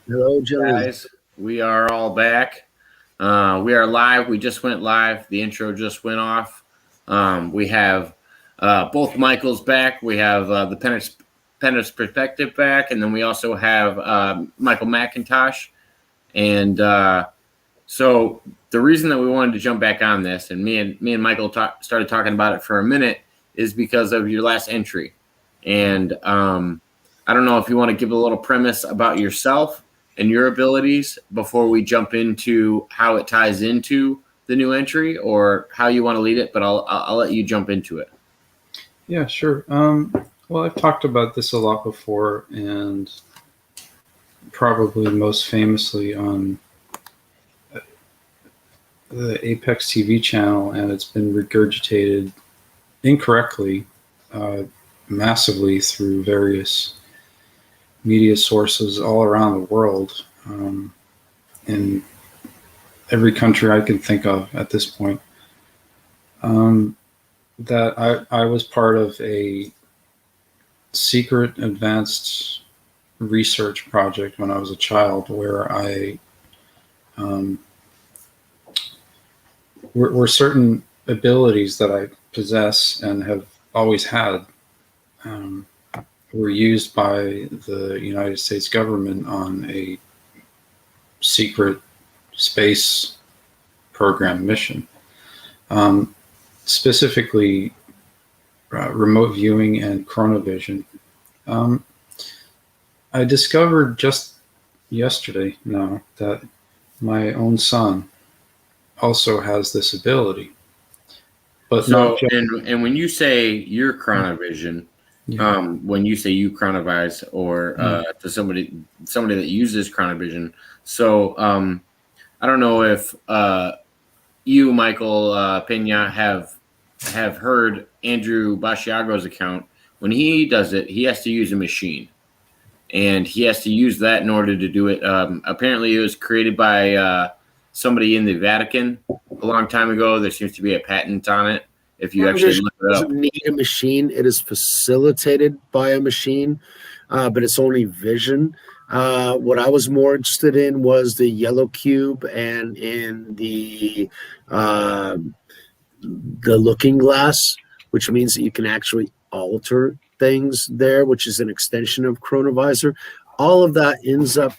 Hello, gentlemen. Guys, we are all back. We are live. We just went live. The intro just went off. We have both Michaels back. We have the Penner's Perspective back, and then we also have Michael McIntosh. And so the reason that we wanted to jump back on this, and me and Michael started talking about it for a minute, is because of your last entry. And I don't know if you want to give a little premise about yourself and your abilities before we jump into how it ties into the new entry, or how you want to lead it. But I'll let you jump into it. Yeah, sure. Well, I've talked about this a lot before, and probably most famously on the Apex TV channel, and it's been regurgitated incorrectly, massively through various media sources all around the world, in every country I can think of at this point. That I was part of a secret advanced research project when I was a child, where were certain abilities that I possess and have always had, were used by the United States government on a secret space program mission. Specifically, remote viewing and chronovision. I discovered just yesterday now that my own son also has this ability. But So, not just, and when you say your chronovision, yeah. when you say you chronovise, or to somebody that uses chronovision, so I don't know if you, Michael Pena, have heard Andrew Basciago's account. When he does it, he has to use a machine, and he has to use that in order to do it. Apparently, it was created by somebody in the Vatican a long time ago. There seems to be a patent on it. If you actually look it up, doesn't need a machine. It is facilitated by a machine, but it's only vision. What I was more interested in was the yellow cube, and in the looking glass, which means that you can actually alter things there, which is an extension of chronovisor. All of that ends up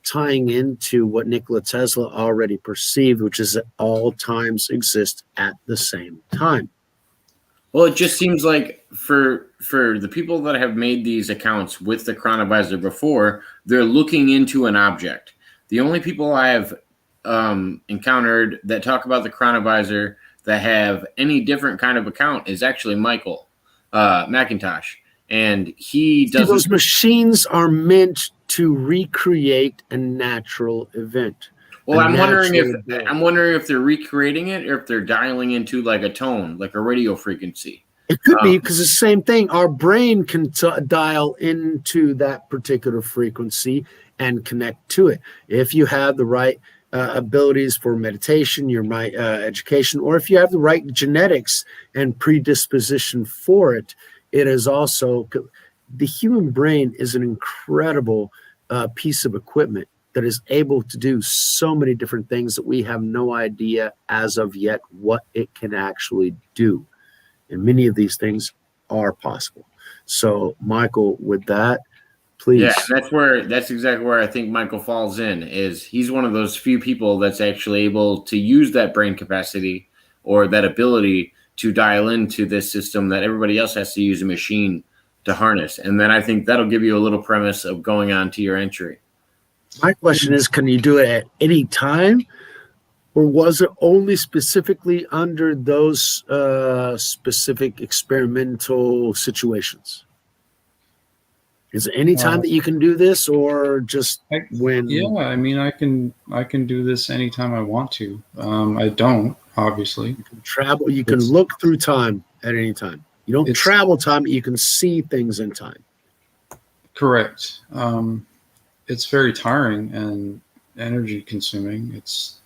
tying into what Nikola Tesla already perceived, which is that all times exist at the same time. well, it just seems like for the people that have made these accounts with the chronovisor before, they're looking into an object. The only people I have encountered that talk about the chronovisor that have any different kind of account is actually Michael McIntosh, and he doesn't. Those machines are meant to recreate a natural event. Well, I'm wondering if they're recreating it, or if they're dialing into like a tone, like a radio frequency. It could be, because it's the same thing. Our brain can dial into that particular frequency and connect to it. If you have the right abilities for meditation, your right education, or if you have the right genetics and predisposition for it, it is also, the human brain is an incredible piece of equipment that is able to do so many different things that we have no idea as of yet what it can actually do. And many of these things are possible. So, Michael, with that, please. Yeah, that's exactly where I think Michael falls in. Is he's one of those few people that's actually able to use that brain capacity or that ability to dial into this system that everybody else has to use a machine to harness. And then I think that'll give you a little premise of going on to your entry. My question is, can you do it at any time? Or was it only specifically under those specific experimental situations? Is it any time that you can do this, or just when? Yeah, I mean, I can do this anytime I want to. I don't, obviously. You can travel. You can look through time at any time. You don't travel time, but you can see things in time. Correct. It's very tiring and energy consuming. It's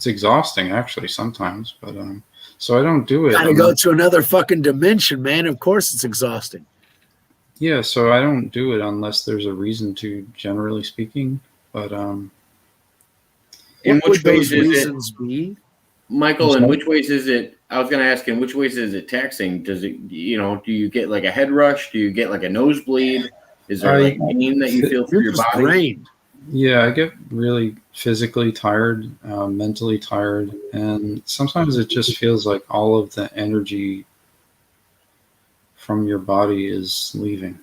exhausting, actually, sometimes. But so I don't do it. Gotta go to another fucking dimension, man. Of course, it's exhausting. Yeah, so I don't do it unless there's a reason to, generally speaking. But In What which would those ways is it, reasons be? Michael? In sorry? which ways is it? I was going to ask. In which ways is it taxing? Does it, do you get like a head rush? Do you get like a nosebleed? Is there like pain that you feel through You're your just body? drained. Yeah, I get really physically tired, mentally tired, and sometimes it just feels like all of the energy from your body is leaving.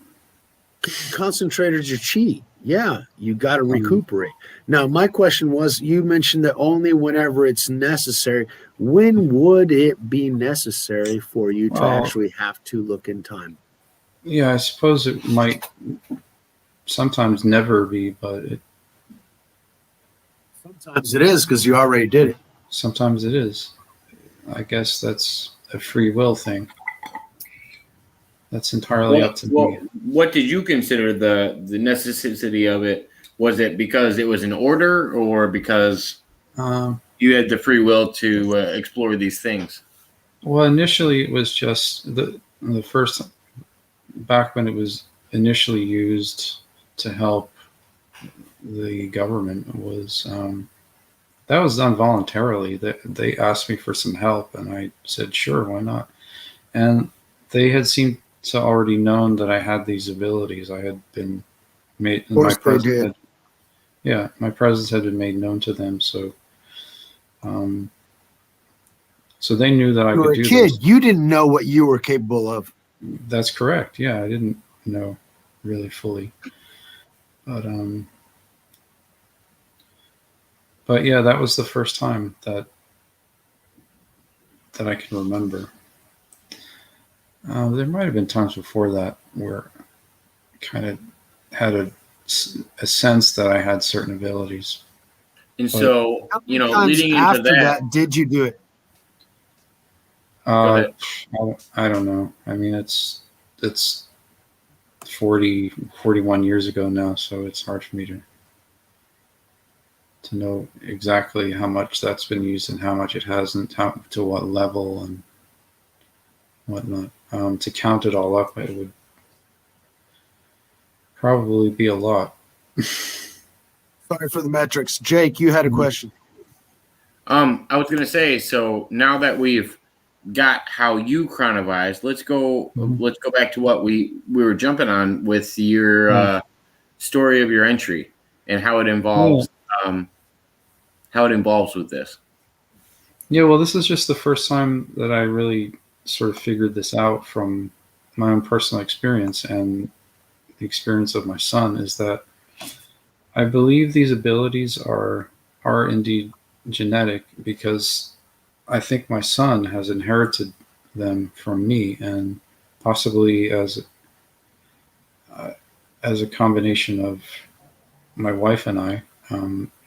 Concentrated your chi. Yeah, you got to Um, recuperate. Now, my question was, you mentioned that only whenever it's necessary. When would it be necessary for you to Well, actually have to look in time? yeah, I suppose it might sometimes never be, but Sometimes it is because you already did it. sometimes it is. I guess that's a free will thing. That's entirely up to me. What did you consider the necessity of it? Was it because it was an order, or because Um, you had the free will to explore these things? well, initially it was just the first, back when it was initially used to help the government, was that was done voluntarily. They asked me for some help, and I said, sure, why not? And they had seemed to already known that I had these abilities. I had been made, Of course they did. my presence had been made known to them. So, um, so they knew that I You were could a do kid. this. You didn't know what you were capable of. That's correct. Yeah, I didn't know really fully, but yeah, that was the first time that I can remember. There might have been times before that where I kind of had a sense that I had certain abilities. And so, How many times leading into after that, that did you do it? go ahead. I don't know. I mean, it's 41 years ago now, so it's hard for me to know exactly how much that's been used and how much it hasn't, to what level and whatnot. To count it all up, it would probably be a lot. Sorry for the metrics. Jake, you had a question. I was going to say, so now that we've got how you chronovized, let's go back to what we were jumping on with your story of your entry and how it involves with this. Yeah, well, this is just the first time that I really sort of figured this out from my own personal experience and the experience of my son. Is that I believe these abilities are indeed genetic, because I think my son has inherited them from me, and possibly as a combination of my wife and I.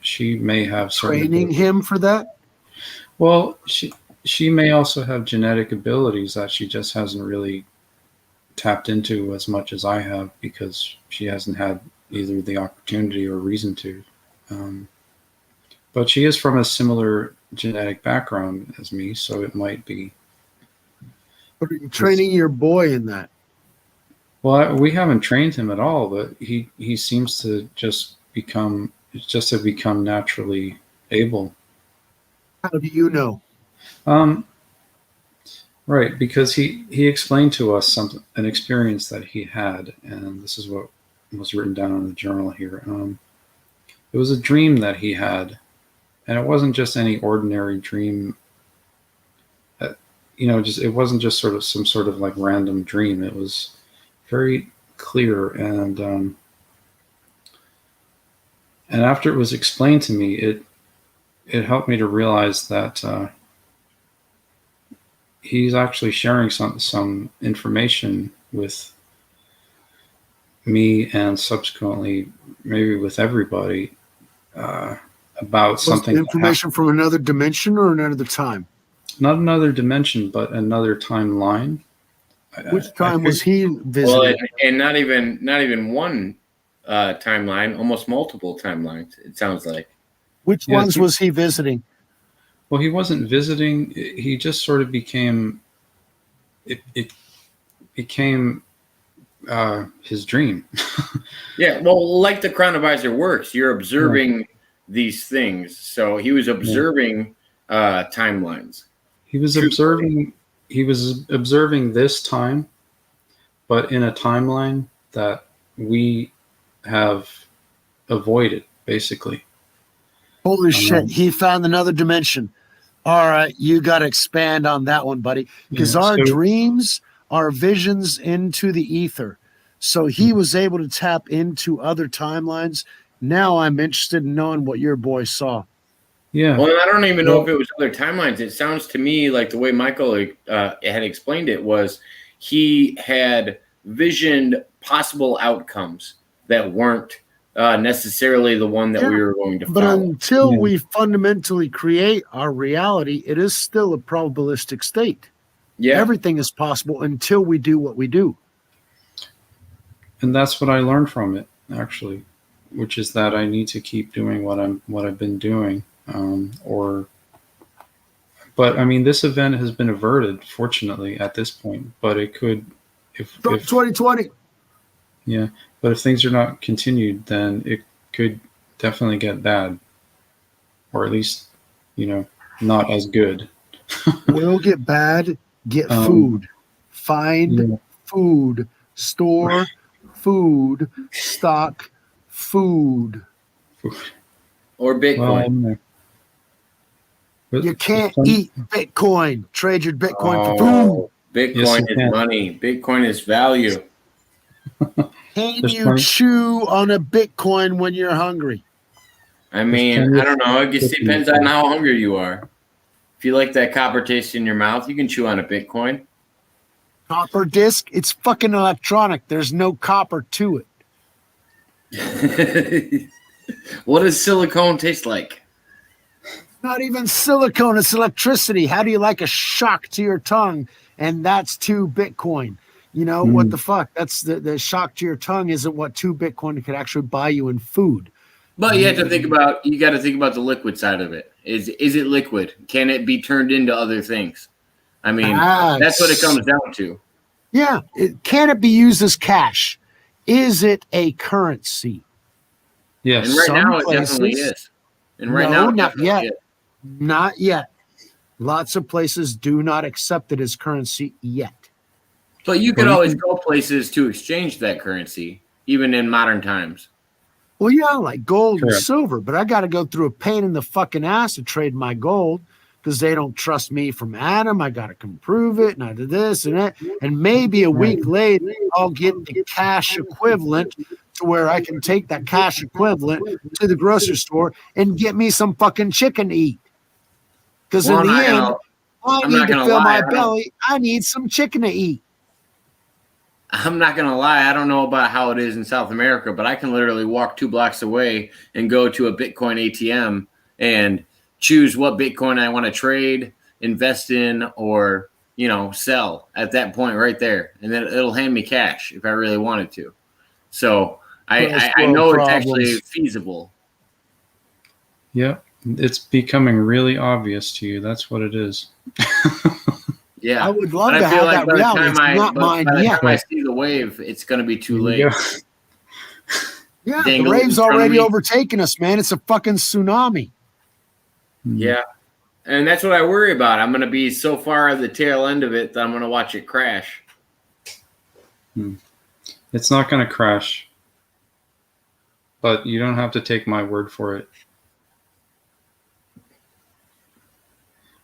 She may have certain Training him for that? Well, she may also have genetic abilities that she just hasn't really tapped into as much as I have, because she hasn't had either the opportunity or reason to. But she is from a similar genetic background as me, so it might be. But are you training your boy in that? Well, we haven't trained him at all, but he seems to just have become naturally able. How do you know? Right, because he explained to us an experience that he had, and this is what was written down in the journal here. It was a dream that he had, and it wasn't just any ordinary dream. It wasn't just sort of some sort of like random dream. It was very clear, and after it was explained to me, it helped me to realize that he's actually sharing some information with me, and subsequently maybe with everybody, about something. Information from another dimension or another time? Not another dimension, but another timeline. Which time was he visiting? Well, and not even one timeline, almost multiple timelines, it sounds like. Which ones was he visiting? Well, he wasn't visiting. He just sort of became. It became his dream. Yeah, well, like the chronovisor works, you're observing these things. So he was observing timelines. He was observing this time, but in a timeline that we have avoided, basically. Holy shit, he found another dimension. All right, you got to expand on that one, buddy, because our dreams are visions into the ether. So he was able to tap into other timelines. Now I'm interested in knowing what your boy saw. Yeah. Well, I don't even know if it was other timelines. It sounds to me like the way Michael had explained it was he had visioned possible outcomes that weren't necessarily the one that we were going to follow. But until we fundamentally create our reality, it is still a probabilistic state. Yeah. Everything is possible until we do what we do. And that's what I learned from it, actually, which is that I need to keep doing what I've been doing. But I mean, this event has been averted, fortunately, at this point. But it could, if 2020. Yeah, but if things are not continued, then it could definitely get bad, or at least, not as good. Will get bad. Get food. Find food. Store food. Stock food. Or Bitcoin. You can't eat Bitcoin. Trade your Bitcoin for food. Bitcoin is money. Bitcoin is value. Can you chew on a Bitcoin when you're hungry? I mean, I don't know. I guess it depends on how hungry you are. If you like that copper taste in your mouth, you can chew on a Bitcoin. Copper disc? It's fucking electronic. There's no copper to it. What does silicone taste like? Not even silicone. It's electricity. How do you like a shock to your tongue? And that's 2 Bitcoin. What the fuck? That's the shock to your tongue isn't what 2 Bitcoin could actually buy you in food. But you got to think about the liquid side of it. Is it liquid? Can it be turned into other things? I mean, that's what it comes down to. Yeah. Can it be used as cash? Is it a currency? Yes. And right now it definitely is. And right now, not yet. Not yet. Lots of places do not accept it as currency yet. But you could always go places to exchange that currency, even in modern times. Well, yeah, like gold and silver, but I got to go through a pain in the fucking ass to trade my gold because they don't trust me from Adam. I got to come prove it, and I did this and that. And maybe a week later, I'll get the cash equivalent to where I can take that cash equivalent to the grocery store and get me some fucking chicken to eat. Because in the end, I need to fill my belly. I need some chicken to eat. I'm not going to lie. I don't know about how it is in South America, but I can literally walk 2 blocks away and go to a Bitcoin ATM and choose what Bitcoin I want to trade, invest in, or, sell at that point right there. And then it'll hand me cash if I really wanted to. So I know it's actually feasible. Yeah. It's becoming really obvious to you. That's what it is. Yeah, I would love to have that reality. It's not mine yet. By the time I see the wave, it's going to be too late. Yeah, the wave's already overtaken us, man. It's a fucking tsunami. Yeah, and that's what I worry about. I'm going to be so far at the tail end of it that I'm going to watch it crash. It's not going to crash, but you don't have to take my word for it.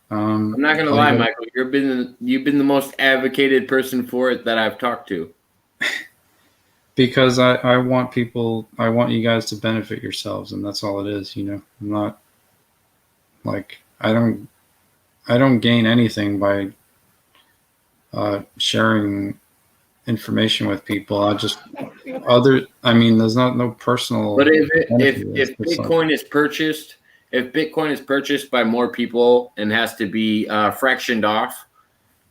I'm not going to lie, Michael. You've been the most advocated person for it that I've talked to. Because I want you guys to benefit yourselves, and that's all it is. I'm not like I don't gain anything by sharing information with people. There's no personal. But if Bitcoin is purchased. If Bitcoin is purchased by more people and has to be fractioned off,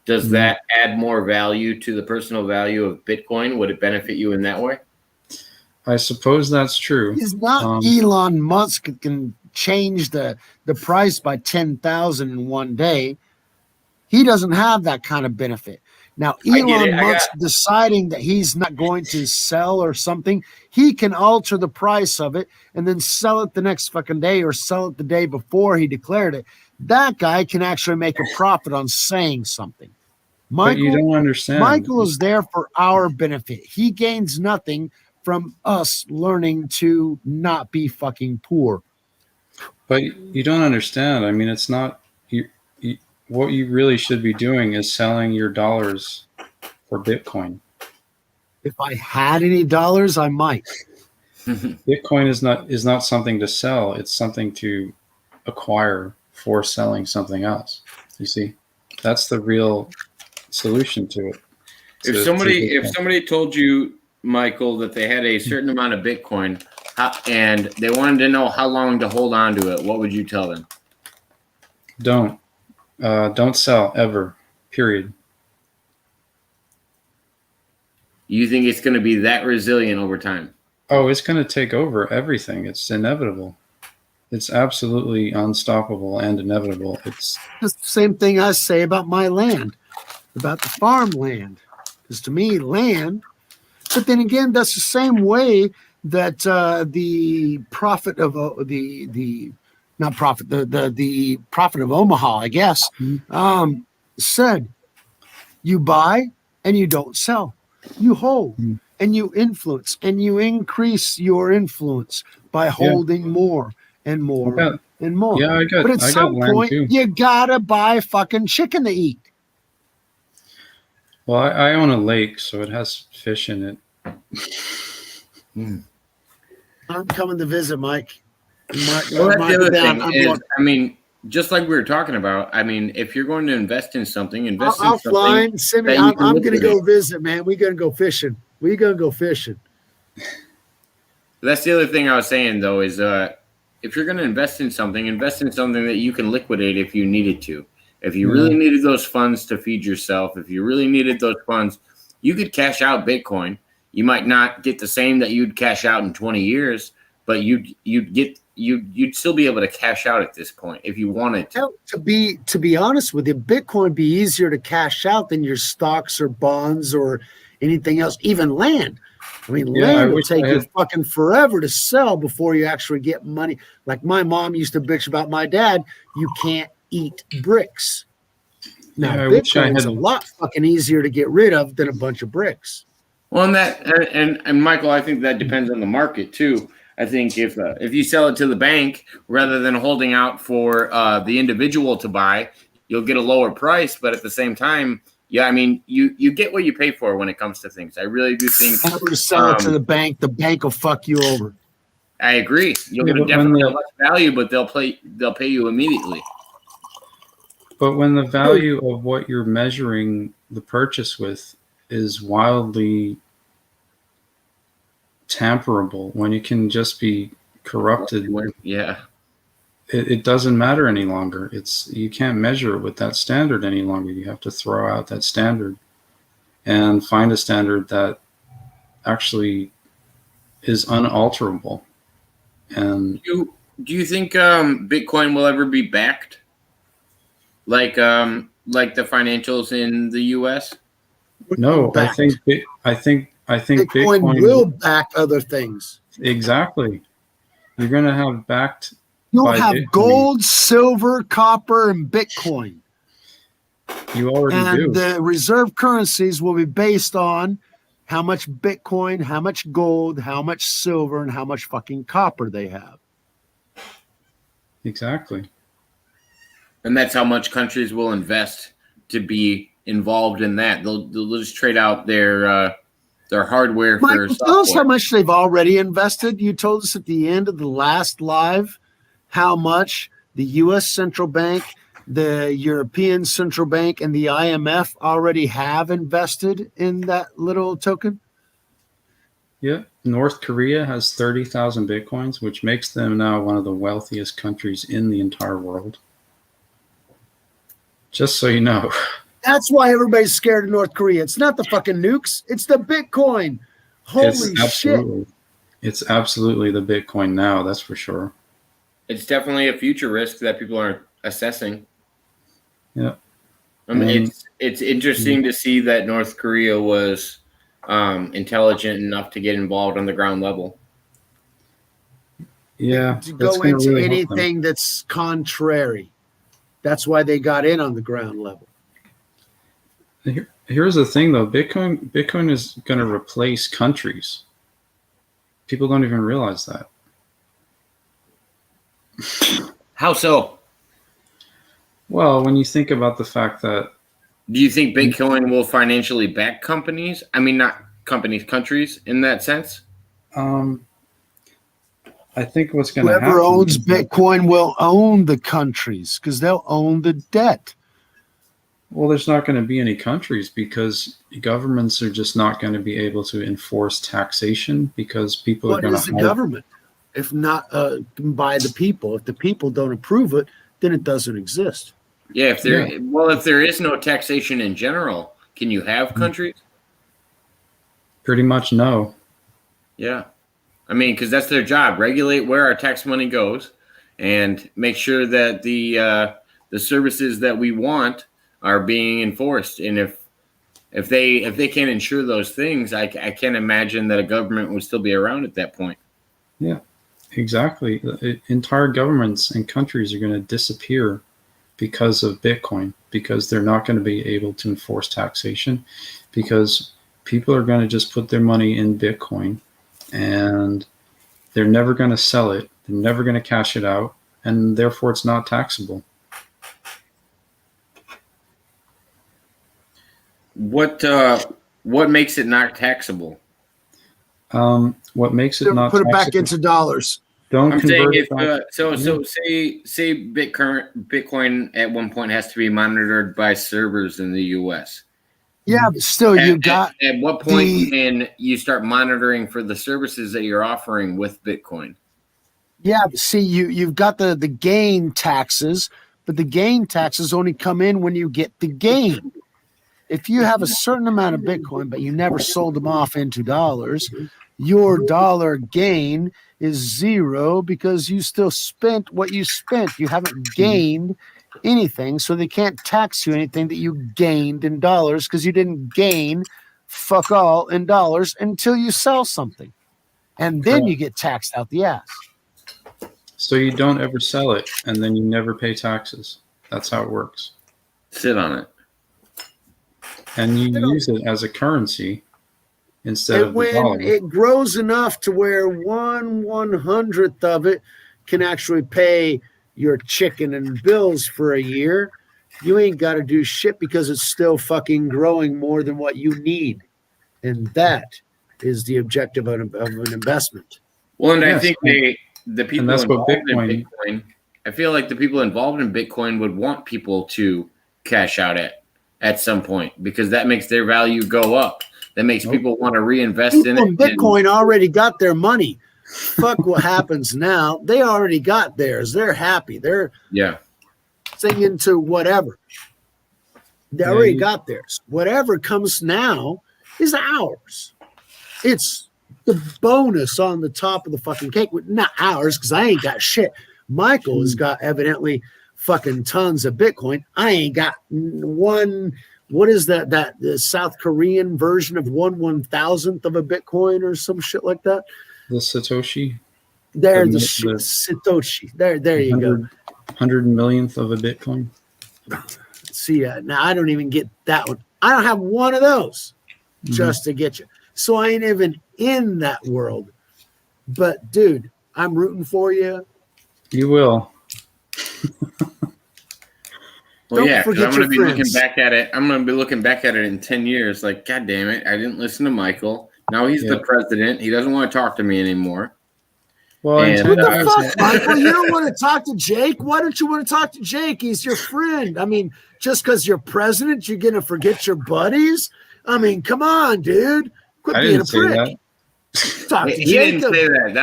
does that add more value to the personal value of Bitcoin? Would it benefit you in that way? I suppose that's true. He's not Elon Musk can change the price by 10,000 in one day. He doesn't have that kind of benefit. Now, I get it. Elon Musk deciding that he's not going to sell or something, he can alter the price of it and then sell it the next fucking day or sell it the day before he declared it. That guy can actually make a profit on saying something. But you Michael, don't understand. Michael is there for our benefit. He gains nothing from us learning to not be fucking poor. But you don't understand. I mean, it's not what you really should be doing is selling your dollars for Bitcoin. If I had any dollars, I might. Bitcoin is not something to sell. It's something to acquire for selling something else. You see, that's the real solution to it. If somebody told you, Michael, that they had a certain amount of Bitcoin and they wanted to know how long to hold on to it, what would you tell them? Don't sell ever. Period. You think it's going to be that resilient over time? Oh, it's going to take over everything. It's inevitable. It's absolutely unstoppable and inevitable. It's the same thing I say about my land, about the farmland. Because to me, land. But then again, that's the same way that the prophet of the prophet of Omaha, I guess, said, "You buy and you don't sell. You hold and you influence and you increase your influence by holding more and more and more." Yeah, but at some point, you gotta buy fucking chicken to eat. Well, I own a lake, so it has fish in it. I'm coming to visit, Mike. Well, that's the other thing is, I mean, just like we were talking about, I mean, if you're going to invest in something, I'll fly. Send me. I'm going to go visit, man. We're going to go fishing. We're going to go fishing. That's the other thing I was saying, though, is if you're going to invest in something that you can liquidate if you needed to. If you really needed those funds to feed yourself, if you really needed those funds, you could cash out Bitcoin. You might not get the same that you'd cash out in 20 years, but you'd still be able to cash out at this point if you wanted to. To be honest with you, Bitcoin be easier to cash out than your stocks or bonds or anything else, even land. I mean, land will take you fucking forever to sell before you actually get money. Like my mom used to bitch about my dad, you can't eat bricks. Now, Bitcoin is a lot fucking easier to get rid of than a bunch of bricks. Well, and Michael, I think that depends on the market too. I think if you sell it to the bank rather than holding out for the individual to buy, you'll get a lower price. But at the same time, I mean, you get what you pay for when it comes to things. I really do think. If you were to sell it to the bank will fuck you over. I agree. You'll get definitely less value, but they'll pay you immediately. But when the value of what you're measuring the purchase with is wildly tamperable, when it can just be corrupted, it doesn't matter any longer. You can't measure it with that standard any longer. You have to throw out that standard and find a standard that actually is unalterable. And do you think Bitcoin will ever be backed like the financials in the US? No, I think Bitcoin will back other things. Exactly. You're going to have backed. You'll have Bitcoin. Gold, silver, copper, and Bitcoin. You already do. And the reserve currencies will be based on how much Bitcoin, how much gold, how much silver, and how much fucking copper they have. Exactly. And that's how much countries will invest to be involved in that. They'll just trade out their hardware for software. Tell us how much they've already invested. You told us at the end of the last live how much the U.S. Central Bank, the European Central Bank, and the IMF already have invested in that little token. Yeah. North Korea has 30,000 Bitcoins, which makes them now one of the wealthiest countries in the entire world. Just so you know. That's why everybody's scared of North Korea. It's not the fucking nukes. It's the Bitcoin. Holy shit. It's absolutely the Bitcoin now. That's for sure. It's definitely a future risk that people are assessing. Yeah. I mean, And- it's interesting to see that North Korea was intelligent enough to get involved on the ground level. Yeah, To that's go gonna into really help them. anything that's contrary. That's why they got in on the ground level. Here's the thing, though. Bitcoin is going to replace countries. People don't even realize that. How so? Well, when you think about the fact that Do you think Bitcoin will financially back companies? I mean, not companies, countries in that sense? I think what's going to happen. Whoever owns is that- Bitcoin will own the countries because they'll own the debt. well, there's not going to be any countries because governments are just not going to be able to enforce taxation because people are What going is to the government? If not by the people. If the people don't approve it, then it doesn't exist. Yeah, if there is no taxation in general, can you have countries? pretty much no. Yeah. I mean, because that's their job: regulate where our tax money goes, and make sure that the services that we want are being enforced. And if they can't ensure those things, I can't imagine that a government would still be around at that point. Yeah, exactly. Entire governments and countries are going to disappear because of Bitcoin, because they're not going to be able to enforce taxation, because people are going to just put their money in Bitcoin and they're never going to sell it. They're never going to cash it out, and therefore it's not taxable. What makes it not taxable? What makes it not Put it back taxable? into dollars. Don't I'm saying convert if it back. say Bitcoin at one point has to be monitored by servers in the U.S. Yeah, but still, you got At what point the- can you start monitoring for the services that you're offering with Bitcoin? yeah. But see, you've got the gain taxes, but the gain taxes only come in when you get the gain. If you have a certain amount of Bitcoin, but you never sold them off into dollars, your dollar gain is zero because you still spent what you spent. You haven't gained anything, so they can't tax you anything that you gained in dollars because you didn't gain fuck all in dollars until you sell something. And then you get taxed out the ass. So you don't ever sell it, and then you never pay taxes. That's how it works. Sit on it. And you use it as a currency instead And of the when dollar. it grows enough to where 1/100th of it can actually pay your chicken and bills for a year, you ain't got to do shit because it's still fucking growing more than what you need. And that is the objective of an investment. Well, and I Yes, think the people that's what involved in Bitcoin, I feel like the people involved in Bitcoin would want people to cash out at some point because that makes their value go up. That makes people want to reinvest in People it. in Bitcoin already got their money. Fuck what happens now. They already got theirs. They're happy. They're Yeah. singing to whatever. They already got theirs. Whatever comes now is ours. It's the bonus on the top of the fucking cake. Not ours, because I ain't got shit. Michael has got evidently fucking tons of Bitcoin. I ain't got one. What is that? The South Korean version of 1/1000th of a Bitcoin or some shit like that. The Satoshi, There, The- Satoshi. There you go. 100 millionth of a Bitcoin. See, now I don't even get that one. I don't have one of those just to get you. So I ain't even in that world. But dude, I'm rooting for you. You will. Well, Don't yeah, 'cause forget I'm going your to be looking friends. back at it. I'm going to be looking back at it in 10 years. Like, God damn it. I didn't listen to Michael. Now he's the president. He doesn't want to talk to me anymore. Well, And, in What 10 the years, fuck, Michael? You don't want to talk to Jake? Why don't you want to talk to Jake? He's your friend. I mean, just because you're president, you're going to forget your buddies? I mean, come on, dude. Quit I being a didn't say prick. that. Talk to He didn't Jacob. say that.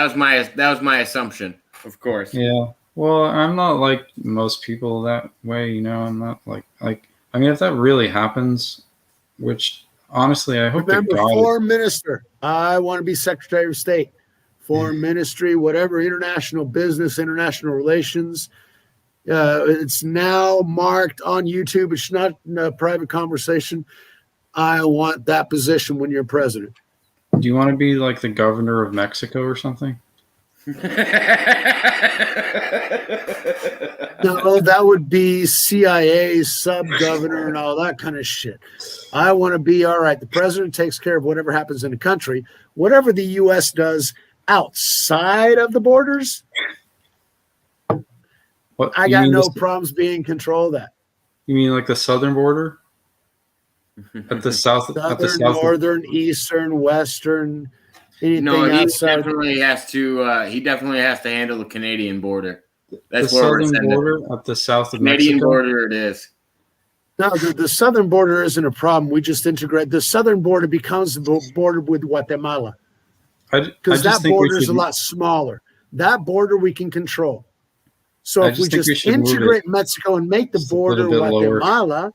That was my assumption, of course. Yeah. Well, I'm not like most people that way, you know. I'm not like I mean, if that really happens, which honestly I hope Remember, to God. foreign minister. I want to be Secretary of State. Foreign ministry, whatever, international business, international relations. It's now marked on YouTube. It's not a private conversation. I want that position when you're president. Do you want to be like the governor of Mexico or something? No, that would be CIA sub-governor and all that kind of shit. I want to be, all right, the president takes care of whatever happens in the country. Whatever the U.S. does outside of the borders, What, I you got mean no this- problems being in control of that. You mean like the southern border? At the south, at the Southern, south. northern, eastern, western, anything No, he outside. definitely has to. He definitely has to handle the Canadian border. The That's where we're southern sending. border at the south of Canadian Mexico. border, it is. No, the southern border isn't a problem. We just integrate. The southern border becomes the border with Guatemala I because just that think we border is should- a lot smaller. That border we can control. So I if we just think we just should move integrate Mexico and make the just a little border bit lower. Guatemala,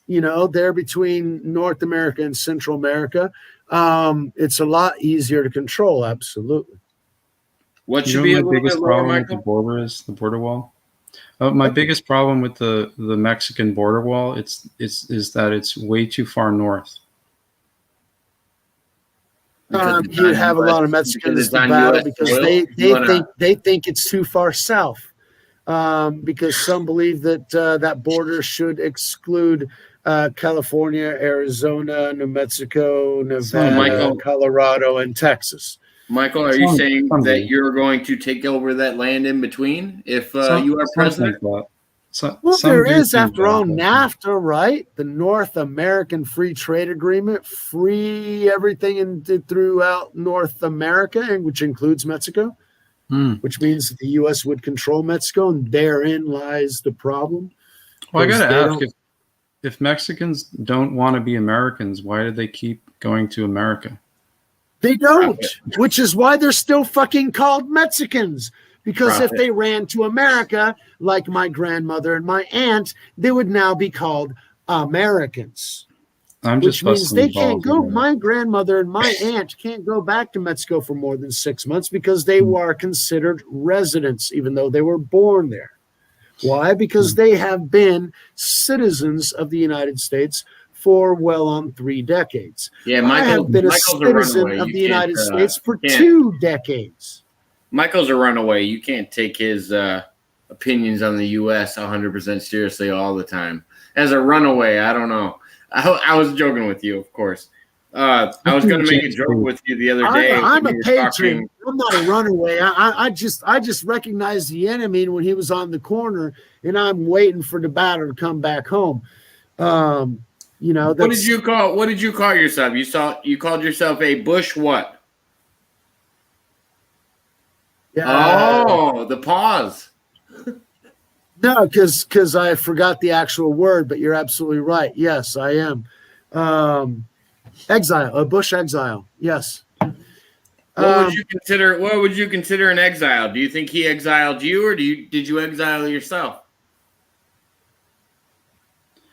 you know, there between North America and Central America, it's a lot easier to control. Absolutely. What You should know be a what my little biggest bit lower, problem with the Michael? border is? The border wall. My biggest problem with the Mexican border wall is that it's way too far north. Because it's You on have a US lot of because Mexicans it's to on battle US because soil? they You wanna- think it's too far south. Because some believe that that border should exclude California, Arizona, New Mexico, Nevada, Michael- Colorado, and Texas. Michael, are you Some- saying some that do. you're going to take over that land in between if Some- you are some president? think that. Well, Some there do is, think after that, all, but- NAFTA, right? The North American Free Trade Agreement, free everything throughout North America, and which includes Mexico, which means that the U.S. would control Mexico, and therein lies the problem. Well, I got to Because they ask don't- if Mexicans don't want to be Americans, why do they keep going to America? They don't, which is why they're still fucking called Mexicans. Because if Profit. they ran to America, like my grandmother and my aunt, they would now be called Americans. I'm Which just means busting they balls can't go. here. My grandmother and my aunt can't go back to Mexico for more than 6 months because they were considered residents, even though they were born there. Why? Because they have been citizens of the United States for well on 3 decades. Yeah, I have been a Michael's a citizen runaway. of You the United can't, States for can't- 2 decades. Michael's a runaway. You can't take his opinions on the U.S. 100% seriously all the time. As a runaway, I don't know. I was joking with you, of course. I was going to make a joke with you the other day. I'm when a you were patron. talking- I'm not a runaway. I just recognized the enemy when he was on the corner, and I'm waiting for the batter to come back home. You know, What that's, did you call? What did you call yourself? You called yourself a Bush what? Yeah, Oh, the pause. no, because I forgot the actual word, but you're absolutely right. Yes, I am. Exile, a Bush exile. Yes. What would you consider? What would you consider an exile? Do you think he exiled you, or did you exile yourself?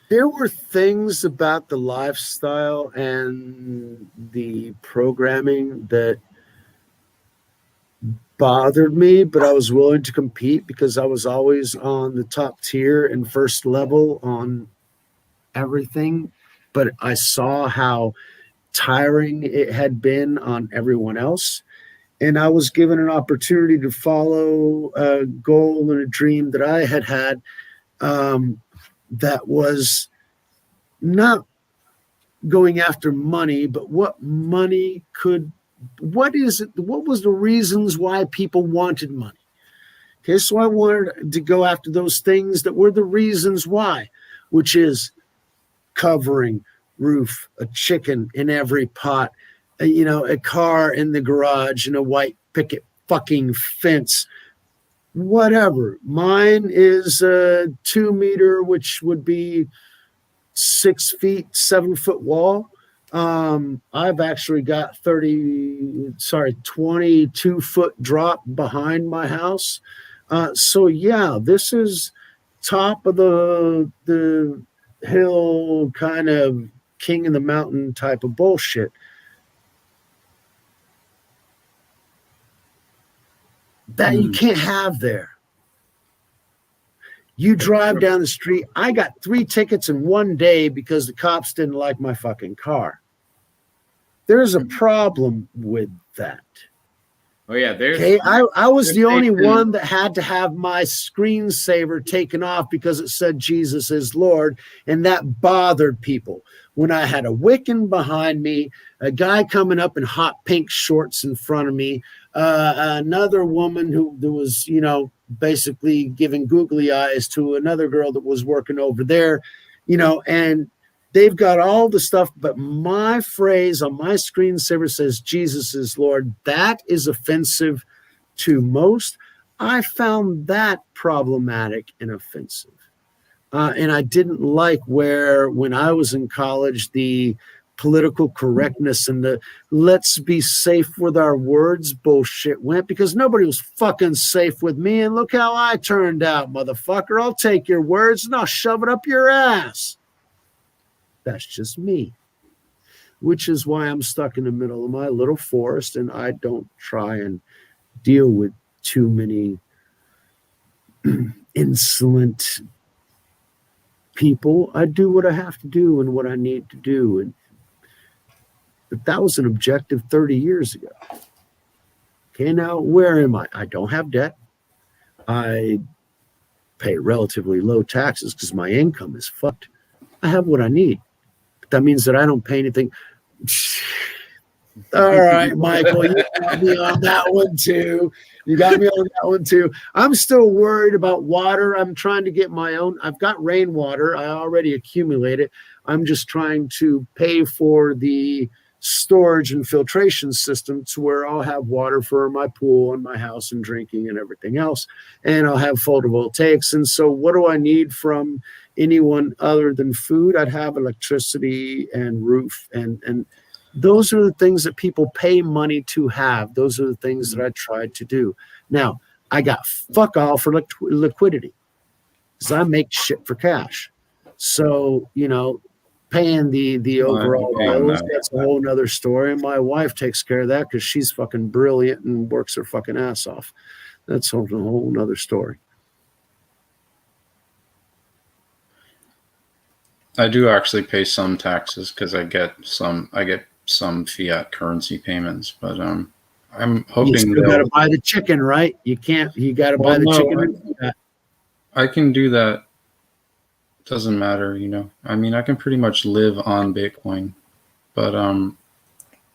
There were things about the lifestyle and the programming that bothered me, but I was willing to compete because I was always on the top tier and first level on everything. But I saw how tiring it had been on everyone else. And I was given an opportunity to follow a goal and a dream that I had had, that was not going after money, but what money could, what is it, what was the reasons why people wanted money? Okay, so I wanted to go after those things that were the reasons why, which is covering, roof, a chicken in every pot, a car in the garage, and a white picket fucking fence, whatever. Mine is a 2 meter, which would be 6 feet, 7 foot wall. I've actually got 22 foot drop behind my house. So yeah, this is top of the hill, kind of king of the mountain type of bullshit. That you can't have there. You drive down the street. I got 3 tickets in one day because the cops didn't like my fucking car. There's a problem with that. Oh yeah, there's. Okay, I was the only Nathan. one that had to have my screensaver taken off because it said Jesus is Lord, and that bothered people. When I had a Wiccan behind me, a guy coming up in hot pink shorts in front of me, another woman who was, basically giving googly eyes to another girl that was working over there, and they've got all the stuff, but my phrase on my screensaver says Jesus is Lord. That is offensive to most. I found that problematic and offensive. And I didn't like when I was in college, the political correctness and the let's be safe with our words bullshit went, because nobody was fucking safe with me. And look how I turned out, motherfucker. I'll take your words and I'll shove it up your ass. That's just me, which is why I'm stuck in the middle of my little forest and I don't try and deal with too many insolent people. I do what I have to do and what I need to do. But that was an objective 30 years ago. Okay, now where am I? I don't have debt. I pay relatively low taxes because my income is fucked. I have what I need. But that means that I don't pay anything. All right, Michael, you got me on that one too. I'm still worried about water. I'm trying to get my own. I've got rainwater. I already accumulate it. I'm just trying to pay for the storage and filtration system to where I'll have water for my pool and my house and drinking and everything else. And I'll have photovoltaics. And so what do I need from anyone other than food? I'd have electricity and roof. And those are the things that people pay money to have. Those are the things that I tried to do. Now, I got fuck all for liquidity because I make shit for cash. So, paying the overall bills, that's a whole nother story. And my wife takes care of that because she's fucking brilliant and works her fucking ass off. That's a whole nother story. I do actually pay some taxes because I get some fiat currency payments, but I'm hoping you got to buy the chicken, right? You got to buy the chicken. I can do that. Doesn't matter, I mean, I can pretty much live on Bitcoin, but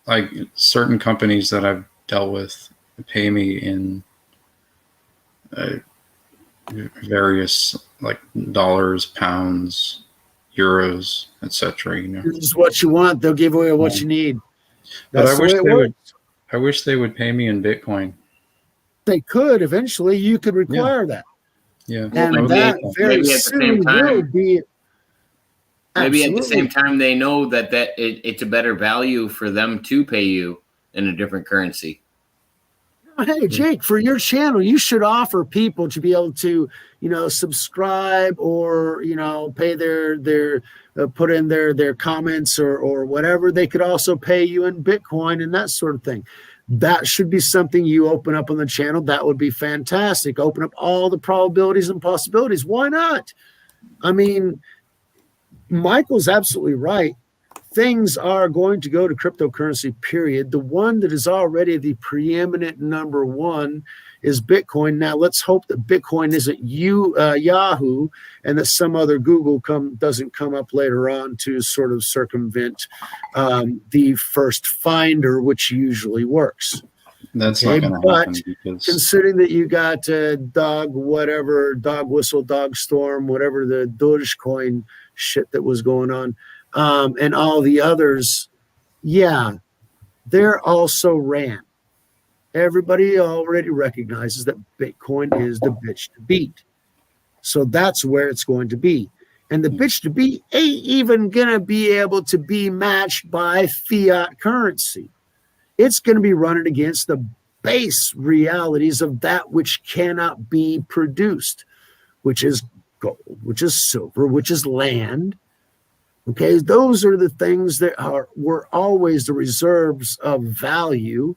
like certain companies that I've dealt with pay me in various like dollars, pounds, euros, etc. This is what you want. They'll give away what you need. But I wish they would pay me in Bitcoin. They could eventually. You could require that. Yeah, and that very soon will be. Maybe at the same time they know that it's a better value for them to pay you in a different currency. Hey, Jake, for your channel, you should offer people to be able to, subscribe or, pay their put in their comments or whatever. They could also pay you in Bitcoin and that sort of thing. That should be something you open up on the channel. That would be fantastic. Open up all the probabilities and possibilities. Why not? I mean, Michael's absolutely right. Things are going to go to cryptocurrency, period. The one that is already the preeminent number one is Bitcoin. Now, let's hope that Bitcoin isn't Yahoo and that some other Google doesn't come up later on to sort of circumvent the first finder, which usually works. That's not going to happen. Because considering that you got dog whistle, dog storm, whatever the Dogecoin shit that was going on, and all the others, they're also ran. Everybody already recognizes that Bitcoin is the bitch to beat. So that's where it's going to be. And the bitch to beat ain't even going to be able to be matched by fiat currency. It's going to be running against the base realities of that which cannot be produced, which is gold, which is silver, which is land. Okay, those are the things that were always the reserves of value.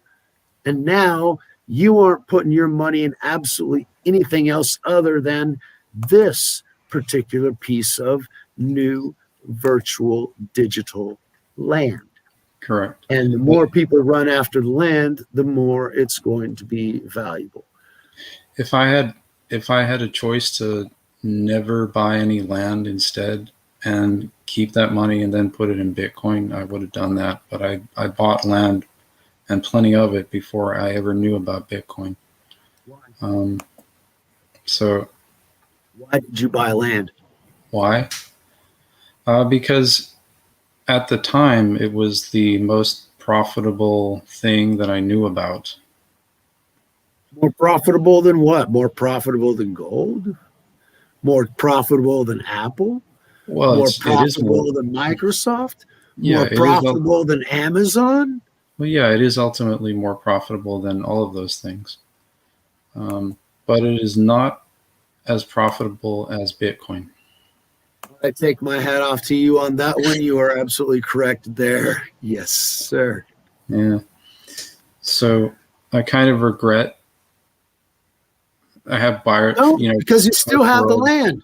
And now you aren't putting your money in absolutely anything else other than this particular piece of new virtual digital land. Correct. And the more people run after the land, the more it's going to be valuable. If I had a choice to never buy any land instead and keep that money and then put it in Bitcoin, I would have done that. But I bought land, and plenty of it, before I ever knew about Bitcoin. Why? So Why did you buy land? why? Because at the time it was the most profitable thing that I knew about. More profitable than what? More profitable than gold? More profitable than Apple? Well, More it is profitable than Microsoft? Yeah, More it is profitable than Amazon? Well, yeah, it is ultimately more profitable than all of those things. But it is not as profitable as Bitcoin. I take my hat off to you on that one. You are absolutely correct there. Yes, sir. Yeah. So I kind of regret. I have buyer, No, because you still have the world- land.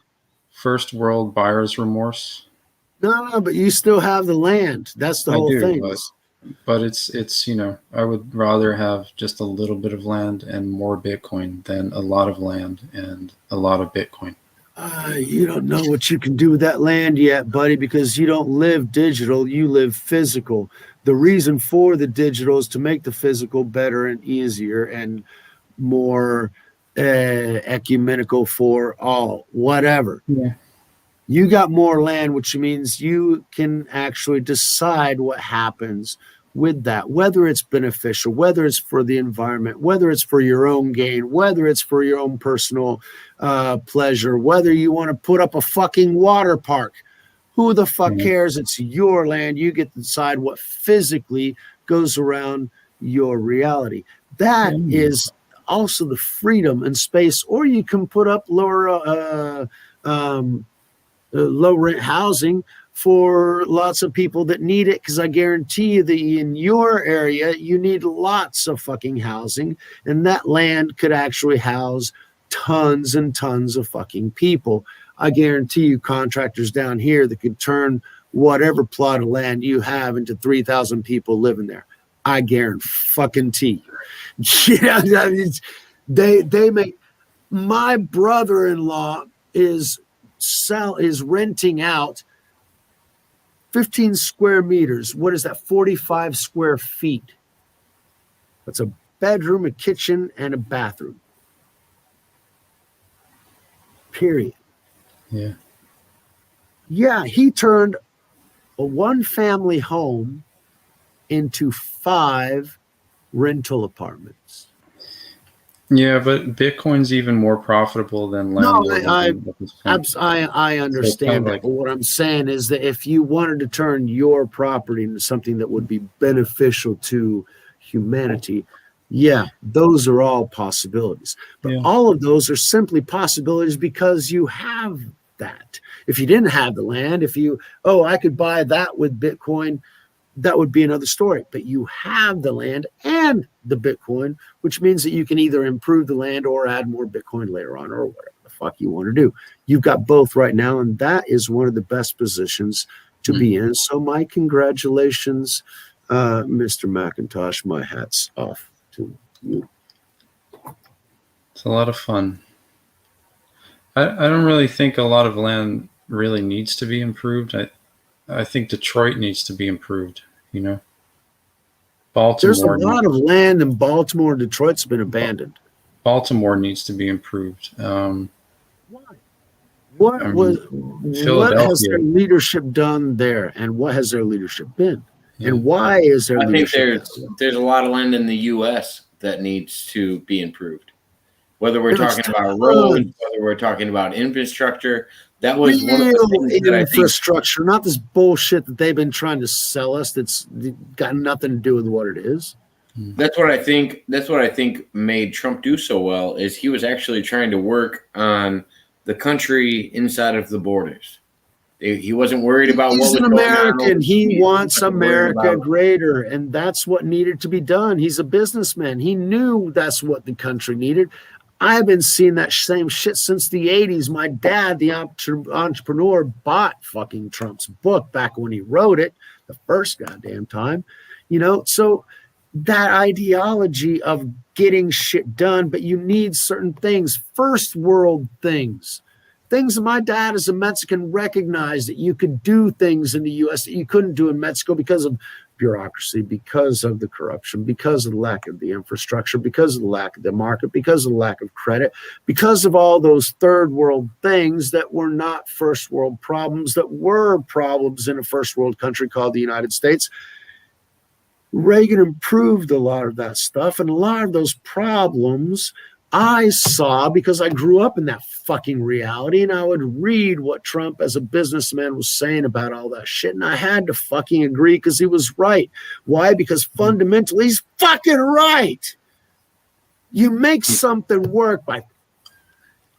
first world buyer's remorse. No, but you still have the land. That's the I whole do, thing. But it's I would rather have just a little bit of land and more Bitcoin than a lot of land and a lot of Bitcoin. You don't know what you can do with that land yet, buddy, because you don't live digital, you live physical. The reason for the digital is to make the physical better and easier and more ecumenical for all, whatever. Yeah. You got more land, which means you can actually decide what happens with that, whether it's beneficial, whether it's for the environment, whether it's for your own gain, whether it's for your own personal pleasure, whether you want to put up a fucking water park. Who the fuck cares? It's your land. You get to decide what physically goes around your reality. That is also the freedom and space. Or you can put up low rent housing for lots of people that need it, because I guarantee you that in your area you need lots of fucking housing, and that land could actually house tons and tons of fucking people. I guarantee you contractors down here that could turn whatever plot of land you have into 3,000 people living there. I guarantee you. They make. My brother-in-law is renting out 15 square meters. What is that? 45 square feet. That's a bedroom, a kitchen, and a bathroom. Period. Yeah. Yeah, he turned a one-family home into 5 rental apartments. Yeah, but Bitcoin's even more profitable than land. No, I understand that. But what I'm saying is that if you wanted to turn your property into something that would be beneficial to humanity, yeah, those are all possibilities. But all of those are simply possibilities because you have that. If you didn't have the land, I could buy that with Bitcoin, that would be another story. But you have the land and the Bitcoin, which means that you can either improve the land or add more Bitcoin later on, or whatever the fuck you want to do. You've got both right now, and that is one of the best positions to be in. So my congratulations, Mr. McIntosh. My hat's off to you. It's a lot of fun. I don't really think a lot of land really needs to be improved. I think Detroit needs to be improved, Baltimore. There's a lot of land in Baltimore and Detroit's been abandoned. Baltimore needs to be improved. Why? What has their leadership done there, and what has their leadership been? And why is there leadership? I think there's a lot of land in the U.S. that needs to be improved. Whether we're talking about roads, whether we're talking about infrastructure, that was one of the things that infrastructure, not this bullshit that they've been trying to sell us. That's got nothing to do with what it is. That's what I think. That's what I think made Trump do so well. Is he was actually trying to work on the country inside of the borders. He wasn't worried about He's what was an American. going on. He wants America greater, and that's what needed to be done. He's a businessman. He knew that's what the country needed. I've been seeing that same shit since the 80s. My dad, the entrepreneur, bought fucking Trump's book back when he wrote it the first goddamn time. So that ideology of getting shit done, but you need certain things, first world things that my dad as a Mexican recognized that you could do things in the U.S. that you couldn't do in Mexico because of bureaucracy, because of the corruption, because of the lack of the infrastructure, because of the lack of the market, because of the lack of credit, because of all those third world things that were not first world problems, that were problems in a first world country called the United States. Reagan improved a lot of that stuff, and a lot of those problems I saw because I grew up in that fucking reality, and I would read what Trump as a businessman was saying about all that shit, and I had to fucking agree because he was right. Why? Because fundamentally he's fucking right. You make something work by...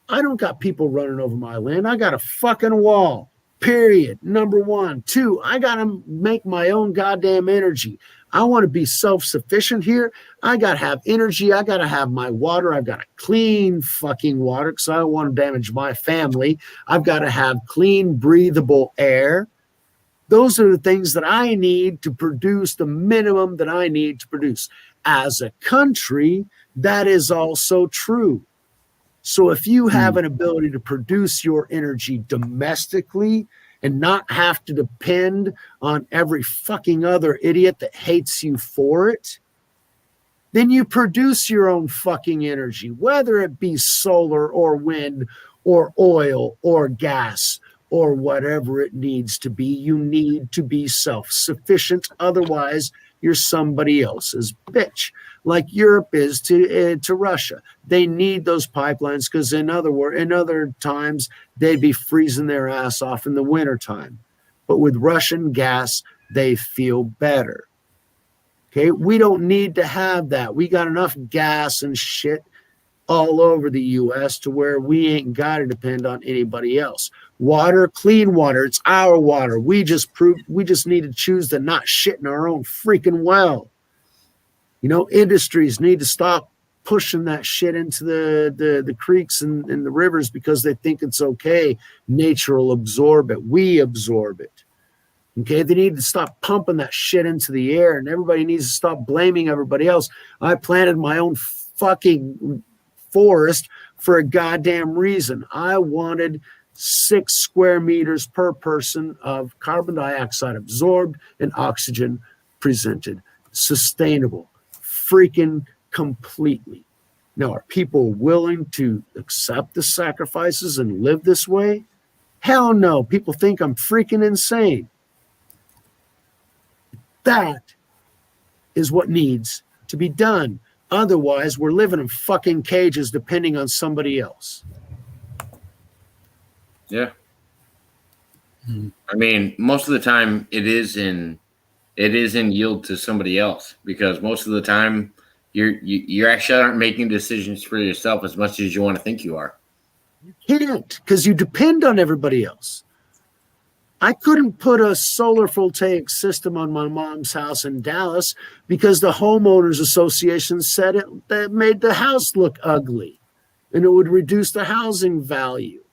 I don't got people running over my land. I got a fucking wall, period. Number one. Two, I got to make my own goddamn energy. I want to be self-sufficient here. I got to have energy. I got to have my water. I've got to clean fucking water because I don't want to damage my family. I've got to have clean, breathable air. Those are the things that I need to produce the minimum that I need to produce. As a country, that is also true. So if you have an ability to produce your energy domestically and not have to depend on every fucking other idiot that hates you for it, then you produce your own fucking energy, whether it be solar or wind or oil or gas or whatever it needs to be. You need to be self-sufficient. Otherwise, you're somebody else's bitch, like Europe is to Russia. They need those pipelines because in other times, they'd be freezing their ass off in the wintertime. But with Russian gas, they feel better. Okay, we don't need to have that. We got enough gas and shit all over the U.S. to where we ain't got to depend on anybody else. Water, clean water, it's our water. We just need to choose to not shit in our own freaking well. Industries need to stop pushing that shit into the creeks and the rivers because they think it's okay. Nature will absorb it. We absorb it. Okay, they need to stop pumping that shit into the air, and everybody needs to stop blaming everybody else. I planted my own fucking forest for a goddamn reason. I wanted 6 square meters per person of carbon dioxide absorbed and oxygen presented. Sustainable. Freaking completely. Now, are people willing to accept the sacrifices and live this way? Hell no. People think I'm freaking insane. That is what needs to be done. Otherwise, we're living in fucking cages depending on somebody else. Yeah. I mean, most of the time it is in yield to somebody else, because most of the time you actually aren't making decisions for yourself as much as you want to think you are. You can't, because you depend on everybody else. I couldn't put a solar voltaic system on my mom's house in Dallas because the homeowners association said that made the house look ugly and it would reduce the housing value.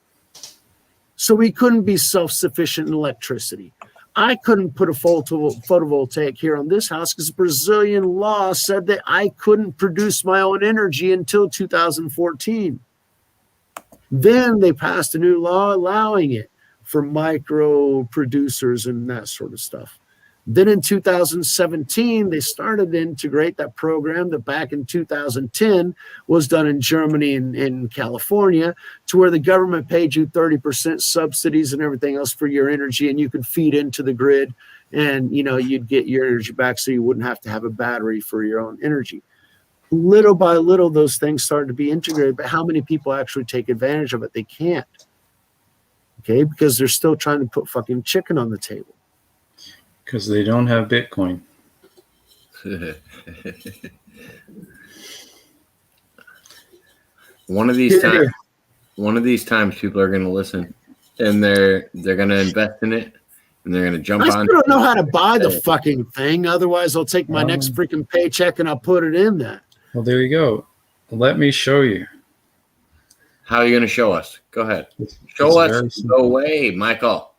So we couldn't be self-sufficient in electricity. I couldn't put a photovoltaic here on this house because Brazilian law said that I couldn't produce my own energy until 2014. Then they passed a new law allowing it for micro producers and that sort of stuff. Then in 2017, they started to integrate that program that back in 2010 was done in Germany and in California, to where the government paid you 30% subsidies and everything else for your energy, and you could feed into the grid and you'd get your energy back so you wouldn't have to have a battery for your own energy. Little by little, those things started to be integrated, but how many people actually take advantage of it? They can't. Okay, because they're still trying to put fucking chicken on the table. Because they don't have Bitcoin. One of these times, people are going to listen, and they're going to invest in it, and they're going to jump on. I still don't know how to buy the fucking thing. Otherwise, I'll take my next freaking paycheck and I'll put it in that. Well, there you go. Let me show you. How are you going to show us? Go ahead. It's Show very us. simple. Go away, Michael.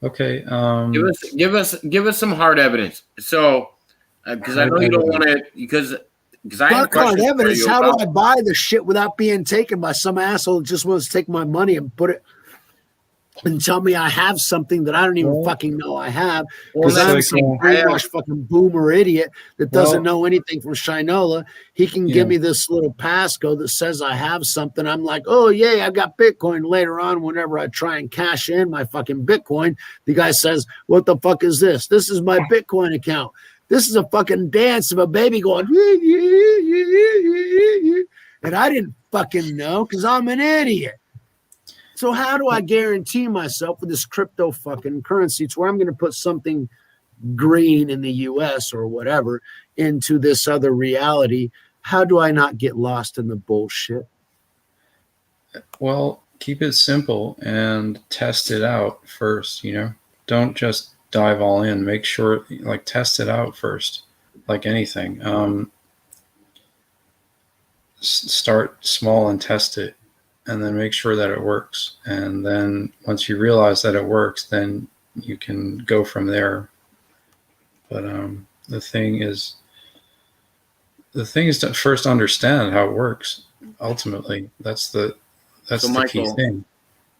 Okay. Give us some hard evidence. So, because I know you don't want to, because I have Fuck hard questions for evidence. you How do about- I buy the shit without being taken by some asshole that just wants to take my money and put it and tell me I have something that I don't even Well, fucking know I have Well, because it's I'm like, some brainwashed fucking boomer idiot that doesn't know anything from Shinola. He can give Yeah. me this little passcode that says I have something. I'm like, oh, yay, I got Bitcoin. Later on, whenever I try and cash in my fucking Bitcoin, the guy says, what the fuck is this? This is my Bitcoin account. This is a fucking dance of a baby going, and I didn't fucking know because I'm an idiot. So how do I guarantee myself with this crypto fucking currency? It's where I'm going to put something green in the US or whatever into this other reality. How do I not get lost in the bullshit? Well, keep it simple and test it out first, you know. Don't just dive all in. Make sure, like, test it out first, like anything. Start small and test it, and then make sure that it works. And then once you realize that it works, then you can go from there. But the thing is to first understand how it works. Ultimately, that's the key Michael, thing.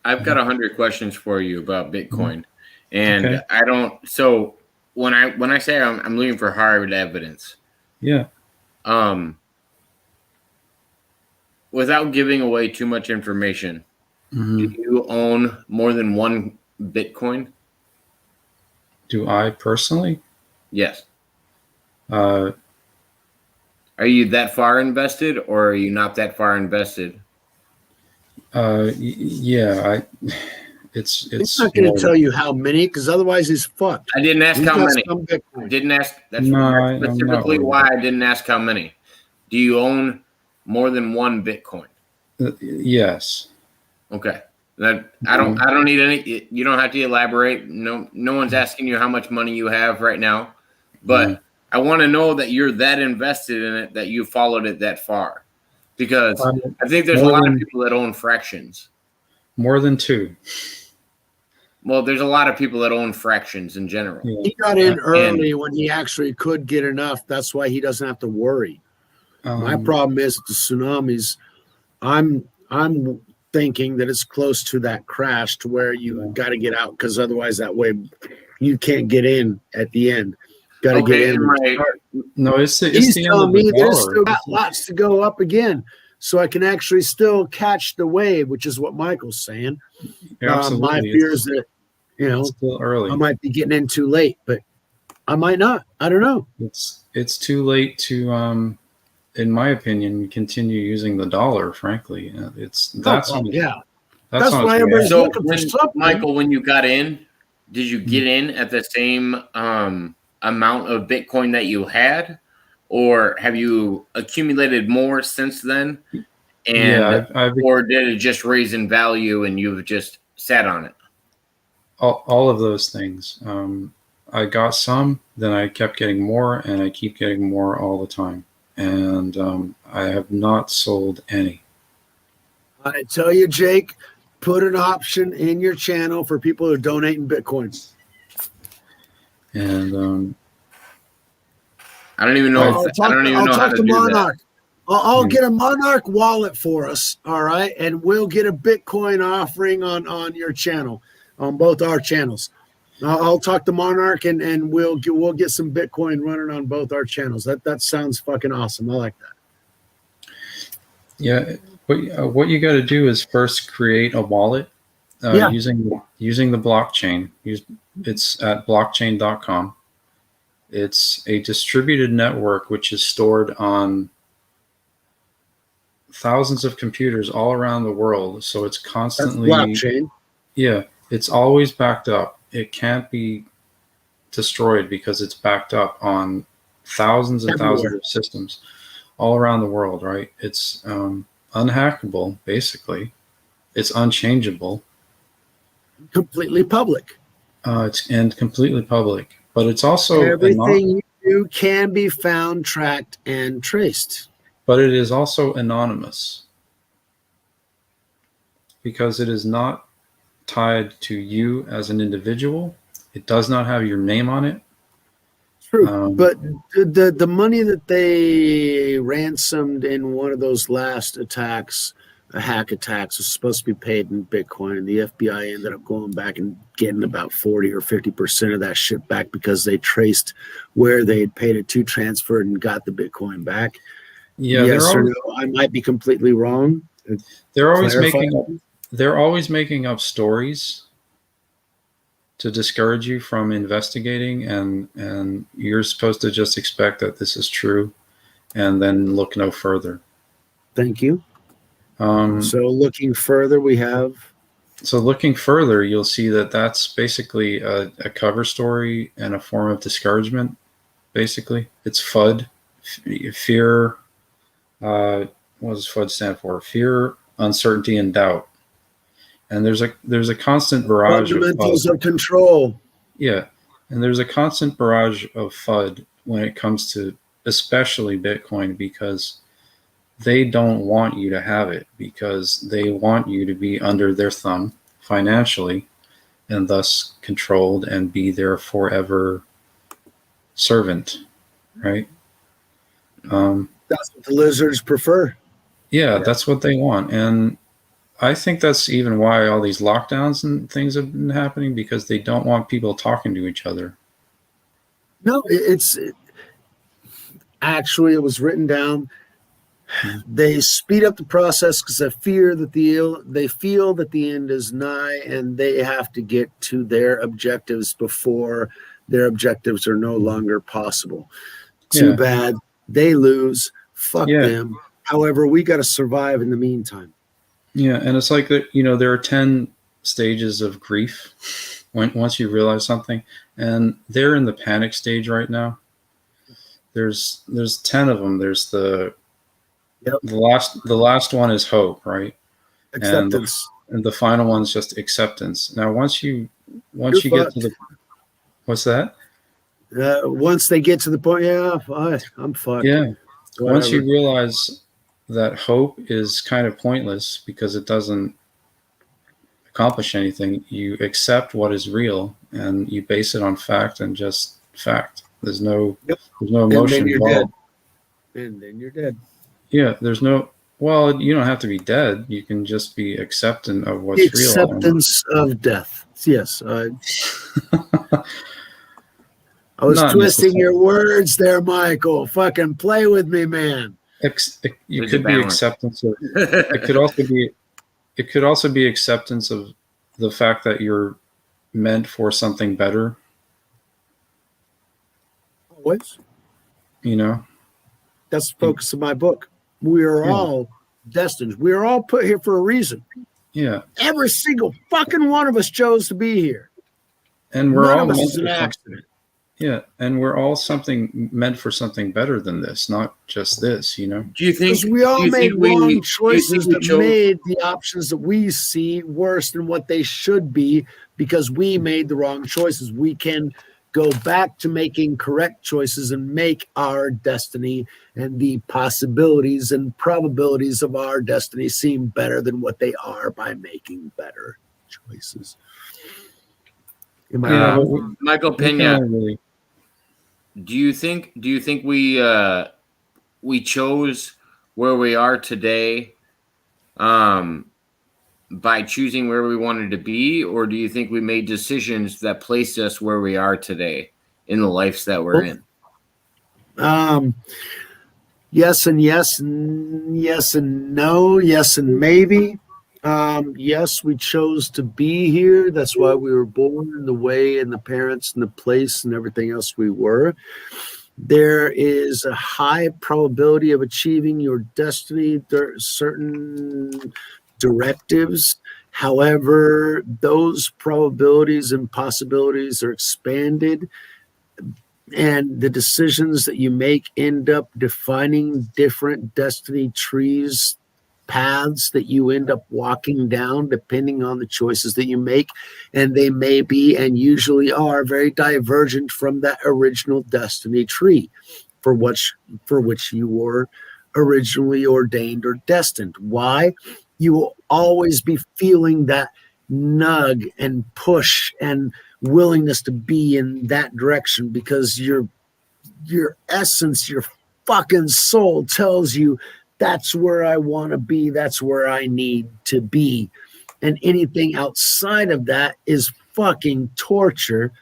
I've got 100 questions for you about Bitcoin, and Okay. I don't. So when I say I'm looking for hard evidence, Yeah. Without giving away too much information, Mhm. do you own more than one Bitcoin? Do I personally? Yes. Uh, Are you that far invested, or are you not that far invested? yeah. It's He's not going more- to tell you how many because otherwise he's fucked. I didn't ask He's how got many. some Bitcoin. Didn't ask. That's No, I'm not specifically worried why about I didn't ask how many. Do you own more than one Bitcoin? Yes. Okay. I don't need any. You don't have to elaborate. No one's asking you how much money you have right now, but I want to know that you're that invested in it that you followed it that far, because I think there's a more lot of than- people that own fractions. More than two. Well, there's a lot of people that own fractions in general. Yeah. He got in early when he actually could get enough. That's why he doesn't have to worry. My problem is the tsunamis. I'm thinking that it's close to that crash to where you got to get out because otherwise that way you can't get in at the end. Got to get in. No, it's He's the end telling of me the there's dollar. still got lots to go up again, so I can actually still catch the wave, which is what Michael's saying. Yeah, absolutely. My fear is that it's still early. I might be getting in too late, but I might not. I don't know. It's too late to in my opinion, continue using the dollar. Frankly, that's That's on its why everybody's reaction. So, looking for something. Michael, when you got in, did you get in at the same amount of Bitcoin that you had, or have you accumulated more since then? And or did it just raise in value and you've just sat on it? All of those things. I got some, then I kept getting more, and I keep getting more all the time. And I have not sold any. I tell you, Jake, put an option in your channel for people who are donating Bitcoins. And I don't even know. I don't even know how to do Monarch. that. I'll get a Monarch wallet for us, all right, and we'll get a Bitcoin offering on your channel, on both our channels. I'll talk to Monarch and we'll get some Bitcoin running on both our channels. That sounds fucking awesome. I like that. Yeah, what you got to do is first create a wallet using the blockchain. It's at blockchain.com. It's a distributed network which is stored on thousands of computers all around the world. So it's constantly blockchain. Yeah, it's always backed up. It can't be destroyed because it's backed up on thousands and thousands of systems all around the world, right? It's unhackable, basically. It's unchangeable. Completely public. It's completely public. But it's also everything you do can be found, tracked, and traced. But it is also anonymous. because it is not tied to you as an individual. It does not have your name on it. True, but the money that they ransomed in one of those last attacks, hack attacks, was supposed to be paid in Bitcoin, and the FBI ended up going back and getting about 40 or 50% of that shit back because they traced where they had paid it to, transferred, and got the Bitcoin back. Yeah, yes or no? I might be completely wrong. They're always making up stories to discourage you from investigating, and you're supposed to just expect that this is true and then look no further. Thank you. So looking further, looking further, you'll see that that's basically a cover story and a form of discouragement. Basically, it's FUD, fear. What does FUD stand for? Fear, uncertainty, and doubt. And there's a constant barrage fundamentals of control. Yeah, and there's a constant barrage of FUD when it comes to especially Bitcoin, because they don't want you to have it, because they want you to be under their thumb financially and thus controlled and be their forever servant, right? That's what the lizards prefer. Yeah, that's what they want. And I think that's even why all these lockdowns and things have been happening, because they don't want people talking to each other. No, actually, it was written down. They speed up the process because they feel that the end is nigh, and they have to get to their objectives before their objectives are no longer possible. Too bad. They lose. Fuck them. However, we got to survive in the meantime. Yeah, and it's like that. There are 10 stages of grief once you realize something, and they're in the panic stage right now. There's 10 of them. There's the last one is hope, right? Acceptance. And the final one's just acceptance. Now, once you get to the, what's that? Once they get to the point, I'm fucked. Yeah. Whatever. Once you realize that hope is kind of pointless because it doesn't accomplish anything, you accept what is real and you base it on fact and just fact. There's no emotion involved. And then you're dead. Yeah, you don't have to be dead. You can just be acceptant of what's real. Acceptance of death. Yes. I was twisting your words there, Michael. Fucking play with me, man. You could be acceptance of. It could also be acceptance of the fact that you're meant for something better. Always. That's the focus of my book. We are all destined. We are all put here for a reason. Yeah. Every single fucking one of us chose to be here. And we're all meant for an accident. Yeah, and we're all meant for something better than this, not just this, Do you think we all made wrong choices that made the options that we see worse than what they should be because we made the wrong choices? We can go back to making correct choices and make our destiny and the possibilities and probabilities of our destiny seem better than what they are by making better choices. Michael Pena, do you think we chose where we are today by choosing where we wanted to be, or do you think we made decisions that placed us where we are today in the lives that we're in? Yes and yes, and yes and no, yes and maybe. Yes, we chose to be here. That's why we were born in the way and the parents and the place and everything else we were. There is a high probability of achieving your destiny. There are certain directives. However, those probabilities and possibilities are expanded, and the decisions that you make end up defining different destiny trees, paths that you end up walking down depending on the choices that you make, and they may be and usually are very divergent from that original destiny tree for which you were originally ordained or destined. Why? You will always be feeling that nug and push and willingness to be in that direction, because your essence, your fucking soul tells you that's where I want to be, that's where I need to be. And anything outside of that is fucking torture,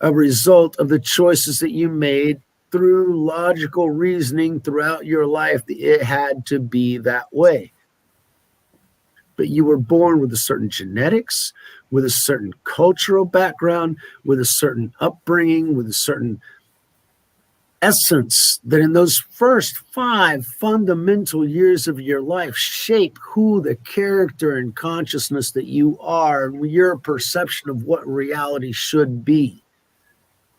a result of the choices that you made through logical reasoning throughout your life. It had to be that way. But you were born with a certain genetics, with a certain cultural background, with a certain upbringing, with a certain essence that in those first 5 fundamental years of your life shape who the character and consciousness that you are, and your perception of what reality should be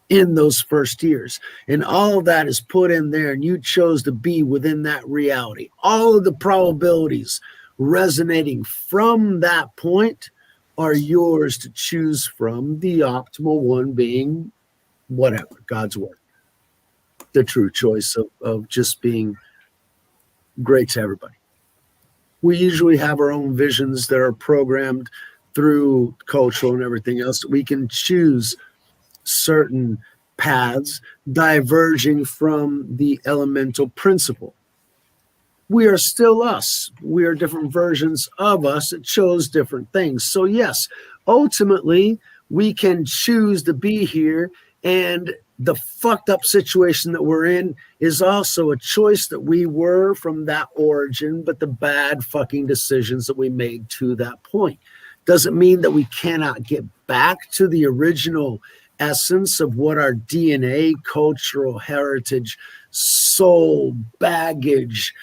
in those first years. And all of that is put in there, and you chose to be within that reality. All of the probabilities resonating from that point are yours to choose from, the optimal one being whatever, God's word. The true choice of just being great to everybody. We usually have our own visions that are programmed through cultural and everything else. We can choose certain paths diverging from the elemental principle. We are still us. We are different versions of us that chose different things. So yes, ultimately, we can choose to be here, and the fucked up situation that we're in is also a choice that we were from that origin, but the bad fucking decisions that we made to that point. Doesn't mean that we cannot get back to the original essence of what our DNA, cultural heritage, soul, baggage,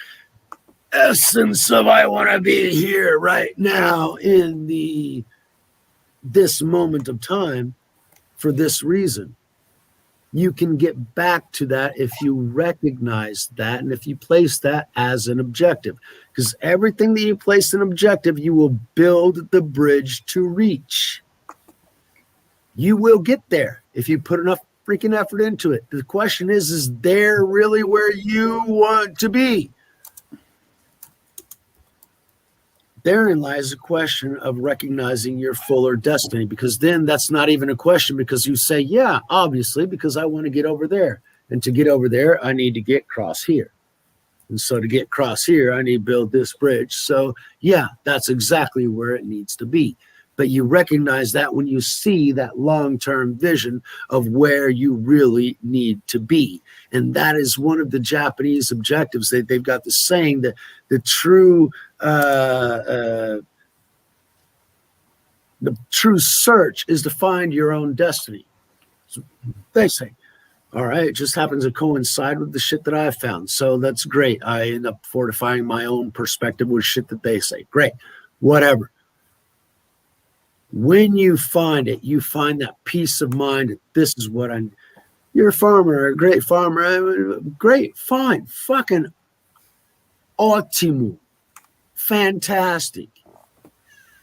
essence of I want to be here right now in this moment of time for this reason. You can get back to that if you recognize that, and if you place that as an objective. Because everything that you place an objective, you will build the bridge to reach. You will get there if you put enough freaking effort into it. The question is there really where you want to be? Therein lies a question of recognizing your fuller destiny, because then that's not even a question, because you say, yeah, obviously, because I want to get over there. And to get over there, I need to get across here. And so to get across here, I need to build this bridge. So yeah, that's exactly where it needs to be. But you recognize that when you see that long-term vision of where you really need to be. And that is one of the Japanese objectives. They've got the saying that the true search is to find your own destiny. So they say, all right, it just happens to coincide with the shit that I found. So that's great. I end up fortifying my own perspective with shit that they say. Great, whatever. When you find it, you find that peace of mind that this is what you're a farmer, a great farmer, great, fine, fucking ottimo, fantastic.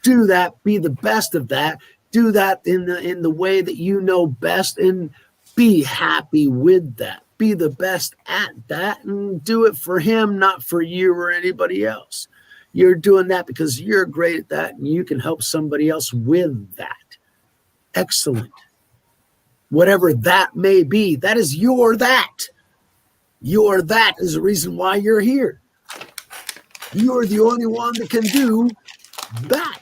Do that, be the best of that, do that in the way that you know best, and be happy with that. Be the best at that, and do it for him, not for you or anybody else. You're doing that because you're great at that, and you can help somebody else with that. Excellent. Whatever that may be, that is your that. Your that is the reason why you're here. You're the only one that can do that.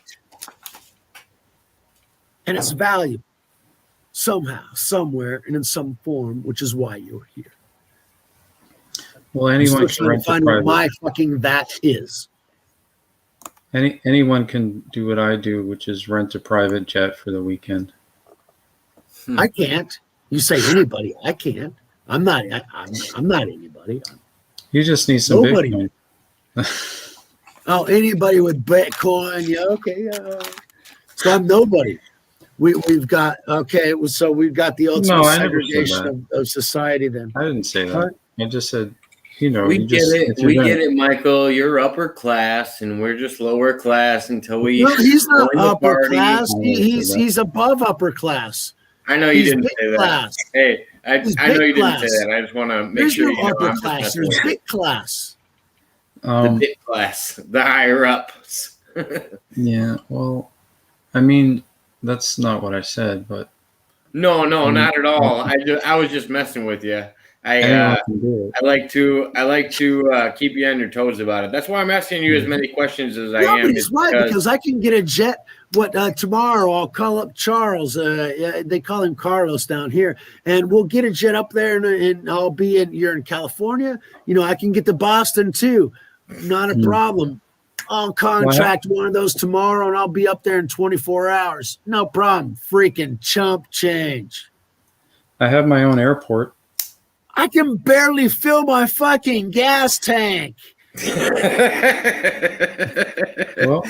And it's valuable somehow, somewhere, and in some form, which is why you're here. Well, anyone I'm can still trying rent to find a what private. my fucking that is. Anyone can do what I do, which is rent a private jet for the weekend. I can't. You say anybody. I can't. I'm not anybody. You just need some Nobody. Bitcoin. Oh, anybody with Bitcoin. Yeah, okay. So I'm nobody. We've got, okay, so we've got the ultimate No, I never said segregation of society then. I didn't say that. Huh? I just said, you know, We you get just, it. if you're We gonna- get it, Michael. You're upper class, and we're just lower class until we. No, he's not join the upper party. class. I never said He's that. he's above upper class. I know you He's didn't big say that. class. Hey, I He's know big you didn't say class. that. I just want to make There's sure no you know upper I'm just class. messing There's with you. big class. The big class, the higher ups. Yeah, well, I mean, that's not what I said, but No, any- not at all. I was just messing with you. anyone can do it. I like to keep you on your toes about it. That's why I'm asking you as many questions as I No, am. but he's right because I can get a jet. Tomorrow I'll call up Charles. They call him Carlos down here, and we'll get a jet up there, and I'll be in. You're in California. I can get to Boston too. Not a problem. I'll contract one of those tomorrow, and I'll be up there in 24 hours. No problem. Freaking chump change. I have my own airport. I can barely fill my fucking gas tank. Well,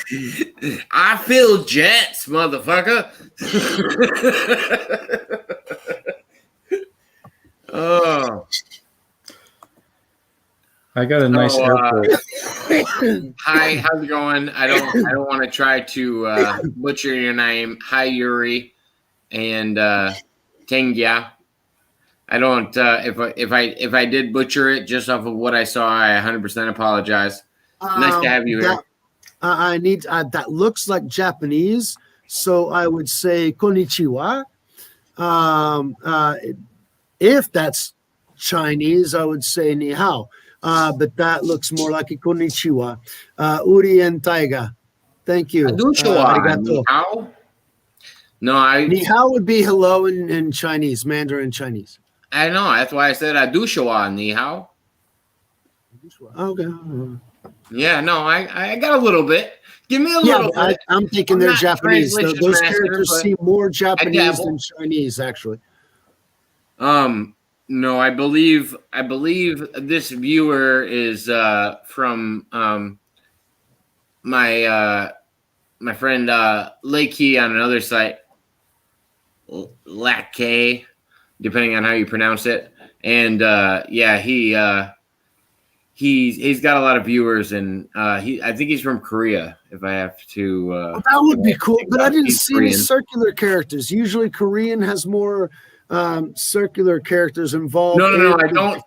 I feel jets, motherfucker. Oh, I got a nice airport. hi, how's it going? I don't want to try to butcher your name. Hi, Yuri and Tengia. I don't. If I did butcher it just off of what I saw, I 100% apologize. Nice to have you here. That looks like Japanese, so I would say konnichiwa. If that's Chinese, I would say ni hao. But that looks more like a konnichiwa. Uri and Taiga. Thank you. Arigato. Ni hao? No, ni hao would be hello in Chinese, Mandarin Chinese. I know. That's why I said adushawa ni hao. Okay. Yeah, no, I got a little bit. Give me a little bit. I'm thinking they're Japanese. Those characters seem more Japanese than Chinese, actually. No, I believe this viewer is from my friend Lakey on another site, Lackey, depending on how you pronounce it. And yeah, he's got a lot of viewers, and I think he's from Korea. If I have to, that would be cool. But I didn't see any circular characters. Usually, Korean has more circular characters involved. No.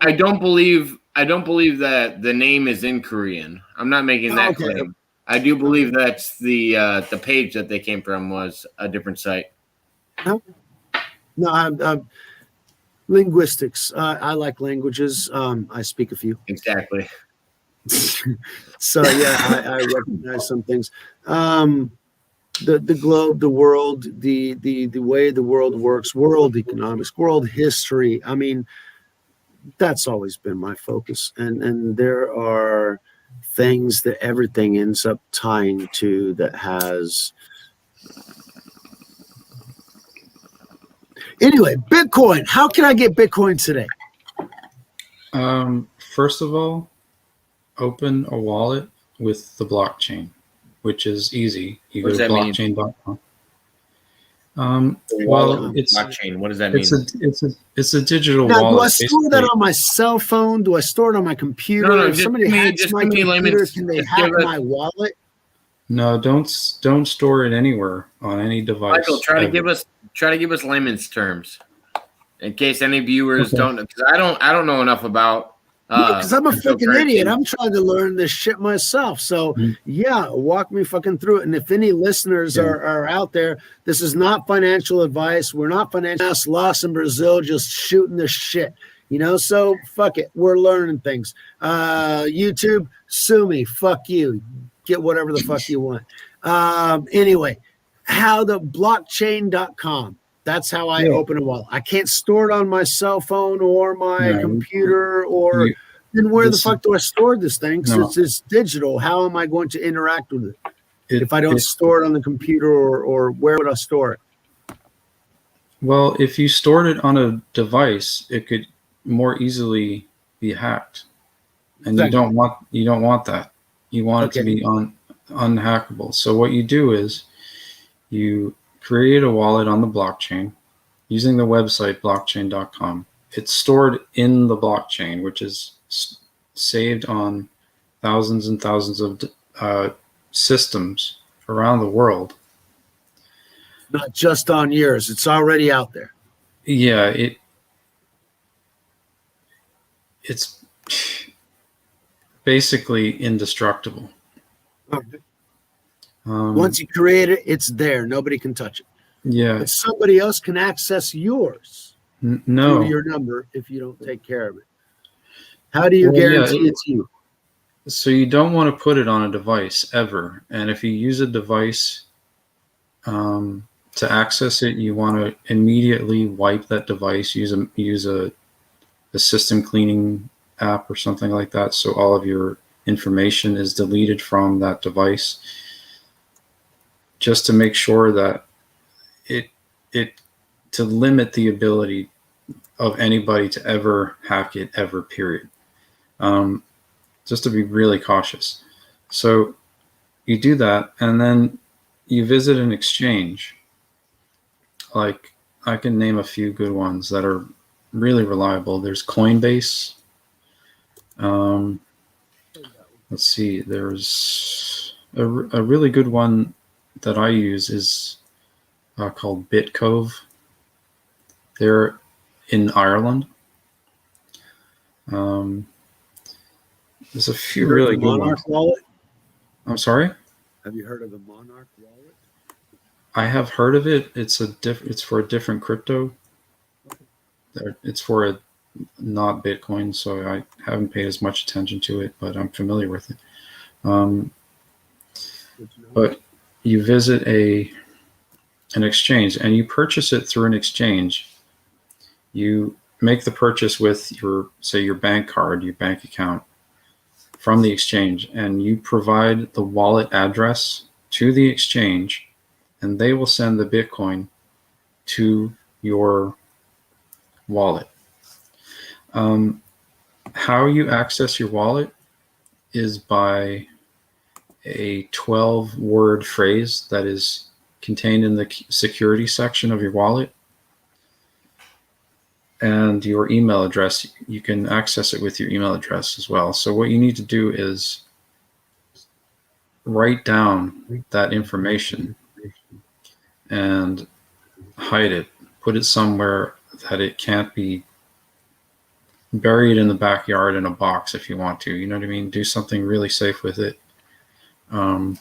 I don't believe that the name is in Korean. I'm not making that claim. I do believe that's the page that they came from was a different site. No, linguistics. I like languages. I speak a few. Exactly. So yeah, I recognize some things. The globe, the world, the way the world works, world economics, world history. I mean, that's always been my focus. And there are things that everything ends up tying to that has. Anyway, Bitcoin. How can I get Bitcoin today? First of all, open a wallet with the blockchain, which is easy. You go to blockchain.com. Well, it's blockchain. What does that mean? It's a digital now, wallet. Do I store that on my cell phone? Do I store it on my computer? No, if somebody hacks my computer, can they hack my wallet? No, don't store it anywhere on any device. Michael, try to give us layman's terms, in case any viewers don't. Because I don't know enough about. Because I'm a fucking idiot. I'm trying to learn this shit myself. So yeah, walk me fucking through it. And if any listeners are out there, this is not financial advice. We're not financial lost in Brazil, just shooting the shit. So fuck it. We're learning things. YouTube, sue me. Fuck you. Get whatever the fuck you want. Anyway, how the blockchain.com. That's how I open a wallet. I can't store it on my cell phone or my computer then where the fuck do I store this thing? Because it's digital. How am I going to interact with it if I don't store it on the computer or where would I store it? Well, if you stored it on a device, it could more easily be hacked. And you don't want that. You want it to be unhackable. So what you do is you create a wallet on the blockchain using the website blockchain.com. It's stored in the blockchain, which is saved on thousands and thousands of systems around the world. Not just on yours. It's already out there. Yeah, it's basically indestructible. Okay. Once you create it, it's there. Nobody can touch it. Yeah. But somebody else can access yours No. through your number if you don't take care of it. How do you Well, yeah, guarantee it's you? So you don't want to put it on a device ever. And if you use a device to access it, you want to immediately wipe that device. Use a system cleaning app or something like that, so all of your information is deleted from that device, just to make sure that it to limit the ability of anybody to ever hack it ever, period. Just to be really cautious. So you do that, and then you visit an exchange. Like, I can name a few good ones that are really reliable. There's Coinbase. Let's see. There's a really good one that I use is called BitCove. They're in Ireland. There's a few really good Monarch ones. wallet? I'm sorry? Have you heard of the Monarch wallet? I have heard of it. It's for a different crypto. It's for a not Bitcoin, so I haven't paid as much attention to it, but I'm familiar with it. But you visit an exchange and you purchase it through an exchange. You make the purchase with your bank card, your bank account from the exchange, and you provide the wallet address to the exchange, and they will send the Bitcoin to your wallet. How you access your wallet is by a 12-word phrase that is contained in the security section of your wallet, and your email address. You can access it with your email address as well. So what you need to do is write down that information and hide it. Put it somewhere that it can't be buried in the backyard in a box if you want to. You know what I mean? Do something really safe with it. And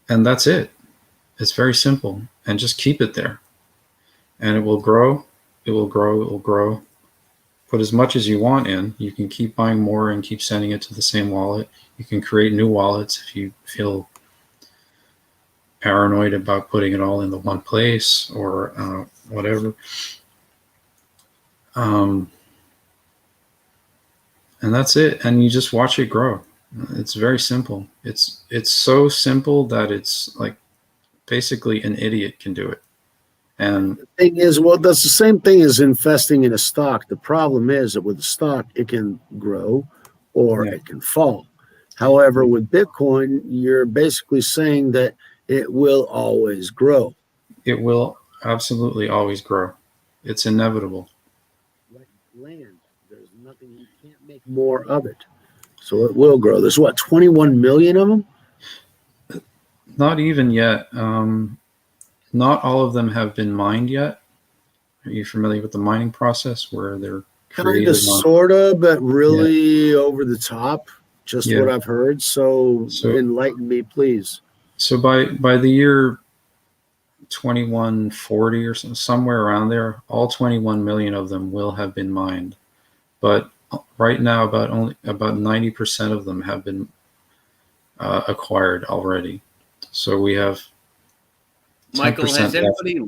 that's it. It's very simple. And just keep it there. And it will grow. It will grow. It will grow. Put as much as you want in. You can keep buying more and keep sending it to the same wallet. You can create new wallets if you feel paranoid about putting it all in the one place or whatever. And that's it. And you just watch it grow. It's very simple. It's so simple that it's like basically an idiot can do it. And the thing is, well, that's the same thing as investing in a stock. The problem is that with a stock, it can grow or it can fall. However, with Bitcoin, you're basically saying that it will always grow. It will absolutely always grow. It's inevitable. Like land, there's nothing, you can't make more of it. So it will grow. There's what, 21 million of them? Not even yet. Not all of them have been mined yet. Are you familiar with the mining process where they're created? Kind of, sort of, but really over the top. Just what I've heard. So enlighten me, please. So by the year 2140 or somewhere around there, all 21 million of them will have been mined. But right now, about 90% of them have been acquired already. So we have. Michael, has anybody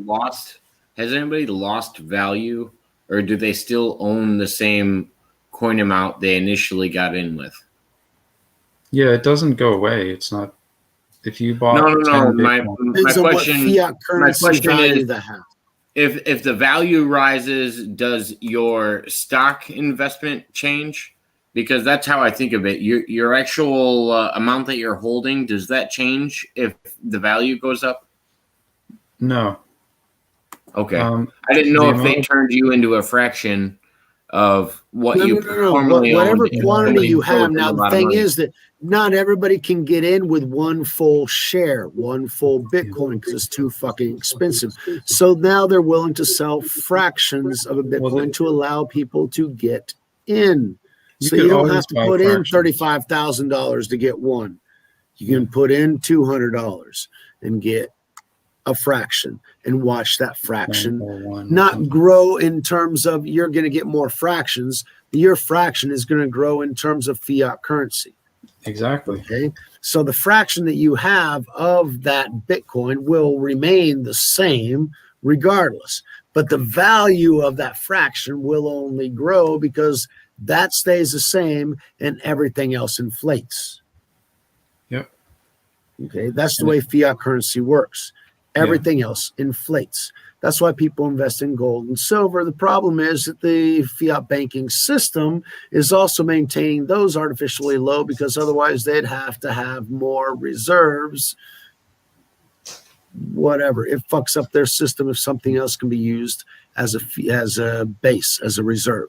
lost value, or do they still own the same coin amount they initially got in with? Yeah, it doesn't go away. It's not. If you bought no. My question is, if the value rises, does your stock investment change? Because that's how I think of it. Your actual amount that you're holding, does that change if the value goes up? No. Okay. I didn't know if they turned you into a fraction of what you formerly owned. Whatever quantity you have. Now, the thing is that not everybody can get in with one full share, one full Bitcoin, because it's too fucking expensive. So now they're willing to sell fractions of a Bitcoin to allow people to get in. So you don't have to put in $35,000 to get one. You can put in $200 and get a fraction and watch that fraction 941. not grow in terms of you're going to get more fractions. Your fraction is going to grow in terms of fiat currency. Exactly. Okay. So the fraction that you have of that Bitcoin will remain the same regardless. But the value of that fraction will only grow because that stays the same and everything else inflates. Yep. Okay. That's the way fiat currency works. Everything else inflates. That's why people invest in gold and silver. The problem is that the fiat banking system is also maintaining those artificially low because otherwise they'd have to have more reserves. Whatever. It fucks up their system if something else can be used as a base, as a reserve.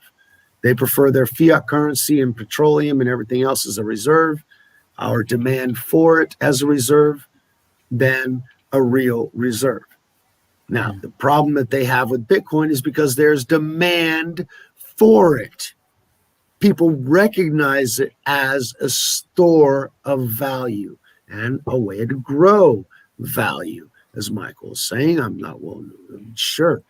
They prefer their fiat currency and petroleum and everything else as a reserve, our demand for it as a reserve, than a real reserve. Now, the problem that they have with Bitcoin is because there's demand for it. People recognize it as a store of value and a way to grow value. As Michael was saying, I'm not sure.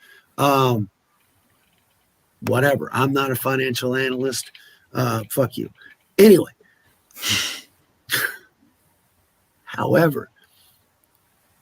Whatever. I'm not a financial analyst. Fuck you. Anyway. However,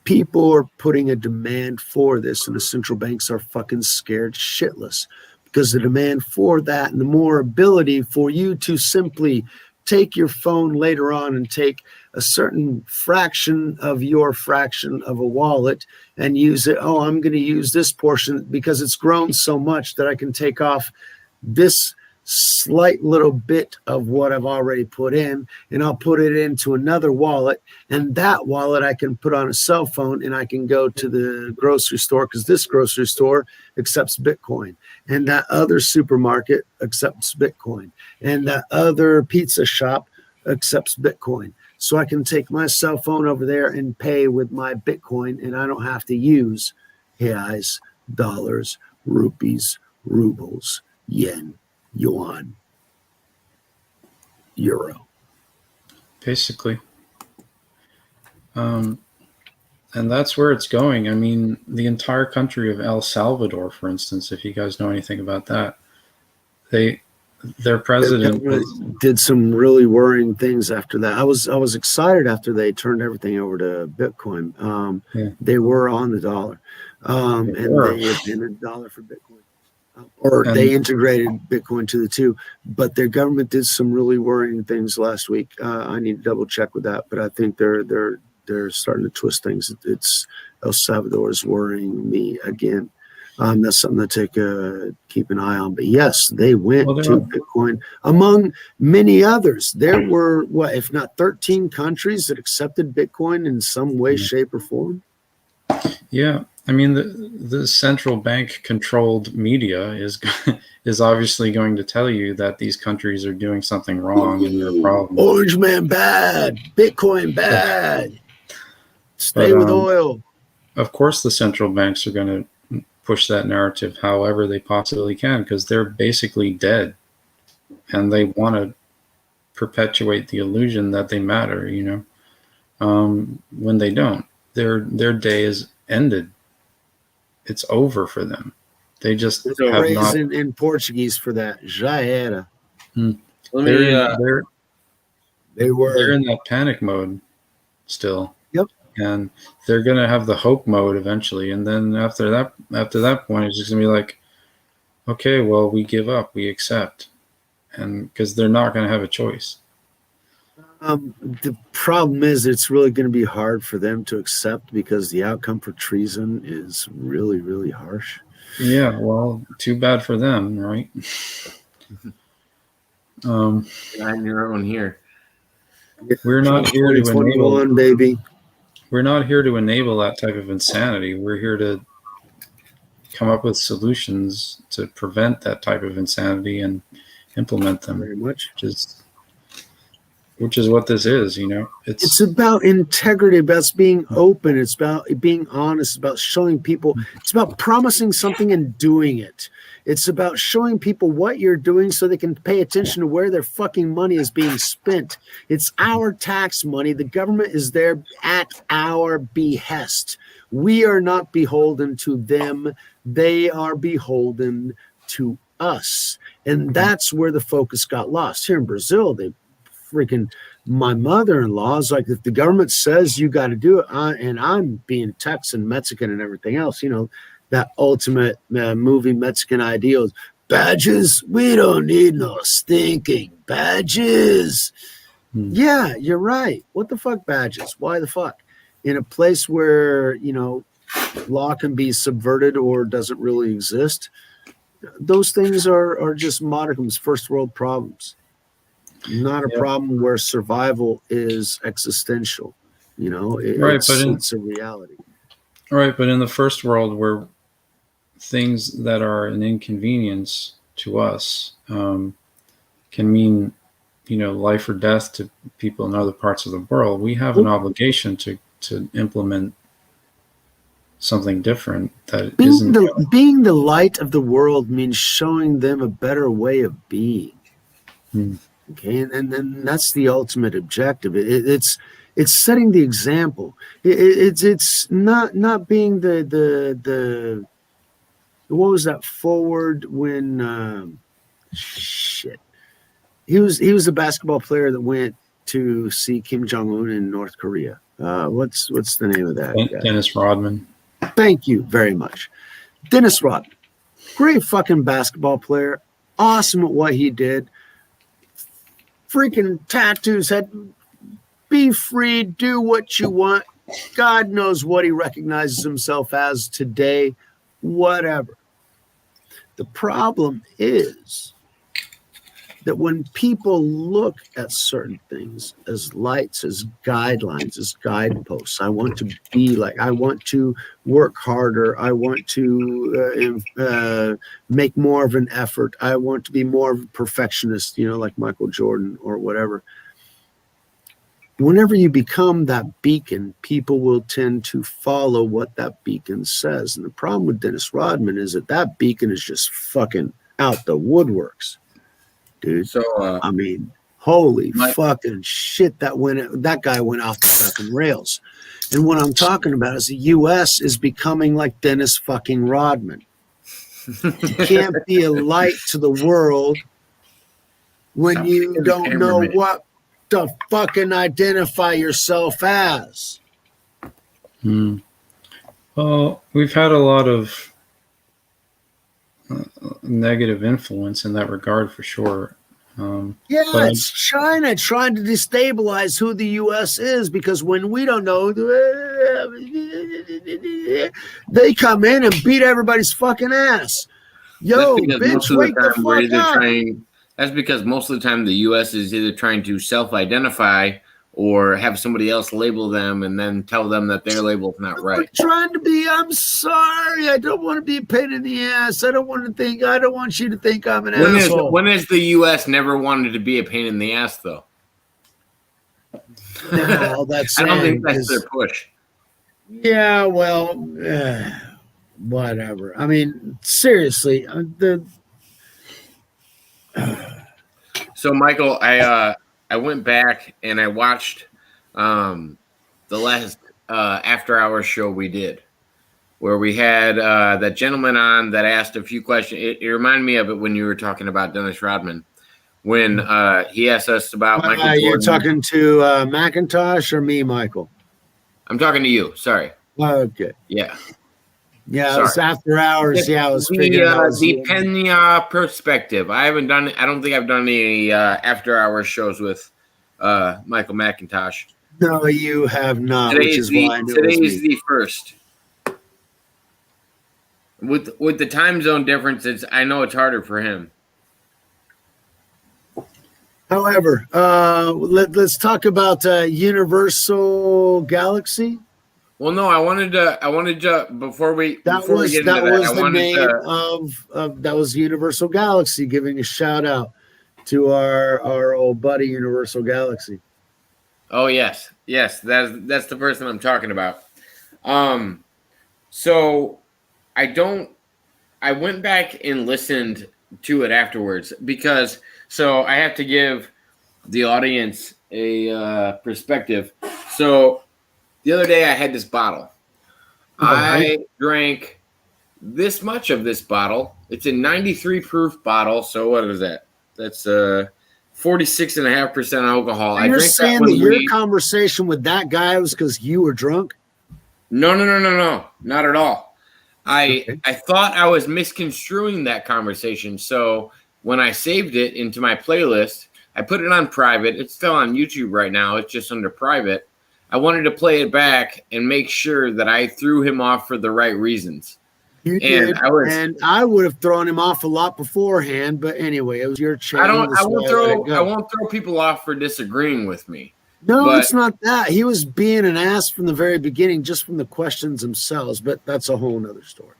people are putting a demand for this, and the central banks are fucking scared shitless because the demand for that and the more ability for you to simply take your phone later on and take a certain fraction of your fraction of a wallet and use it. Oh, I'm going to use this portion because it's grown so much that I can take off this slight little bit of what I've already put in, and I'll put it into another wallet, and that wallet I can put on a cell phone, and I can go to the grocery store because this grocery store accepts Bitcoin, and that other supermarket accepts Bitcoin, and that other pizza shop accepts Bitcoin. So I can take my cell phone over there and pay with my Bitcoin, and I don't have to use reais, dollars, rupees, rubles, yen, yuan, euro. Basically. And that's where it's going. I mean, the entire country of El Salvador, for instance, if you guys know anything about that, their president did some really worrying things after that. I was excited after they turned everything over to Bitcoin. They were on the dollar, and they had been a dollar for Bitcoin. They integrated Bitcoin to the two, but their government did some really worrying things last week. I need to double check with that, but I think they're starting to twist things. It's El Salvador is worrying me again. That's something to keep an eye on. But yes, they went to Bitcoin among many others. There were if not 13 countries that accepted Bitcoin in some way, shape, or form. Yeah. I mean, the central bank controlled media is obviously going to tell you that these countries are doing something wrong and there are problems. Orange man bad, Bitcoin bad. Stay with oil. Of course, the central banks are going to push that narrative however they possibly can because they're basically dead, and they want to perpetuate the illusion that they matter. When they don't, their day is ended. It's over for them. They just have not. In Portuguese for that, já era. They're in that panic mode still. Yep. And they're gonna have the hope mode eventually, and then after that point, it's just gonna be like, okay, well, we give up, we accept, and because they're not gonna have a choice. The problem is it's really going to be hard for them to accept because the outcome for treason is really, really harsh. Yeah, well, too bad for them, right? On your own here. We're not here to enable, baby. We're not here to enable that type of insanity. We're here to come up with solutions to prevent that type of insanity and implement them. Very much. which is what this is. It's about integrity, about being open. It's about being honest, about showing people. It's about promising something and doing it. It's about showing people what you're doing so they can pay attention to where their fucking money is being spent. It's our tax money. The government is there at our behest. We are not beholden to them. They are beholden to us. And that's where the focus got lost. Here in Brazil, my mother-in-law is like, if the government says you got to do it, and I'm being Texan, Mexican, and everything else, that ultimate movie Mexican ideal, badges, we don't need no stinking badges. Yeah, you're right. What the fuck badges? Why the fuck? In a place where, law can be subverted or doesn't really exist, those things are just modicums, first world problems. Not a problem where survival is existential. It's a reality. Right, but in the first world, where things that are an inconvenience to us can mean, life or death to people in other parts of the world, we have an obligation to implement something different that being the light of the world means showing them a better way of being. Okay, and then that's the ultimate objective. It's setting the example. It's not being the what was that forward when he was the basketball player that went to see Kim Jong-un in North Korea. What's the name of that guy? Dennis Rodman. Thank you very much. Dennis Rodman. Great fucking basketball player. Awesome at what he did. Freaking tattoos. Be free. Do what you want. God knows what he recognizes himself as today. Whatever. The problem is that when people look at certain things as lights, as guidelines, as guideposts, I want to be like, I want to work harder. I want to make more of an effort. I want to be more of a perfectionist, like Michael Jordan or whatever. Whenever you become that beacon, people will tend to follow what that beacon says. And the problem with Dennis Rodman is that beacon is just fucking out the woodworks. Dude, so holy fucking shit! That guy went off the fucking rails. And what I'm talking about is the U.S. is becoming like Dennis fucking Rodman. You can't be a light to the world when you don't know what to fucking identify yourself as. Well, we've had a lot of negative influence in that regard for sure. It's China trying to destabilize who the U.S. is, because when we don't know, they come in and beat everybody's fucking ass. Yo, bitch, wake the fuck up. That's because most of the time the U.S. is either trying to self-identify or have somebody else label them and then tell them that their label's not right. I'm sorry. I don't want to be a pain in the ass. I don't want you to think I'm an asshole. When has the U.S. never wanted to be a pain in the ass, though? No, I don't think that's their push. Yeah, well, whatever. Seriously, So, Michael, I went back and I watched the last after-hours show we did, where we had that gentleman on that asked a few questions. It reminded me of it when you were talking about Dennis Rodman, when he asked us about Michael Jordan. You're talking to McIntosh or me, Michael? I'm talking to you. Sorry. Okay. Yeah. Yeah, it was after hours. I was figuring out the Pena perspective. I don't think I've done any after-hours shows with Michael McIntosh. No, you have not. Today is the first. With the time zone difference, I know it's harder for him. However, let's talk about Universal Galaxy. Well, no, I wanted to before we get into that was Universal Galaxy, giving a shout out to our old buddy Universal Galaxy. Oh yes, yes, that's the person I'm talking about. So I went back and listened to it afterwards because I have to give the audience a perspective. So the other day I had this bottle. I drank this much of this bottle. It's a 93 proof bottle. So what is that? That's 46.5% alcohol. And you're saying that your conversation with that guy was because you were drunk? No, not at all. I thought I was misconstruing that conversation. So when I saved it into my playlist, I put it on private. It's still on YouTube right now. It's just under private. I wanted to play it back and make sure that I threw him off for the right reasons. You did, and I would have thrown him off a lot beforehand. But anyway, it was your chance. I won't throw people off for disagreeing with me. No, it's not that. He was being an ass from the very beginning, just from the questions themselves. But that's a whole nother story.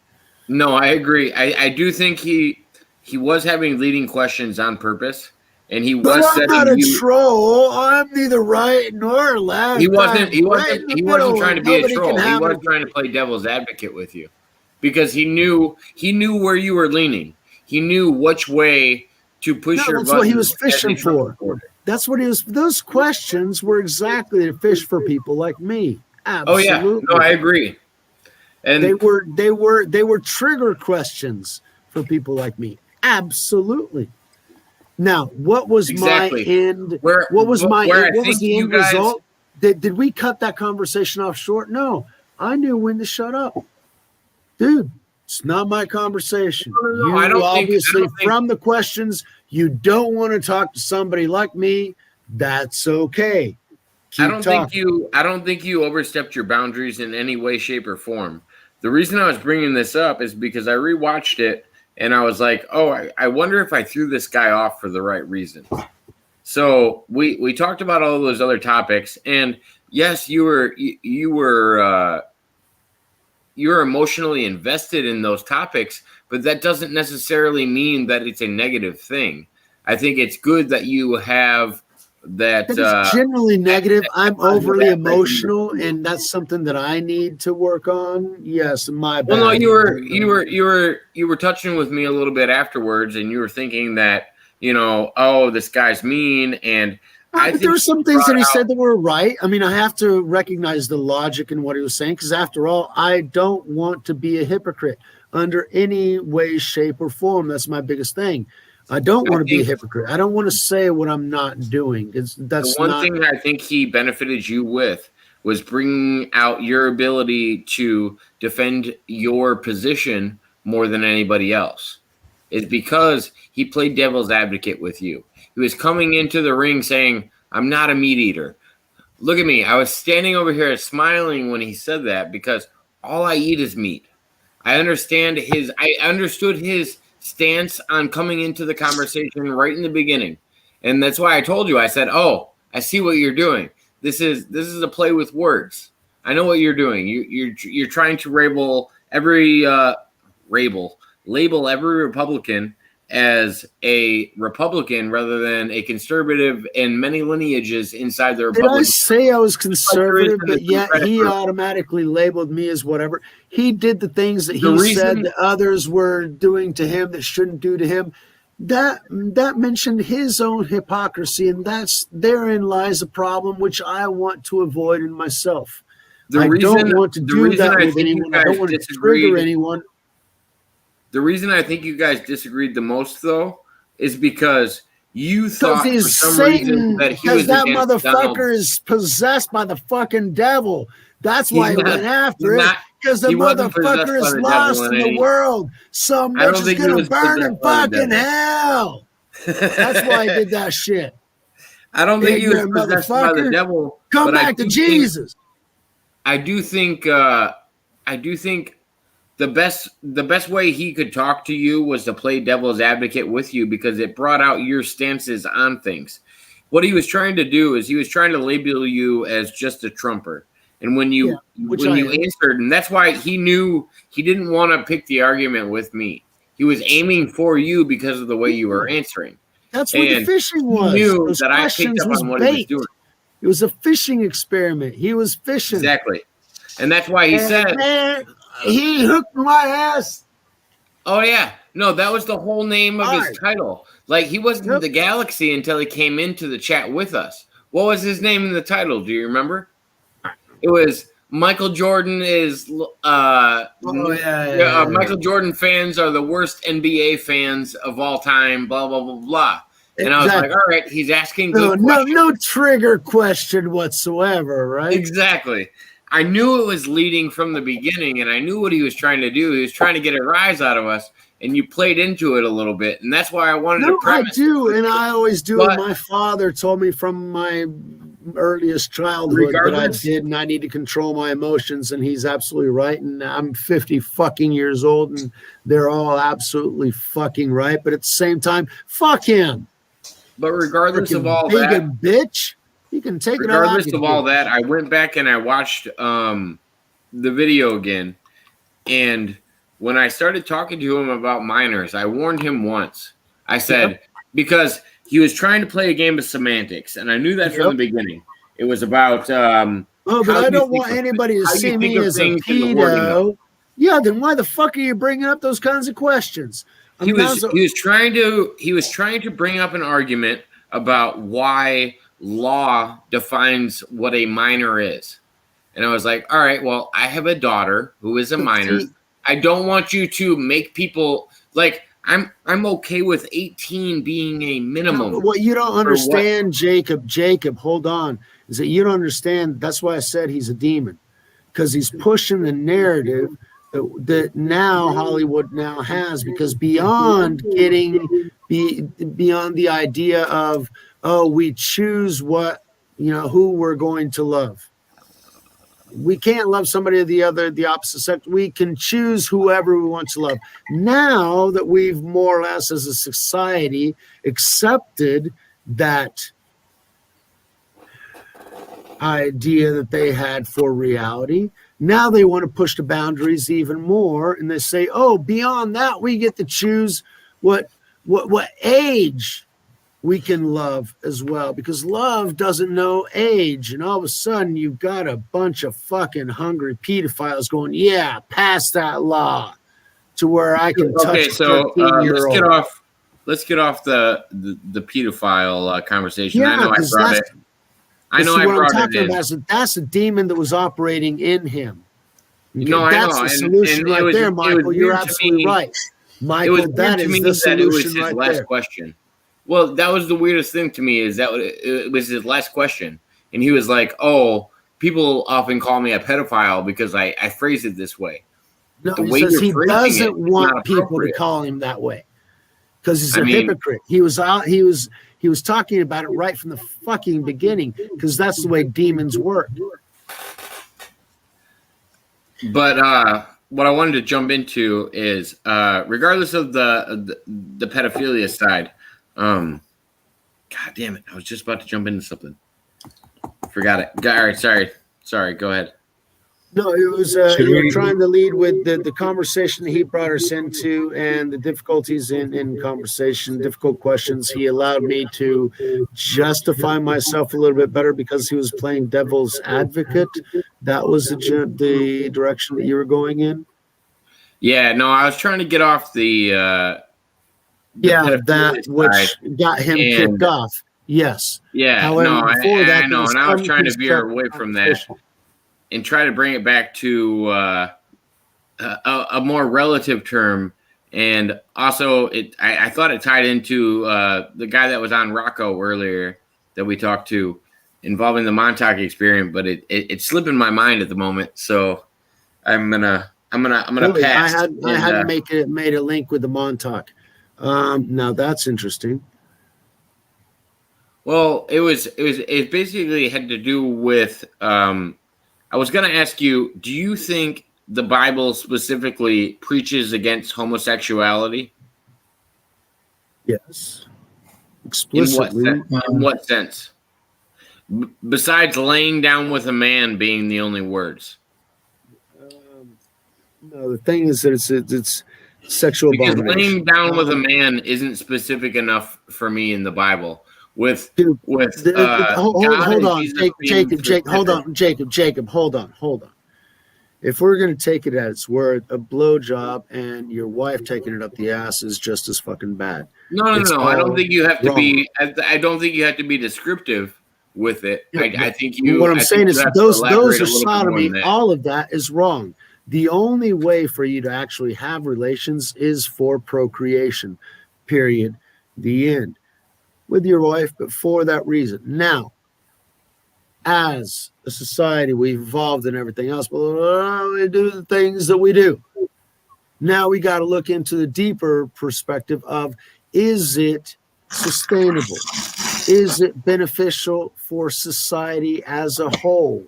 No, I agree. I do think he was having leading questions on purpose, and he was. I'm not a troll. I'm neither right nor left. He wasn't trying to be a troll. He was trying to play devil's advocate with you, because he knew where you were leaning. He knew which way to push your. That's what he was fishing for. That's what he was. Those questions were exactly to fish for people like me. Absolutely. Oh yeah, no, I agree. And they were trigger questions for people like me. Absolutely. Now, what was my end? What was the end result? Did we cut that conversation off short? No, I knew when to shut up, dude. It's not my conversation. No, I don't obviously from the questions you don't want to talk to somebody like me. That's okay. I don't think you overstepped your boundaries in any way, shape, or form. The reason I was bringing this up is because I rewatched it and I was like, oh, I wonder if I threw this guy off for the right reason. So we talked about all those other topics, and yes, you were emotionally invested in those topics, but that doesn't necessarily mean that it's a negative thing. I think it's good that you have that. It's generally negative. I'm overly emotional, and that's something that I need to work on. Yes, my bad. Well, no, you were touching with me a little bit afterwards, and you were thinking that, oh, this guy's mean, and I think there were some things that he said that were right. I mean, I have to recognize the logic in what he was saying, because after all, I don't want to be a hypocrite under any way, shape, or form. That's my biggest thing. I don't want to be a hypocrite. I don't want to say what I'm not doing. The one thing I think he benefited you with was bringing out your ability to defend your position more than anybody else. It's because he played devil's advocate with you. He was coming into the ring saying, I'm not a meat eater. Look at me. I was standing over here smiling when he said that, because all I eat is meat. I understood his stance on coming into the conversation right in the beginning. And that's why I told you, I said, oh, I see what you're doing. This is a play with words. I know what you're doing. You're trying to label every Republican as a Republican rather than a conservative in many lineages inside the Republican. Did I say I was conservative, but yet he automatically labeled me as whatever? He did the things that he said that others were doing to him that shouldn't do to him. That mentioned his own hypocrisy, and therein lies a problem which I want to avoid in myself. I don't want to do that with anyone. I don't want to trigger anyone. The reason I think you guys disagreed the most, though, is because you thought for some reason that he was against Donald. Motherfucker is possessed by the fucking devil. That's why he went after it. Because the motherfucker is lost in the world. Some bitch is going to burn in fucking hell. That's why he did that shit. I don't think he was possessed by the devil. Come back to Jesus. I do think the best way he could talk to you was to play devil's advocate with you, because it brought out your stances on things. What he was trying to do is he was trying to label you as just a Trumper. And when you answered, and that's why he knew he didn't want to pick the argument with me. He was aiming for you because of the way you were answering. That's what the fishing was. He knew that I picked up on what he was doing. It It was a fishing experiment. He was fishing. Exactly. And that's why he said, Man, he hooked my ass. oh, yeah. No, that was the whole name of his title. Like, he wasn't in the galaxy until he came into the chat with us. What was his name in the title? Do you remember? It was Michael Jordan is Michael Jordan fans are the worst NBA fans of all time, blah, blah, blah, blah. And I was like, all right, he's asking good questions. No trigger question whatsoever, right? Exactly. I knew it was leading from the beginning, and I knew what he was trying to do. He was trying to get a rise out of us, and you played into it a little bit, and that's why I wanted to premise. I do, and I always do. But my father told me from my earliest childhood that I did, and I need to control my emotions, and he's absolutely right. And I'm 50 fucking years old, and they're all absolutely fucking right. But at the same time, fuck him. But regardless of all that, bitch. You can take it. Regardless of all that, I went back and I watched the video again, and when I started talking to him about minors, I warned him once. I said, because he was trying to play a game of semantics, and I knew that from the beginning. It was about but I don't want anybody to see me as a pedo. Yeah, then why the fuck are you bringing up those kinds of questions? He was trying to bring up an argument about why law defines what a minor is. And I was like, all right, well, I have a daughter who is a minor. I don't want you to make people like I'm okay with 18 being a minimum. No, what you don't understand, Jacob, hold on, is that you don't understand. That's why I said he's a demon, because he's pushing the narrative that now Hollywood now has, because beyond the idea of, oh, we choose who we're going to love. We can't love somebody of the opposite sex. We can choose whoever we want to love. Now that we've more or less as a society accepted that idea that they had for reality, now they want to push the boundaries even more, and they say, oh, beyond that, we get to choose what age we can love as well, because love doesn't know age. And all of a sudden you've got a bunch of fucking hungry pedophiles going, yeah, pass that law to where I can touch. Okay, so let's get off the pedophile conversation. Yeah, I know I brought it. I know I brought it in. That's a demon that was operating in him. Okay, no, that's I know. The solution right there, Michael. You're absolutely right. Michael, that is the solution right there. Question. Well, that was the weirdest thing to me, is that it was his last question. And he was like, oh, people often call me a pedophile because I phrase it this way. No, he says he doesn't want people to call him that way because he's a hypocrite. He was talking about it right from the fucking beginning, because that's the way demons work. But what I wanted to jump into is, regardless of the pedophilia side, God damn it! I was just about to jump into something. Forgot it. All right, sorry. Go ahead. No, it was you were trying to lead with the conversation that he brought us into, and the difficulties in conversation, difficult questions. He allowed me to justify myself a little bit better because he was playing devil's advocate. That was the direction that you were going in. Yeah, no, I was trying to get off the that which got him kicked off. Yes. Yeah. However, I know, and I was trying to veer away from that and try to bring it back to a more relative term. And also, I thought it tied into the guy that was on Rocco earlier that we talked to, involving the Montauk experience, but it's slipping my mind at the moment. So I'm gonna pass. I hadn't made a link with the Montauk. Now that's interesting. Well, it basically had to do with, I was going to ask you, do you think the Bible specifically preaches against homosexuality? Yes. Explicitly. In what sense? Besides laying down with a man being the only words. No, the thing is that it's sexual because abomination. laying down with a man isn't specific enough for me in the Bible. with Dude, God hold and on, Jesus being Jacob, hold on, Jacob, hold on. If we're going to take it at its word, a blowjob and your wife taking it up the ass is just as fucking bad. No. I don't think you have to wrong. be. I don't think you have to be descriptive with it. Yeah, I think you. What I'm I saying think is you have to those elaborate are a little bit more sodomy. than that. All of that is wrong. The only way for you to actually have relations is for procreation. Period. The end. With your wife, but for that reason. Now, as a society, we've evolved and everything else, but we do the things that we do. Now we got to look into the deeper perspective of, is it sustainable? Is it beneficial for society as a whole?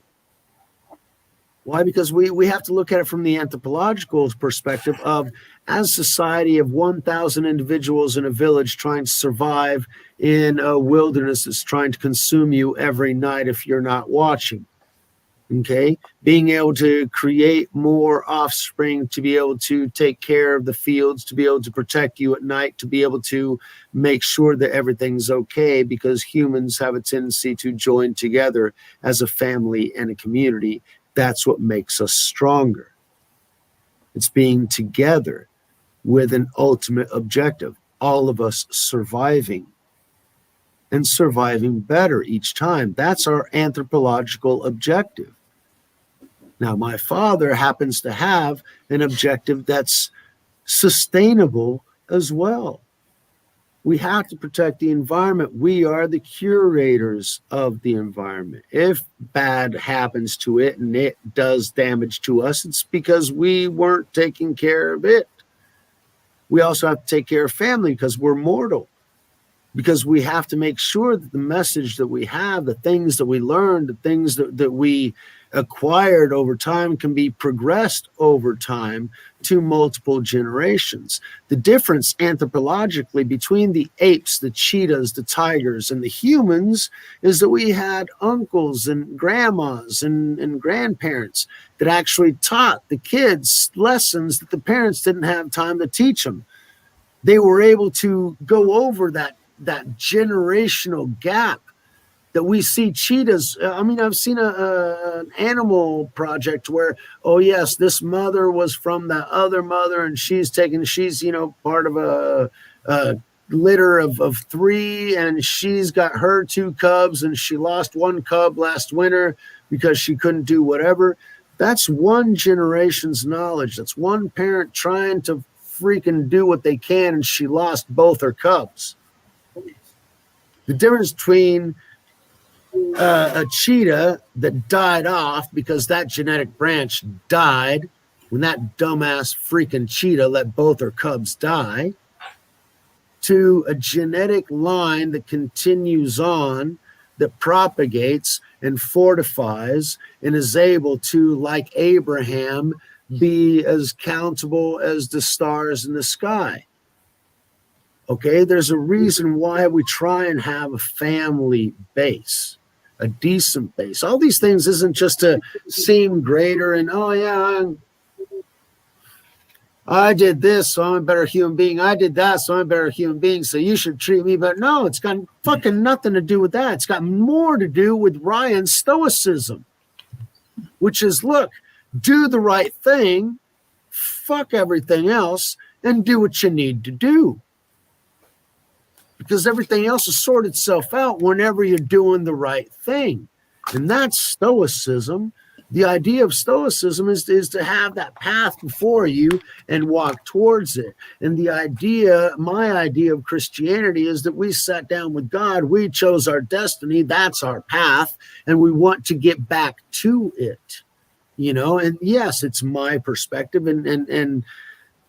Why? Because we have to look at it from the anthropological perspective of, as a society of 1,000 individuals in a village trying to survive in a wilderness that's trying to consume you every night if you're not watching. Okay, being able to create more offspring, to be able to take care of the fields, to be able to protect you at night, to be able to make sure that everything's okay, because humans have a tendency to join together as a family and a community. That's what makes us stronger. It's being together with an ultimate objective, all of us surviving and surviving better each time. That's our anthropological objective. Now, my father happens to have an objective that's sustainable as well. We have to protect the environment. We are the curators of the environment. If bad happens to it and it does damage to us, it's because we weren't taking care of it. We also have to take care of family because we're mortal. Because we have to make sure that the message that we have, the things that we learned, the things that we acquired over time can be progressed over time to multiple generations. The difference anthropologically between the apes, the cheetahs, the tigers, and the humans is that we had uncles and grandmas and grandparents that actually taught the kids lessons that the parents didn't have time to teach them. They were able to go over that generational gap that we see cheetahs. I mean, I've seen an animal project where, oh yes, this mother was from that other mother, and she's part of a litter of 3, and she's got her 2 cubs, and she lost 1 cub last winter because she couldn't do whatever. That's one generation's knowledge. That's one parent trying to freaking do what they can, and she lost both her cubs. The difference between a cheetah that died off because that genetic branch died when that dumbass freaking cheetah let both her cubs die, to a genetic line that continues on, that propagates and fortifies and is able to, like Abraham, be as countable as the stars in the sky. Okay, there's a reason why we try and have a family base, a decent base. All these things isn't just to seem greater and, oh yeah, I did this, so I'm a better human being. I did that, so I'm a better human being, so you should treat me better. No, it's got fucking nothing to do with that. It's got more to do with Ryan's stoicism, which is, look, do the right thing, fuck everything else, and do what you need to do. Because everything else will sort itself out whenever you're doing the right thing. And that's stoicism. The idea of stoicism is to have that path before you and walk towards it. And my idea of Christianity is that we sat down with God, we chose our destiny, that's our path, and we want to get back to it. And yes, it's my perspective, and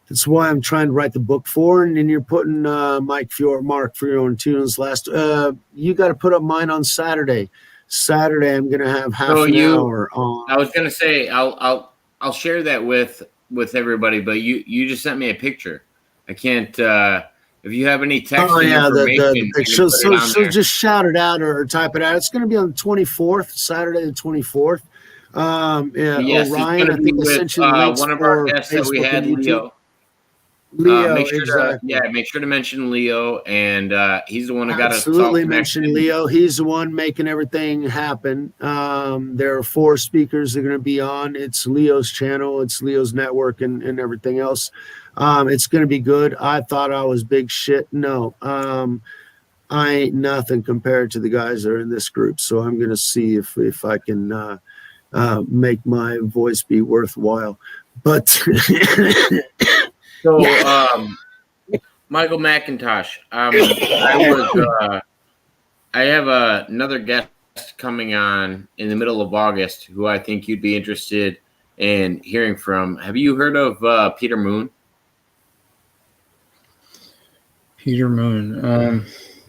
that's why I'm trying to write the book for. And then you're putting Mark Fiorentuna's last. You got to put up mine on Saturday. I'm going to have half an hour on. I was going to say I'll share that with everybody, but you just sent me a picture. I can't. If you have any text the picture. So just shout it out or type it out. It's going to be on the 24th, Saturday the 24th. Yes, Orion, it's going to be with one of our guests that we had, Leo. Leo, make sure exactly. make sure to mention Leo, and he's the one that got us all Absolutely connected. mention Leo. He's the one making everything happen. There are 4 speakers that are going to be on. It's Leo's channel, it's Leo's network, and everything else. It's going to be good. I thought I was big shit. No, I ain't nothing compared to the guys that are in this group. So I'm going to see if I can make my voice be worthwhile. But So, Michael McIntosh, I have another guest coming on in the middle of August who I think you'd be interested in hearing from. Have you heard of Peter Moon? Peter Moon.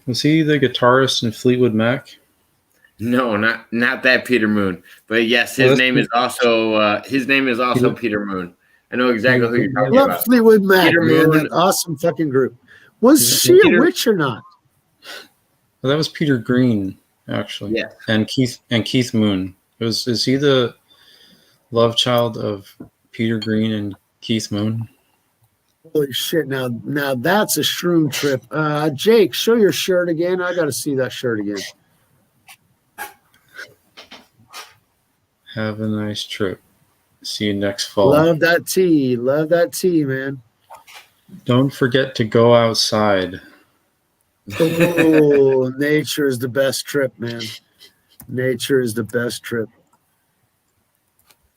Was he the guitarist in Fleetwood Mac? No, not that Peter Moon. But yes, his name is also Peter Moon. I know exactly who you're I talking love about. Fleetwood Mac, Peter man. Moon. That awesome fucking group. Was she a witch or not? Well, that was Peter Green, actually. Yeah. And Keith Moon. Is he the love child of Peter Green and Keith Moon? Holy shit! Now that's a shroom trip. Jake, show your shirt again. I got to see that shirt again. Have a nice trip. See you next fall. Love that tea. Love that tea, man. Don't forget to go outside. Oh, nature is the best trip, man. Nature is the best trip.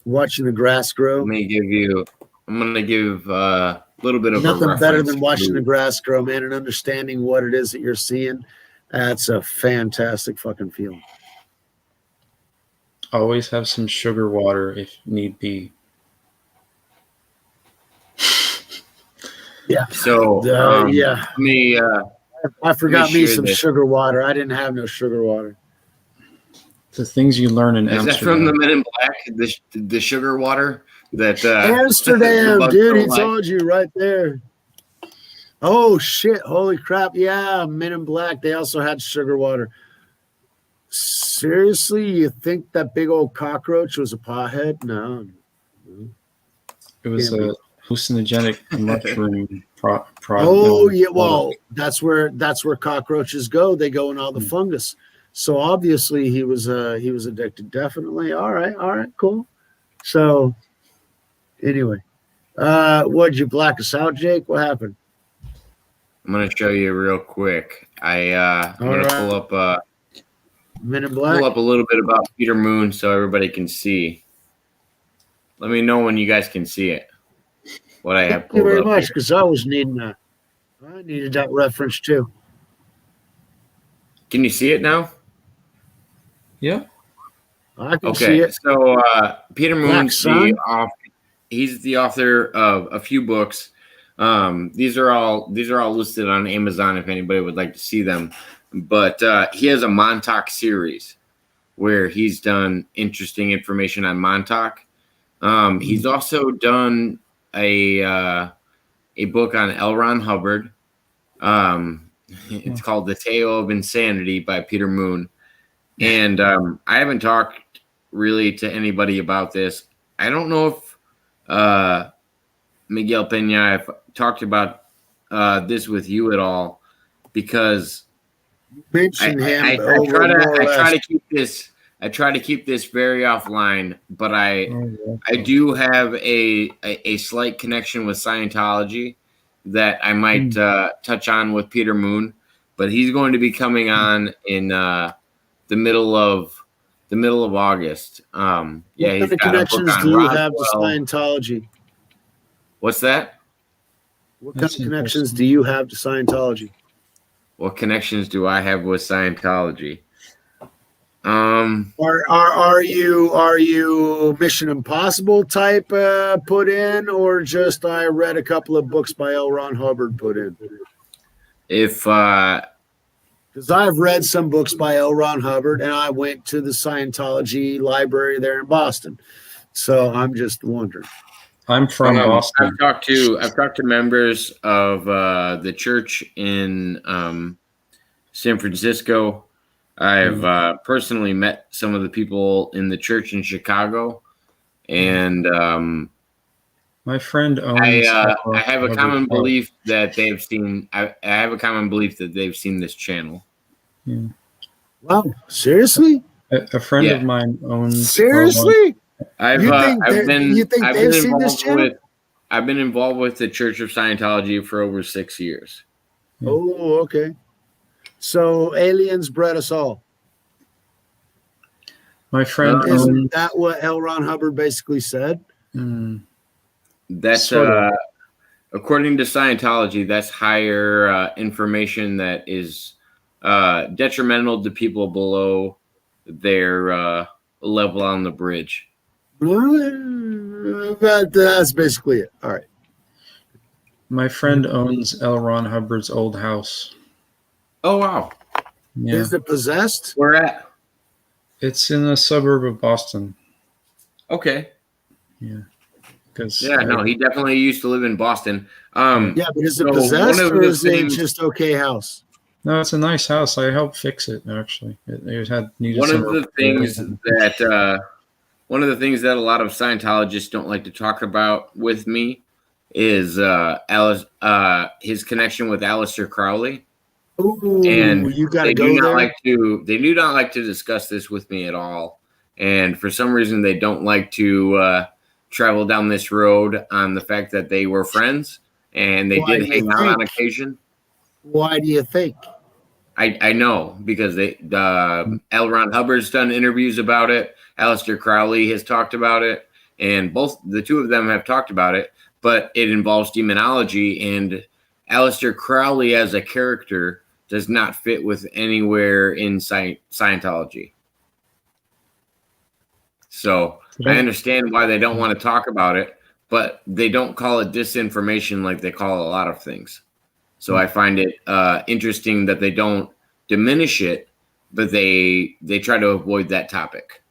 Watching the grass grow. I'm gonna give a little bit of Nothing a better reference than watching to- the grass grow, man, and understanding what it is that you're seeing. That's a fantastic fucking feeling. Always have some sugar water if need be. Yeah. So yeah. let me I forgot me share some this. sugar water. I didn't have no sugar water. The things you learn in is that from Amsterdam. the Men in Black, the sugar water that Amsterdam, the dude. He bugs don't told you right there. Oh shit! Holy crap! Yeah, Men in Black. They also had sugar water. Seriously, you think that big old cockroach was a pothead? No. It was Can't be. a hallucinogenic mushroom Oh yeah, well, that's where cockroaches go. They go in all the fungus. So obviously he was addicted. Definitely. All right, cool. So anyway, what'd you black us out, Jake? What happened? I'm gonna show you real quick. I'm gonna pull up Men in Black. pull up a little bit about Peter Moon so everybody can see. Let me know when you guys can see it. What I have Thank you pulled very up. much, Here. because I was needing that. I needed that reference too. Can you see it now? Yeah. I can see Okay, it. so Peter Black Moon's Sun? he's the author of a few books. These are all listed on Amazon if anybody would like to see them. But he has a Montauk series where he's done interesting information on Montauk. He's also done a book on L. Ron Hubbard. It's called The Tale of Insanity by Peter Moon. And I haven't talked really to anybody about this. I don't know if Miguel Pena, I've talked about this with you at all, because Mention him I over more or try less. to keep this. I try to keep this very offline, but I Oh, do have a slight connection with Scientology that I might touch on with Peter Moon, but he's going to be coming on in the middle of August. Yeah, What he's kind of got a book connections on do you have to Roswell. Scientology? What's that? What kind That's of connections interesting. do you have to Scientology? What connections do I have with Scientology? Are you Mission Impossible type put in, or just I read a couple of books by L. Ron Hubbard put in? If Because I've read some books by L. Ron Hubbard, and I went to the Scientology library there in Boston. So I'm just wondering. I'm from Boston. I've talked to members of the church in San Francisco. I've personally met some of the people in the church in Chicago, and My friend owns. I have a common belief that they've seen. I have a common belief that they've seen this channel. Yeah. Wow, seriously? A friend Yeah. of mine owns. Seriously? I've You think been they've seen this channel? I've been involved with the Church of Scientology for over 6 years. Oh, okay. So aliens bred us all. My friend Isn't owns. that what L. Ron Hubbard basically said? That's Sort of. according to Scientology, that's higher information that is detrimental to people below their level on the bridge. That's basically it. All right. My friend owns L. Ron Hubbard's old house. Oh wow, Yeah, Is it possessed? where at? it's in a suburb of Boston. Okay. Because No, he definitely used to live in Boston. Yeah, but is it So one possessed of or the is it things- just okay house? No, it's a nice house. I helped fix it. Actually, it had needed One of some the things that a lot of Scientologists don't like to talk about with me is his connection with Aleister Crowley. Ooh, And you got to they go do not there. they do not like to discuss this with me at all. And for some reason, they don't like to travel down this road on the fact that they were friends and they Why did do you hang out on think? occasion. Why do you think? I know because L. Ron Hubbard's done interviews about it. Aleister Crowley has talked about it, and the two of them have talked about it. But it involves demonology, and Aleister Crowley as a character does not fit with anywhere in Scientology. So I understand why they don't want to talk about it, but they don't call it disinformation like they call a lot of things. So I find it interesting that they don't diminish it, but they try to avoid that topic.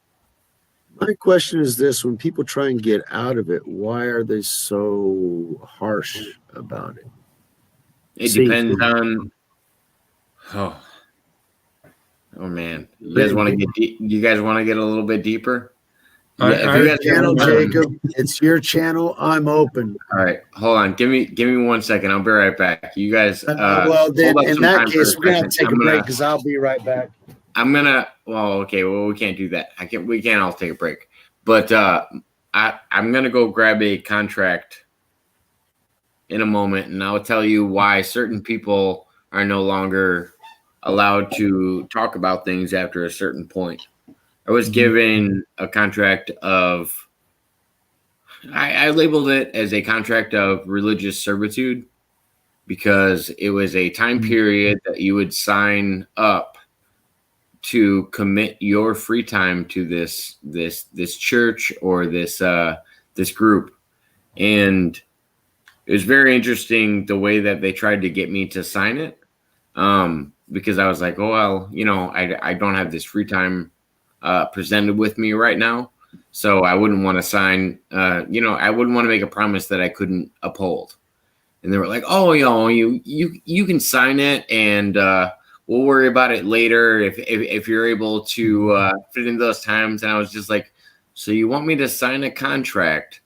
My question is this: when people try and get out of it, why are they so harsh about it? It See, depends on. Oh man, you guys want to get you guys want to get a little bit deeper? If you guys Channel, Jacob, it's your channel. I'm open. All right, hold on. Give me 1 second. I'll be right back. You guys. Well, then hold up in some that time case, for we're gonna have to second. take a break because I'll be right back. I'm gonna. Well, okay. Well, we can't do that. We can't all take a break. But I'm gonna go grab a contract in a moment, and I'll tell you why certain people are no longer allowed to talk about things after a certain point. I was given a contract of. I labeled it as a contract of religious servitude because it was a time period that you would sign up to commit your free time to this church or this group. And it was very interesting the way that they tried to get me to sign it, because I was like, oh, well, I don't have this free time presented with me right now. So I wouldn't want to sign, I wouldn't want to make a promise that I couldn't uphold. And they were like, oh, you can sign it and we'll worry about it later if you're able to fit in those times. And I was just like, so you want me to sign a contract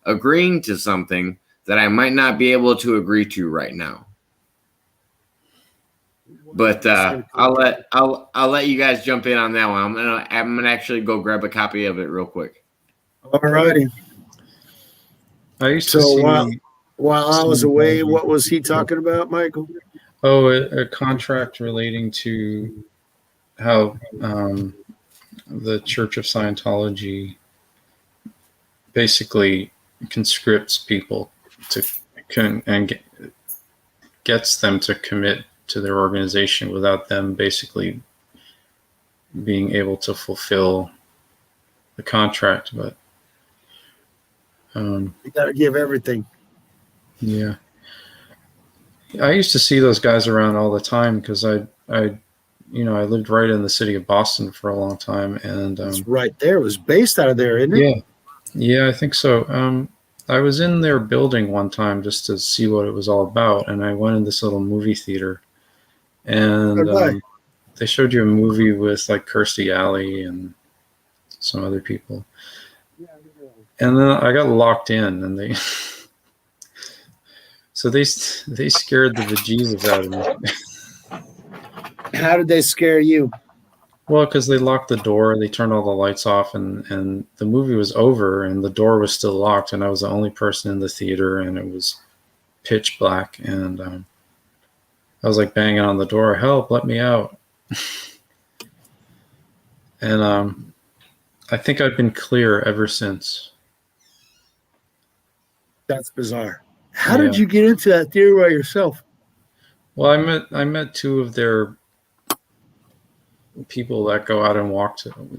agreeing to something that I might not be able to agree to right now? But I'll let you guys jump in on that one. I'm gonna actually go grab a copy of it real quick. All righty. I used to So see. while I was away, what was he talking about, Michael? Oh, a contract relating to how the Church of Scientology basically conscripts people and gets them to commit to their organization without them basically being able to fulfill the contract. But You got to give everything. yeah, I used to see those guys around all the time because I lived right in the city of Boston for a long time, and It's right there. It was based out of there, isn't it? yeah, I think so. I was in their building one time just to see what it was all about, and I went in this little movie theater, and they showed you a movie with like Kirstie Alley and some other people, and then I got locked in, and So they scared the bejesus out of me. How did they scare you? Well, because they locked the door, they turned all the lights off, and the movie was over, and the door was still locked, and I was the only person in the theater, and it was pitch black, and I was like banging on the door, help, let me out. And I think I've been clear ever since. That's bizarre. How did you get into that theater by yourself? Well, I met two of their people that go out and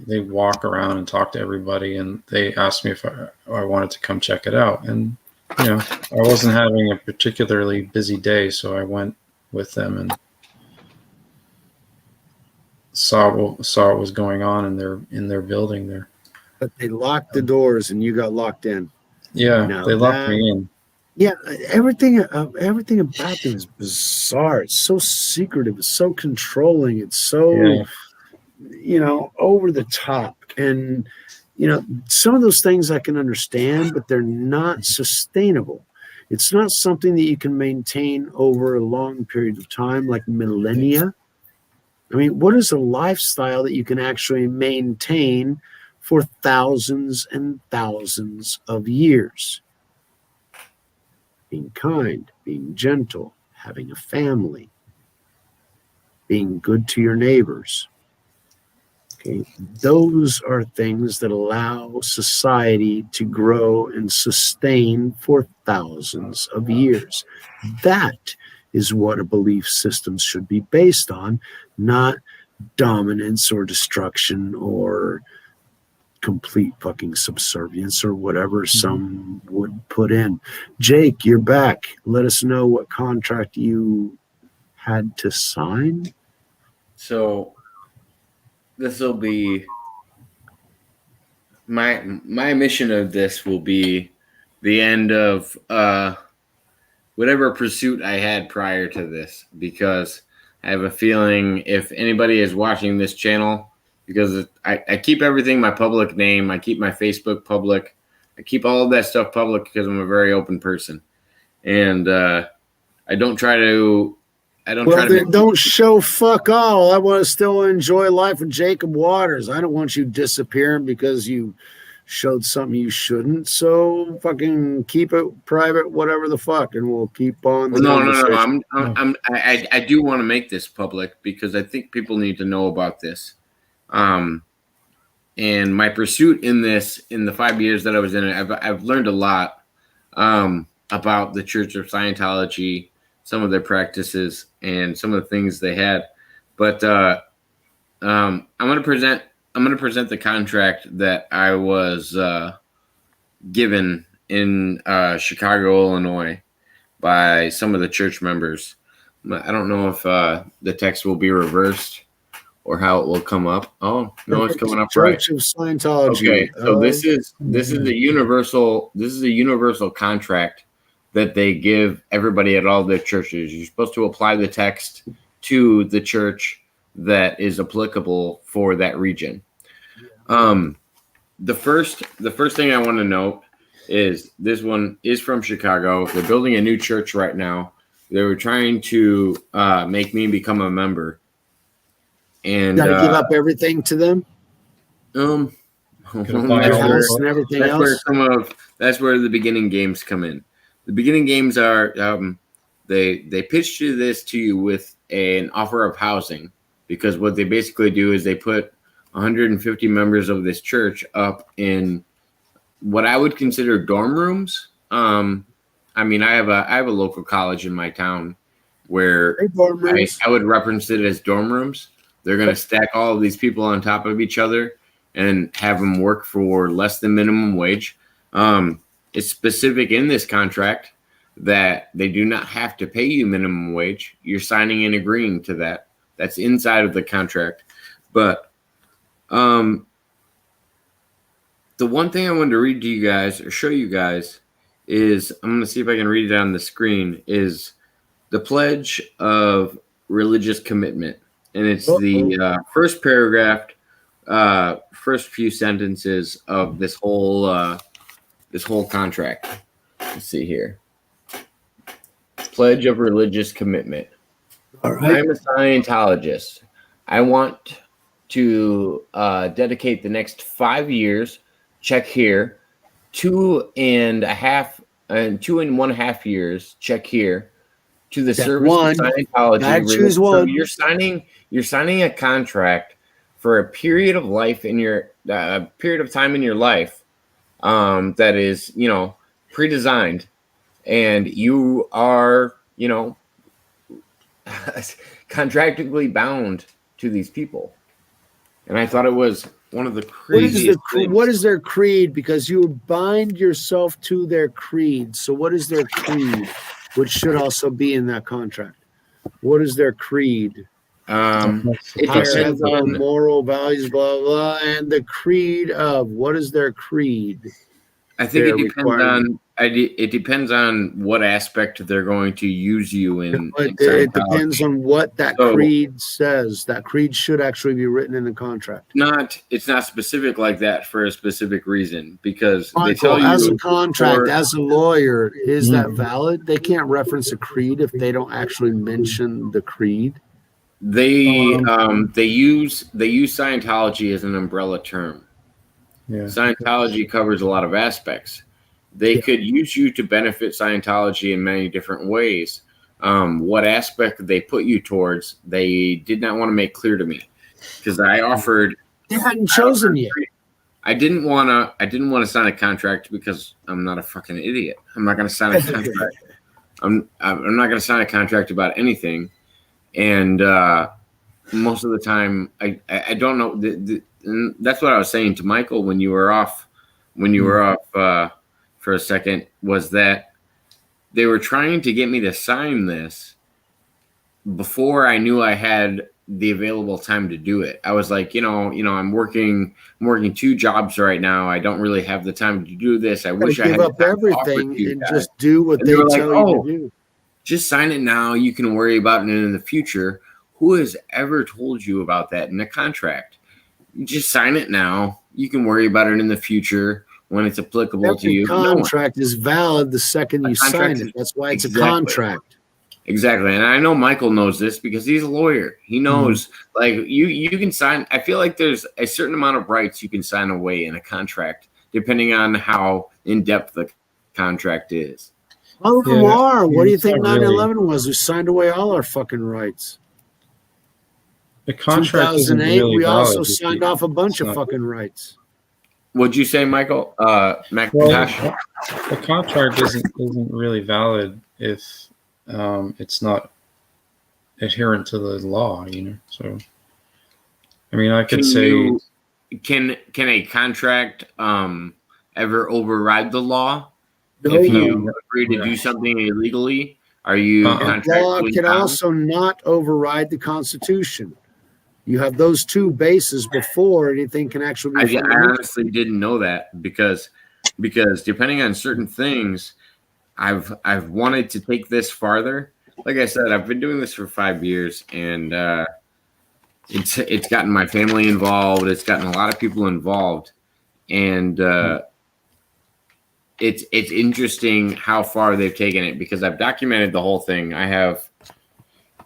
they walk around and talk to everybody, and they asked me if I wanted to come check it out. And I wasn't having a particularly busy day, so I went with them and saw what was going on in their building there. But they locked the doors and you got locked in. Yeah, Now they locked me in. Yeah, everything about them is bizarre. It's so secretive. It's so controlling. It's so, over the top. And, some of those things I can understand, but they're not sustainable. It's not something that you can maintain over a long period of time, like millennia. I mean, what is a lifestyle that you can actually maintain for thousands and thousands of years? Being kind, being gentle, having a family, being good to your neighbors. Okay, those are things that allow society to grow and sustain for thousands of years. That is what a belief system should be based on, not dominance or destruction or complete fucking subservience or whatever some would put in. Jake, you're back. Let us know what contract you had to sign. So this will be my mission of this will be the end of whatever pursuit I had prior to this, because I have a feeling if anybody is watching this channel, because I keep everything my public name, I keep my Facebook public, I keep all of that stuff public because I'm a very open person, and I don't try to. Don't show fuck all. I want to still enjoy life with Jacob Waters. I don't want you disappearing because you showed something you shouldn't. So fucking keep it private, whatever the fuck, and we'll keep on. No. I do want to make this public because I think people need to know about this. And my pursuit in this, in the 5 years that I was in it, I've learned a lot about the Church of Scientology, some of their practices, and some of the things they had. But I'm going to present the contract that I was given in Chicago, Illinois, by some of the church members. I don't know if the text will be reversed or how it will come up. Oh no, it's coming up right. Church of Scientology. Okay, so this is a universal contract that they give everybody at all their churches. You're supposed to apply the text to the church that is applicable for that region. The first thing I want to note is this one is from Chicago. They're building a new church right now. They were trying to make me become a member. And gotta give up everything to them. That's where the beginning games come in. The beginning games are they pitch this to you with an offer of housing, because what they basically do is they put 150 members of this church up in what I would consider dorm rooms. I have a local college in my town where I would reference it as dorm rooms. They're going to stack all of these people on top of each other and have them work for less than minimum wage. It's specific in this contract that they do not have to pay you minimum wage. You're signing and agreeing to that. That's inside of the contract. But the one thing I wanted to read to you guys or show you guys is, I'm going to see if I can read it on the screen, is the Pledge of Religious Commitment. And it's the first paragraph, first few sentences of this whole contract. Let's see here. pledge of religious commitment. All right. I'm a Scientologist. I want to dedicate the next 5 years, check here, 2.5 years, check here, to the Step service one. of Scientology. Gotta choose So one. you're signing a contract for a period of life in your period of time in your life that is, pre-designed, and you are, contractually bound to these people. And I thought it was one of the craziest things. What is their creed? Because you bind yourself to their creed. So what is their creed, which should also be in that contract? What is their creed? It Higher depends ethical, on moral values, blah, blah, and the creed of what is their creed? I think Their it depends requirement. it depends on what aspect they're going to use you in. But in it Scientology. depends on what that So- creed says. That creed should actually be written in the contract. It's not specific like that for a specific reason, because they Michael, tell you as a contract, or- as a lawyer, is that valid? They can't reference a creed if they don't actually mention the creed. they use Scientology as an umbrella term. Yeah. Scientology covers a lot of aspects. They could use you to benefit Scientology in many different ways. What aspect they put you towards, they did not want to make clear to me, because I offered. They hadn't chosen yet. I didn't want to sign a contract because I'm not a fucking idiot. I'm not going to sign a contract. I'm not going to sign a contract about anything, and most of the time I don't know. And that's what I was saying to Michael when you were off for a second, was that they were trying to get me to sign this before I knew I had the available time to do it. I was like, I'm working 2 jobs right now. I don't really have the time to do this. I wish I Give had up the time to offer everything to you and guys. just do what And they they were like, tell you "Oh, to do. Just sign it now. You can worry about it in the future." Who has ever told you about that in a contract? You just sign it now. You can worry about it in the future when it's applicable to Every you. contract is valid the second A you sign contract it. is- That's why it's Exactly. a contract. Exactly. And I know Michael knows this because he's a lawyer. He knows, like, you can sign. I feel like there's a certain amount of rights you can sign away in a contract, depending on how in depth the contract is. All of them Yeah, are. What do you think not really. 9/11 was? We signed away all our fucking rights. The contract isn't 2008, really we also valid if signed you- off a bunch it's of not- fucking rights. What'd you say, Michael? Well, McIntosh? the contract isn't really valid if it's not adherent to the law, So, I mean, I could say Can a contract ever override the law? No, If you agree to Yeah. do something illegally, are you Uh-uh. law contractually can bound? also not override the Constitution. You have those two bases before anything can actually I be. honestly didn't know that because depending on certain things, I've wanted to take this farther. Like I said, I've been doing this for 5 years, and it's gotten my family involved. It's gotten a lot of people involved, and it's interesting how far they've taken it, because I've documented the whole thing. I have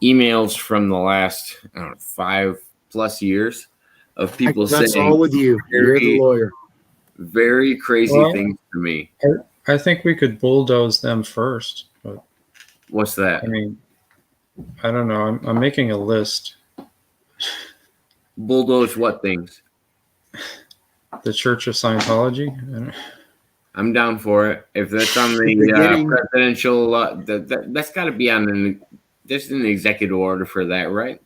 emails from the last 5+ years of people That's saying all with you. You're the lawyer. very crazy Well, things to me. I think we could bulldoze them first. But What's that? I mean, I don't know. I'm making a list. Bulldoze what things? The Church of Scientology. I'm down for it. If that's on the Beginning. presidential, that's got to be on there's an executive order for that, right?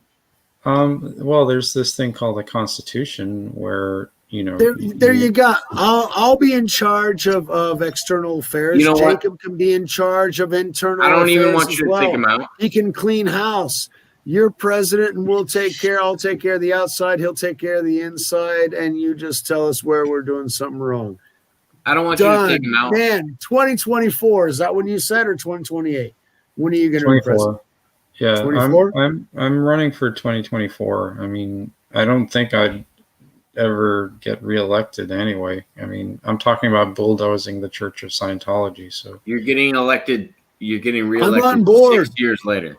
Well, there's this thing called the Constitution where There you go. I'll be in charge of external affairs. You know what? Jacob can be in charge of internal I don't even affairs want as you to well. take them out. He can clean house. You're president, and I'll take care of the outside. He'll take care of the inside, and you just tell us where we're doing something wrong. I don't want you to take them out. Man, 2024, is that when you said, or 2028? When are you going to be president? 24. Yeah, 24? I'm running for 2024. I mean, I don't think I'd ever get reelected anyway. I mean, I'm talking about bulldozing the Church of Scientology. So You're getting elected reelected on board. 6 years later.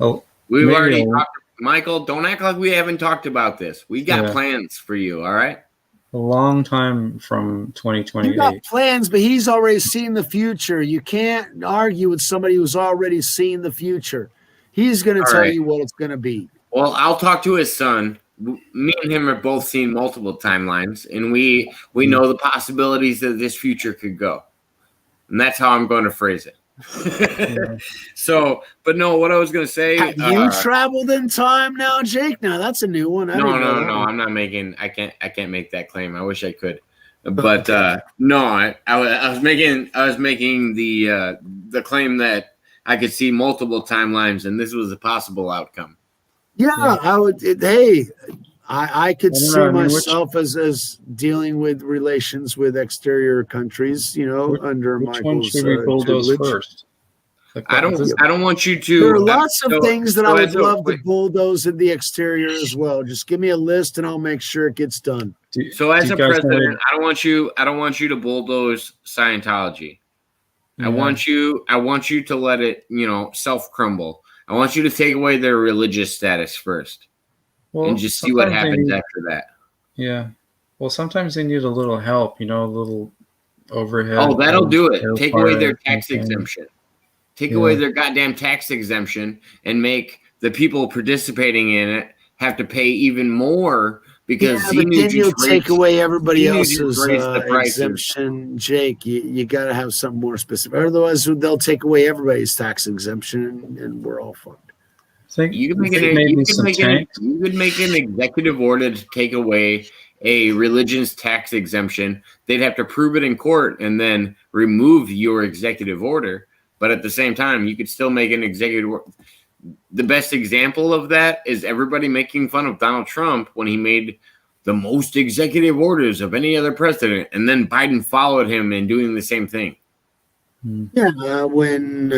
Oh, We've maybe already I'll- talked. Michael, don't act like we haven't talked about this. We got Yeah. plans for you. All right. a long time from You 2028. got plans, but he's already seen the future. You can't argue with somebody who's already seen the future. He's going to All tell right. you what it's going to be. Well, I'll talk to his son. Me and him have both seen multiple timelines, and we know the possibilities that this future could go, and that's how I'm going to phrase it. So, but no, what I was going to say. Have you traveled in time now, Jake? Now that's a new one. I No, didn't know that no. one. I'm not making. I can't make that claim. I wish I could, but no. I was making the claim that I could see multiple timelines, and this was a possible outcome. Yeah, I would. I could I don't see know, I mean, myself as dealing with relations with exterior countries. Under Which one Michael's should we bulldoze tutelage. first? Like, I don't want you to. There are lots of so- things that so I would as a- love to bulldoze in the exterior as well. Just give me a list, and I'll make sure it gets done. So as do a you guys president, know- I don't want you to bulldoze Scientology. Yeah. I want you to let it, self crumble. I want you to take away their religious status first Well, and just see what sometimes they happens need- after that. Yeah. Well, sometimes they need a little help, a little overhead. Oh, that'll do it. air Take away fire their tax something. exemption. Take Yeah. away their goddamn tax exemption and make the people participating in it have to pay even more because Yeah, but then you'll take away everybody else's raised the prices. exemption, Jake. You got to have something more specific. Otherwise, they'll take away everybody's tax exemption, and we're all fucked. You could make think an, maybe you could some make an, tanks? you could make an executive order to take away a religion's tax exemption. They'd have to prove it in court and then remove your executive order. But at the same time, you could still make an executive order. The best example of that is everybody making fun of Donald Trump when he made the most executive orders of any other president. And then Biden followed him in doing the same thing. Yeah, when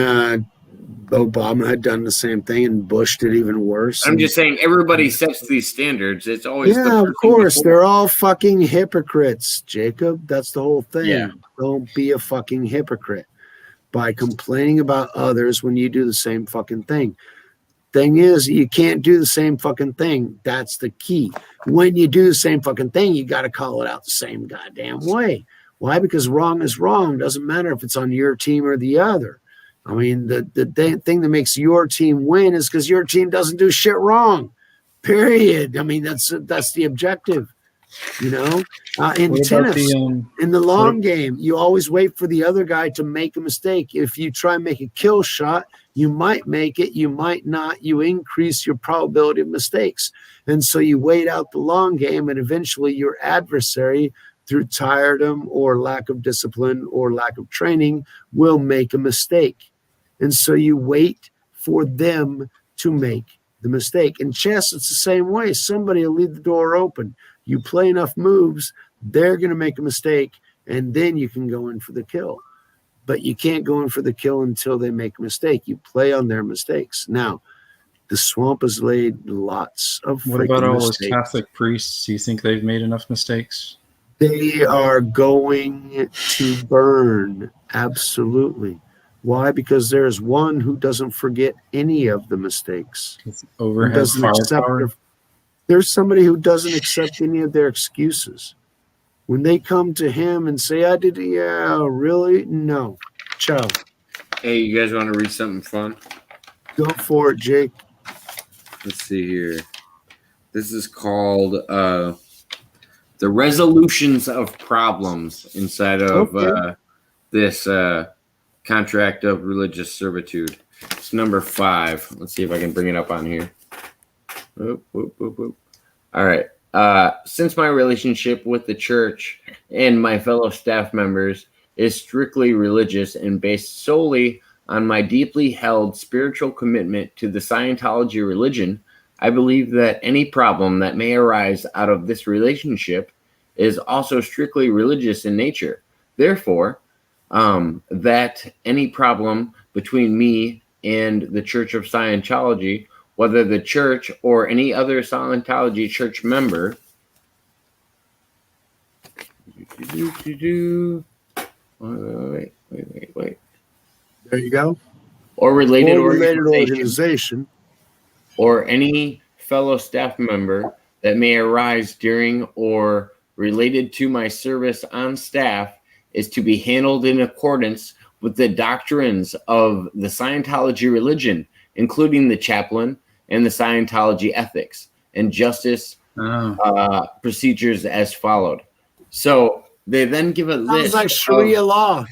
Obama had done the same thing and Bush did even worse. I'm just saying everybody sets these standards. It's always the Yeah, of person course. before. They're all fucking hypocrites, Jacob. That's the whole thing. Yeah. Don't be a fucking hypocrite by complaining about others when you do the same fucking thing. Thing is, you can't do the same fucking thing. That's the key. When you do the same fucking thing, you got to call it out the same goddamn way. Why? Because wrong is wrong. Doesn't matter if it's on your team or the other. I mean, the thing that makes your team win is because your team doesn't do shit wrong. Period. I mean, that's the objective. In What about tennis, in the long what- game, you always wait for the other guy to make a mistake. If you try and make a kill shot, you might make it, you might not. You increase your probability of mistakes. And so you wait out the long game, and eventually your adversary, through tiredom or lack of discipline or lack of training, will make a mistake. And so you wait for them to make the mistake. In chess, it's the same way. Somebody will leave the door open. You play enough moves, they're going to make a mistake, and then you can go in for the kill. But you can't go in for the kill until they make a mistake. You play on their mistakes. Now, the swamp has laid lots of What about freaking all those mistakes. Catholic priests? Do you think they've made enough mistakes? They are going to burn. Absolutely. Why? Because there's one who doesn't forget any of the mistakes. With Who overhead doesn't accept firepower? there's somebody who doesn't accept any of their excuses. When they come to him and say, I did, yeah, really? No. Ciao. Hey, you guys want to read something fun? Go for it, Jake. Let's see here. This is called The Resolutions of Problems inside of Okay. this contract of religious servitude. It's number 5. Let's see if I can bring it up on here. Whoop, whoop, whoop, whoop. All right. Since my relationship with the church and my fellow staff members is strictly religious and based solely on my deeply held spiritual commitment to the Scientology religion, I believe that any problem that may arise out of this relationship is also strictly religious in nature. Therefore, that any problem between me and the Church of Scientology, whether the church or any other Scientology church member, wait. There you go. or related Or related organization, organization. or any fellow staff member that may arise during or related to my service on staff is to be handled in accordance with the doctrines of the Scientology religion, including the chaplain and the Scientology ethics and justice procedures as followed. So they then give a Sounds list like Sharia law.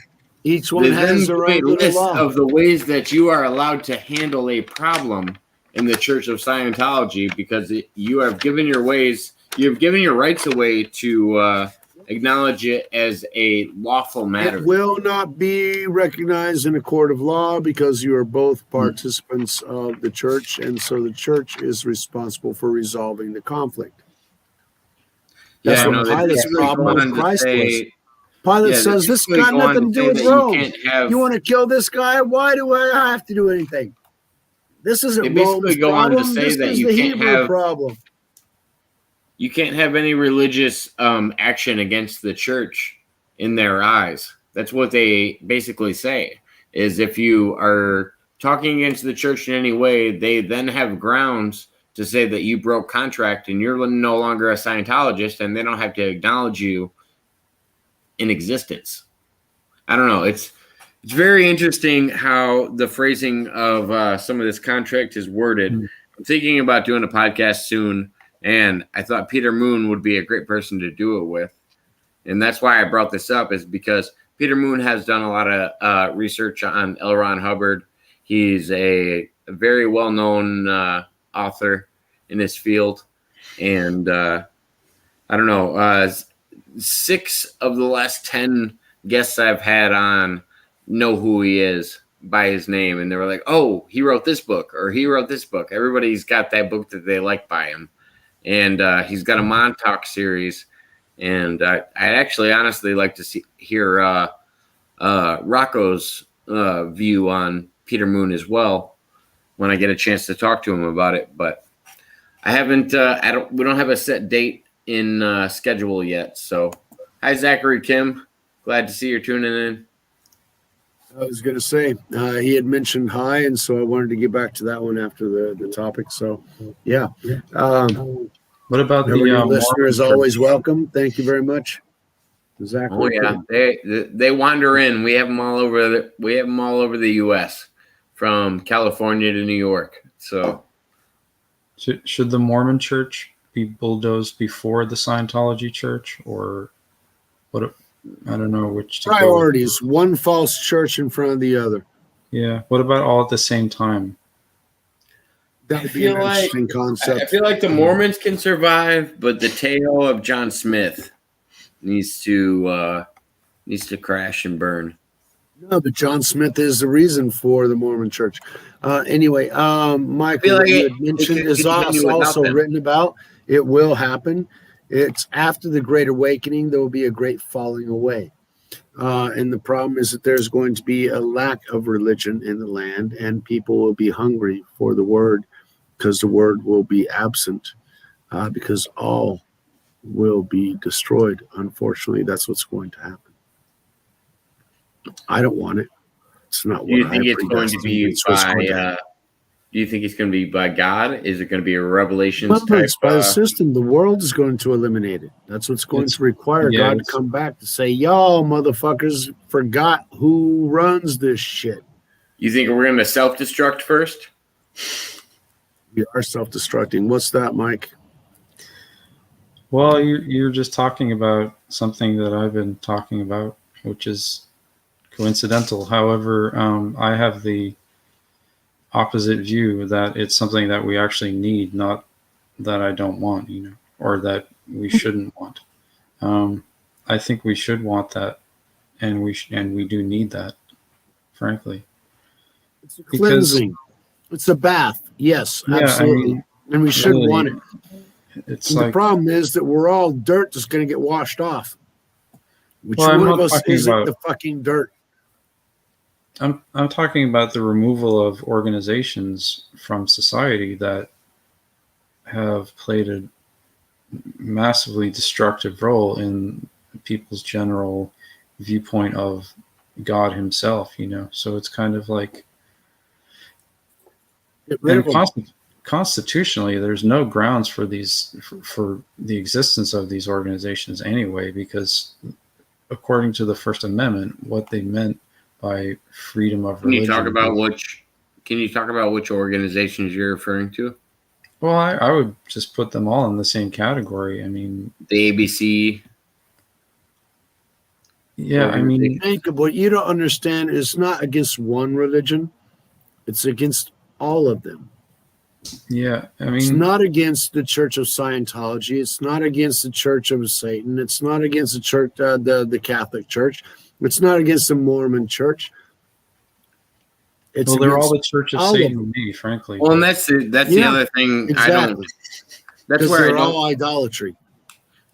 Each one they has then their give own a little list law. of the ways that you are allowed to handle a problem in the Church of Scientology, because you have given your rights away to acknowledge it as a lawful matter. It will not be recognized in a court of law because you are both participants of the church, and so the church is responsible for resolving the conflict. That's Yeah, what no, they Pilate's basically go problem with on to Christ was. say, Pilate yeah, they says, this basically got go on nothing to to do say with that you Rome. can't have. You want to kill this guy? Why do I have to do anything? This They isn't basically Rome's go on to problem. say This that is you the can't Hebrew have problem. you can't have any religious action against the church in their eyes. That's what they basically say, is if you are talking against the church in any way, they then have grounds to say that you broke contract and you're no longer a Scientologist, and they don't have to acknowledge you in existence. I don't know. It's very interesting how the phrasing of some of this contract is worded. I'm thinking about doing a podcast soon, and I thought Peter Moon would be a great person to do it with. And that's why I brought this up, is because Peter Moon has done a lot of research on L. Ron Hubbard. He's a very well-known author in his field. And I don't know, 6 of the last 10 guests I've had on know who he is by his name. And they were like, oh, he wrote this book, or he wrote this book. Everybody's got that book that they like by him. And he's got a Montauk series. And I'd actually honestly like to hear Rocco's view on Peter Moon as well when I get a chance to talk to him about it. But I haven't. We don't have a set date in schedule yet. So, hi Zachary Kim, glad to see you're tuning in. I was going to say he had mentioned hi, and so I wanted to get back to that one after the topic. So, yeah. What about the listener is always welcome. Thank you very much, Zachary. Oh yeah, they wander in. We have them all over the U.S. from California to New York. So, should the Mormon Church be bulldozed before the Scientology Church, or what? I don't know which to priorities. One false church in front of the other. Yeah. What about all at the same time? That would be an interesting concept. I feel like the Mormons can survive, but the tail of John Smith needs to crash and burn. No, but John Smith is the reason for the Mormon Church. Anyway, Michael, like you had mentioned is also written about. It will happen. It's after the Great Awakening, there will be a great falling away. And the problem is that there's going to be a lack of religion in the land, and people will be hungry for the word, because the word will be absent, because all will be destroyed. Unfortunately, that's what's going to happen. I don't want it. It's not what Do you think it's going to be by? Do you think it's going to be by God? Is it going to be a Revelations type? By the system, the world is going to eliminate it. That's what's going to require God to come back to say, y'all motherfuckers forgot who runs this shit. You think we're going to self-destruct first? We are self-destructing. What's that, Mike? Well, you're just talking about something that I've been talking about, which is coincidental. However, I have the opposite view that it's something that we actually need, not that I don't want, or that we shouldn't want. I think we should want that, and we do need that, frankly. It's a cleansing. It's a bath. Yes, absolutely. And we should want it. The problem is that we're all dirt that's going to get washed off. Which one of us isn't the fucking dirt? I'm talking about the removal of organizations from society that have played a massively destructive role in people's general viewpoint of God himself, you know. So it's kind of like, Get rid and of them. constitutionally, there's no grounds for these for the existence of these organizations anyway, because according to the First Amendment, what they meant by freedom of Can you religion. talk about which organizations you're referring to? Well, I would just put them all in the same category. I mean, The ABC. yeah, I mean, Jacob, what you don't understand is not against one religion; it's against all of them. yeah, I It's mean, not against the Church of Scientology. It's not against the Church of Satan. It's not against the church, the Catholic Church. It's not against the Mormon Church. It's well, they're all against the Church of all of Satan them. to me, frankly. Well, and but- that's the Yeah, other thing. I don't. exactly That's because where I they're don't. all idolatry.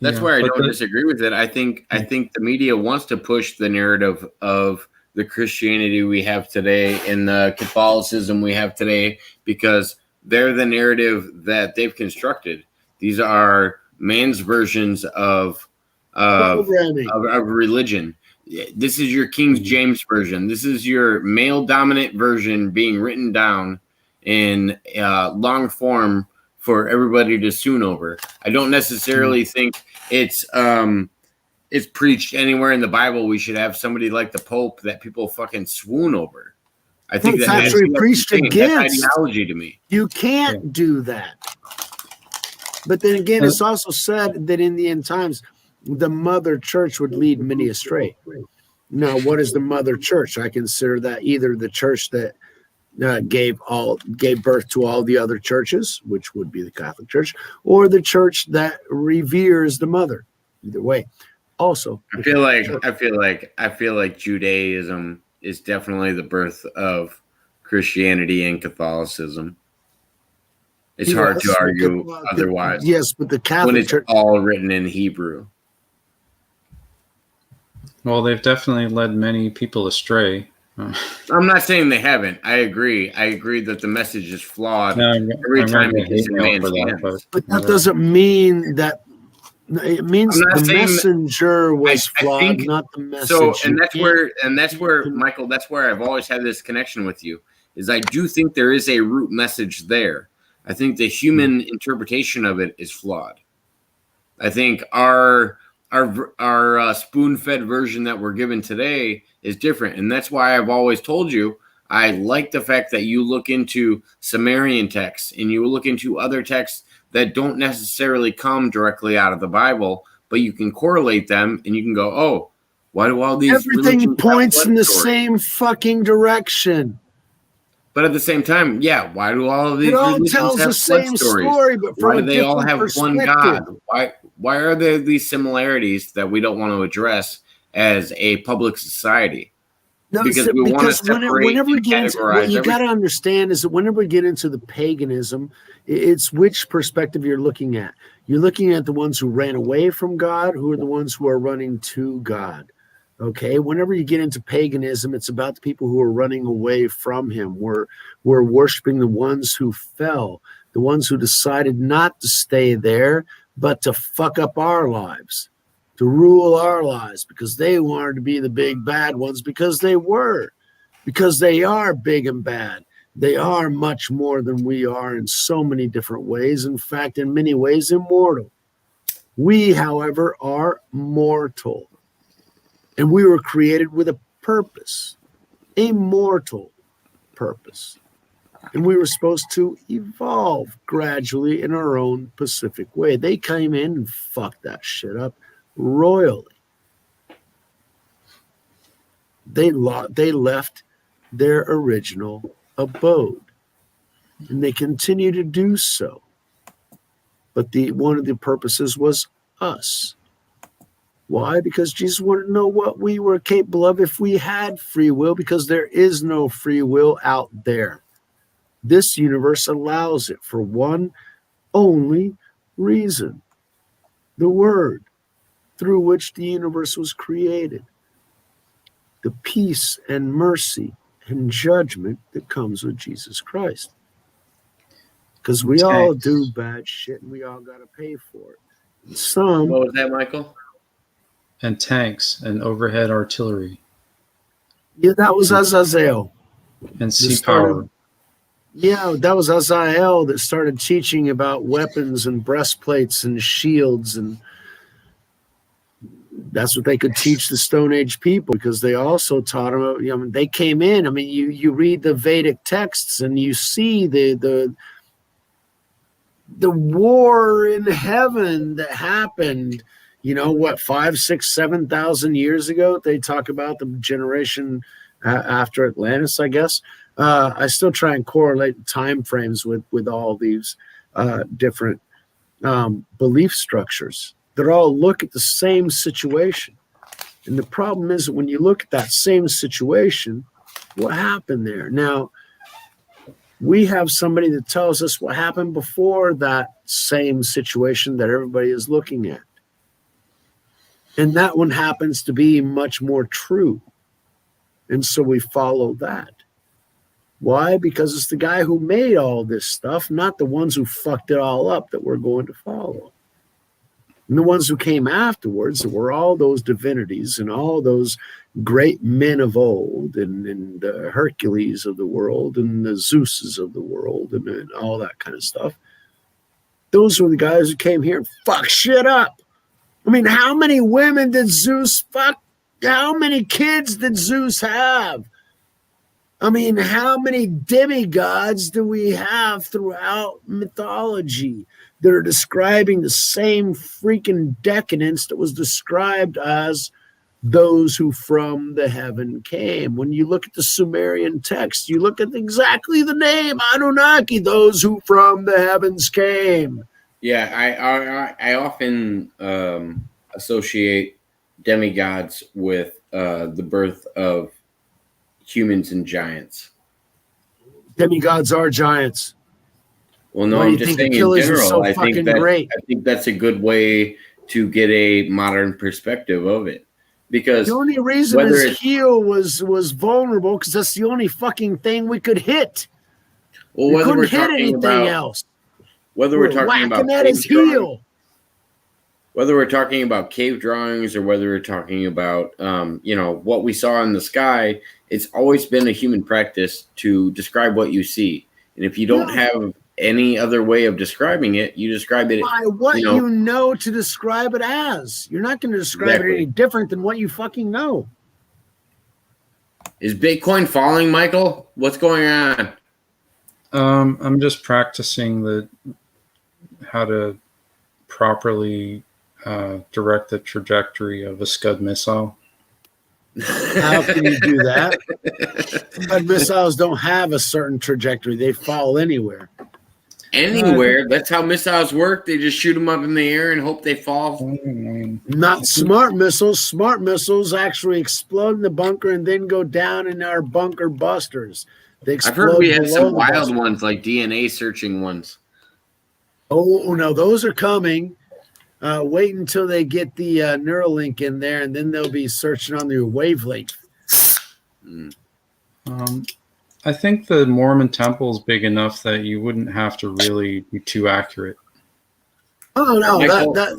That's yeah, where I but don't the- disagree with it. I think the media wants to push the narrative of the Christianity we have today and the Catholicism we have today because they're the narrative that they've constructed. These are man's versions of Programming. religion. This is your King James version. This is your male dominant version being written down in long form for everybody to swoon over. I don't necessarily think it's preached anywhere in the Bible. We should have somebody like the Pope that people fucking swoon over. I think It's that's actually what preached I'm saying. That's against. ideology to me. You can't do that. But then again, it's also said that in the end times, the mother church would lead many astray. Now, what is the mother church? I consider that either the church that gave birth to all the other churches, which would be the Catholic Church, or the church that reveres the mother. Either way. Also, I feel like Judaism is definitely the birth of Christianity and Catholicism. It's hard to yes, argue otherwise. Yes, but the When Catholic it's Church. all written in Hebrew. well, they've definitely led many people astray. I'm not saying they haven't. I agree. I agree that the message is flawed No, every I'm time gonna it gets hate in mail man's for that, hands. But that doesn't mean that. It means I'm not the saying that- messenger was I flawed, think- not the message. So, and You that's where, can- Michael, that's where I've always had this connection with you, is I do think there is a root message there. I think the human interpretation of it is flawed. I think our spoon-fed version that we're given today is different, and that's why I've always told you I like the fact that you look into Sumerian texts and you look into other texts that don't necessarily come directly out of the Bible, but you can correlate them and you can go, oh, why do all these Everything religions have points blood in the stories? same fucking direction. But at the same time, yeah, why do all of these It all religions tells have the blood same stories? story, but from Why a do they all different have one perspective. God? Why are there these similarities that we don't want to address as a public society? No, Because so- we wanna because separate whenever we and get into, categorize what you got to everything. understand is that whenever we get into the paganism, it's which perspective you're looking at. You're looking at the ones who ran away from God, who are the ones who are running to God. Okay, whenever you get into paganism, it's about the people who are running away from Him. We're worshiping the ones who fell, the ones who decided not to stay there, but to fuck up our lives, to rule our lives, because they wanted to be the big bad ones, because they are big and bad. They are much more than we are in so many different ways. In fact, in many ways, immortal. We, however, are mortal. And we were created with a purpose, a mortal purpose. And we were supposed to evolve gradually in our own specific way. They came in and fucked that shit up royally. They left their original abode, and they continue to do so. But one of the purposes was us. Why? Because Jesus wanted to know what we were capable of if we had free will, because there is no free will out there. This universe allows it for one only reason: the Word through which the universe was created. The peace and mercy and judgment that comes with Jesus Christ. Because we all do bad shit and we all got to pay for it. And some What was that, Michael? And tanks and overhead artillery. Yeah, that was Azazel. and sea started- power. Yeah, that was Azael that started teaching about weapons and breastplates and shields, and that's what they could teach the Stone Age people, because they also taught them. You know, they came in. I mean, you read the Vedic texts and you see the war in heaven that happened. You know what, 5, 6, 7,000 years ago? They talk about the generation after Atlantis, I guess. I still try and correlate time frames with all these different belief structures that all look at the same situation. And the problem is that when you look at that same situation, what happened there? Now, we have somebody that tells us what happened before that same situation that everybody is looking at. And that one happens to be much more true. And so we follow that. Why? Because it's the guy who made all this stuff, not the ones who fucked it all up, that we're going to follow. And the ones who came afterwards were all those divinities and all those great men of old, and the Hercules of the world and the Zeuses of the world, and all that kind of stuff. Those were the guys who came here and fucked shit up. I mean, how many women did Zeus fuck? How many kids did Zeus have? I mean, how many demigods do we have throughout mythology that are describing the same freaking decadence that was described as those who from the heaven came? When you look at the Sumerian text, you look at exactly the name Anunnaki, those who from the heavens came. Yeah, I often associate demigods with the birth of humans and giants. Demigods are giants. Well, no, Why do I'm you just think saying in Achilles is general. so I fucking think that great? I think that's a good way to get a modern perspective of it, because The only reason whether his it's- heel was vulnerable because that's the only fucking thing we could hit. well, We whether couldn't we're hit talking anything about else. whether we're talking about whacking at his cave drawings, heel. whether we're talking about cave drawings or whether we're talking about what we saw in the sky, it's always been a human practice to describe what you see. And if you don't Yeah. have any other way of describing it, you describe it. By what you know- you know to describe it as. You're not going to describe Exactly. it any different than what you fucking know. Is Bitcoin falling, Michael? What's going on? I'm just practicing how to properly direct the trajectory of a Scud missile. How can you do that? But missiles don't have a certain trajectory. They fall anywhere. Anywhere. That's how missiles work. They just shoot them up in the air and hope they fall. Not smart missiles. Smart missiles actually explode in the bunker and then go down in our bunker busters. They I've heard we have below some the wild buster. ones, like DNA searching ones. Oh, no, those are coming. Wait until they get the Neuralink in there, and then they'll be searching on their wavelength. I think the Mormon temple is big enough that you wouldn't have to really be too accurate. Oh, no, Michael. a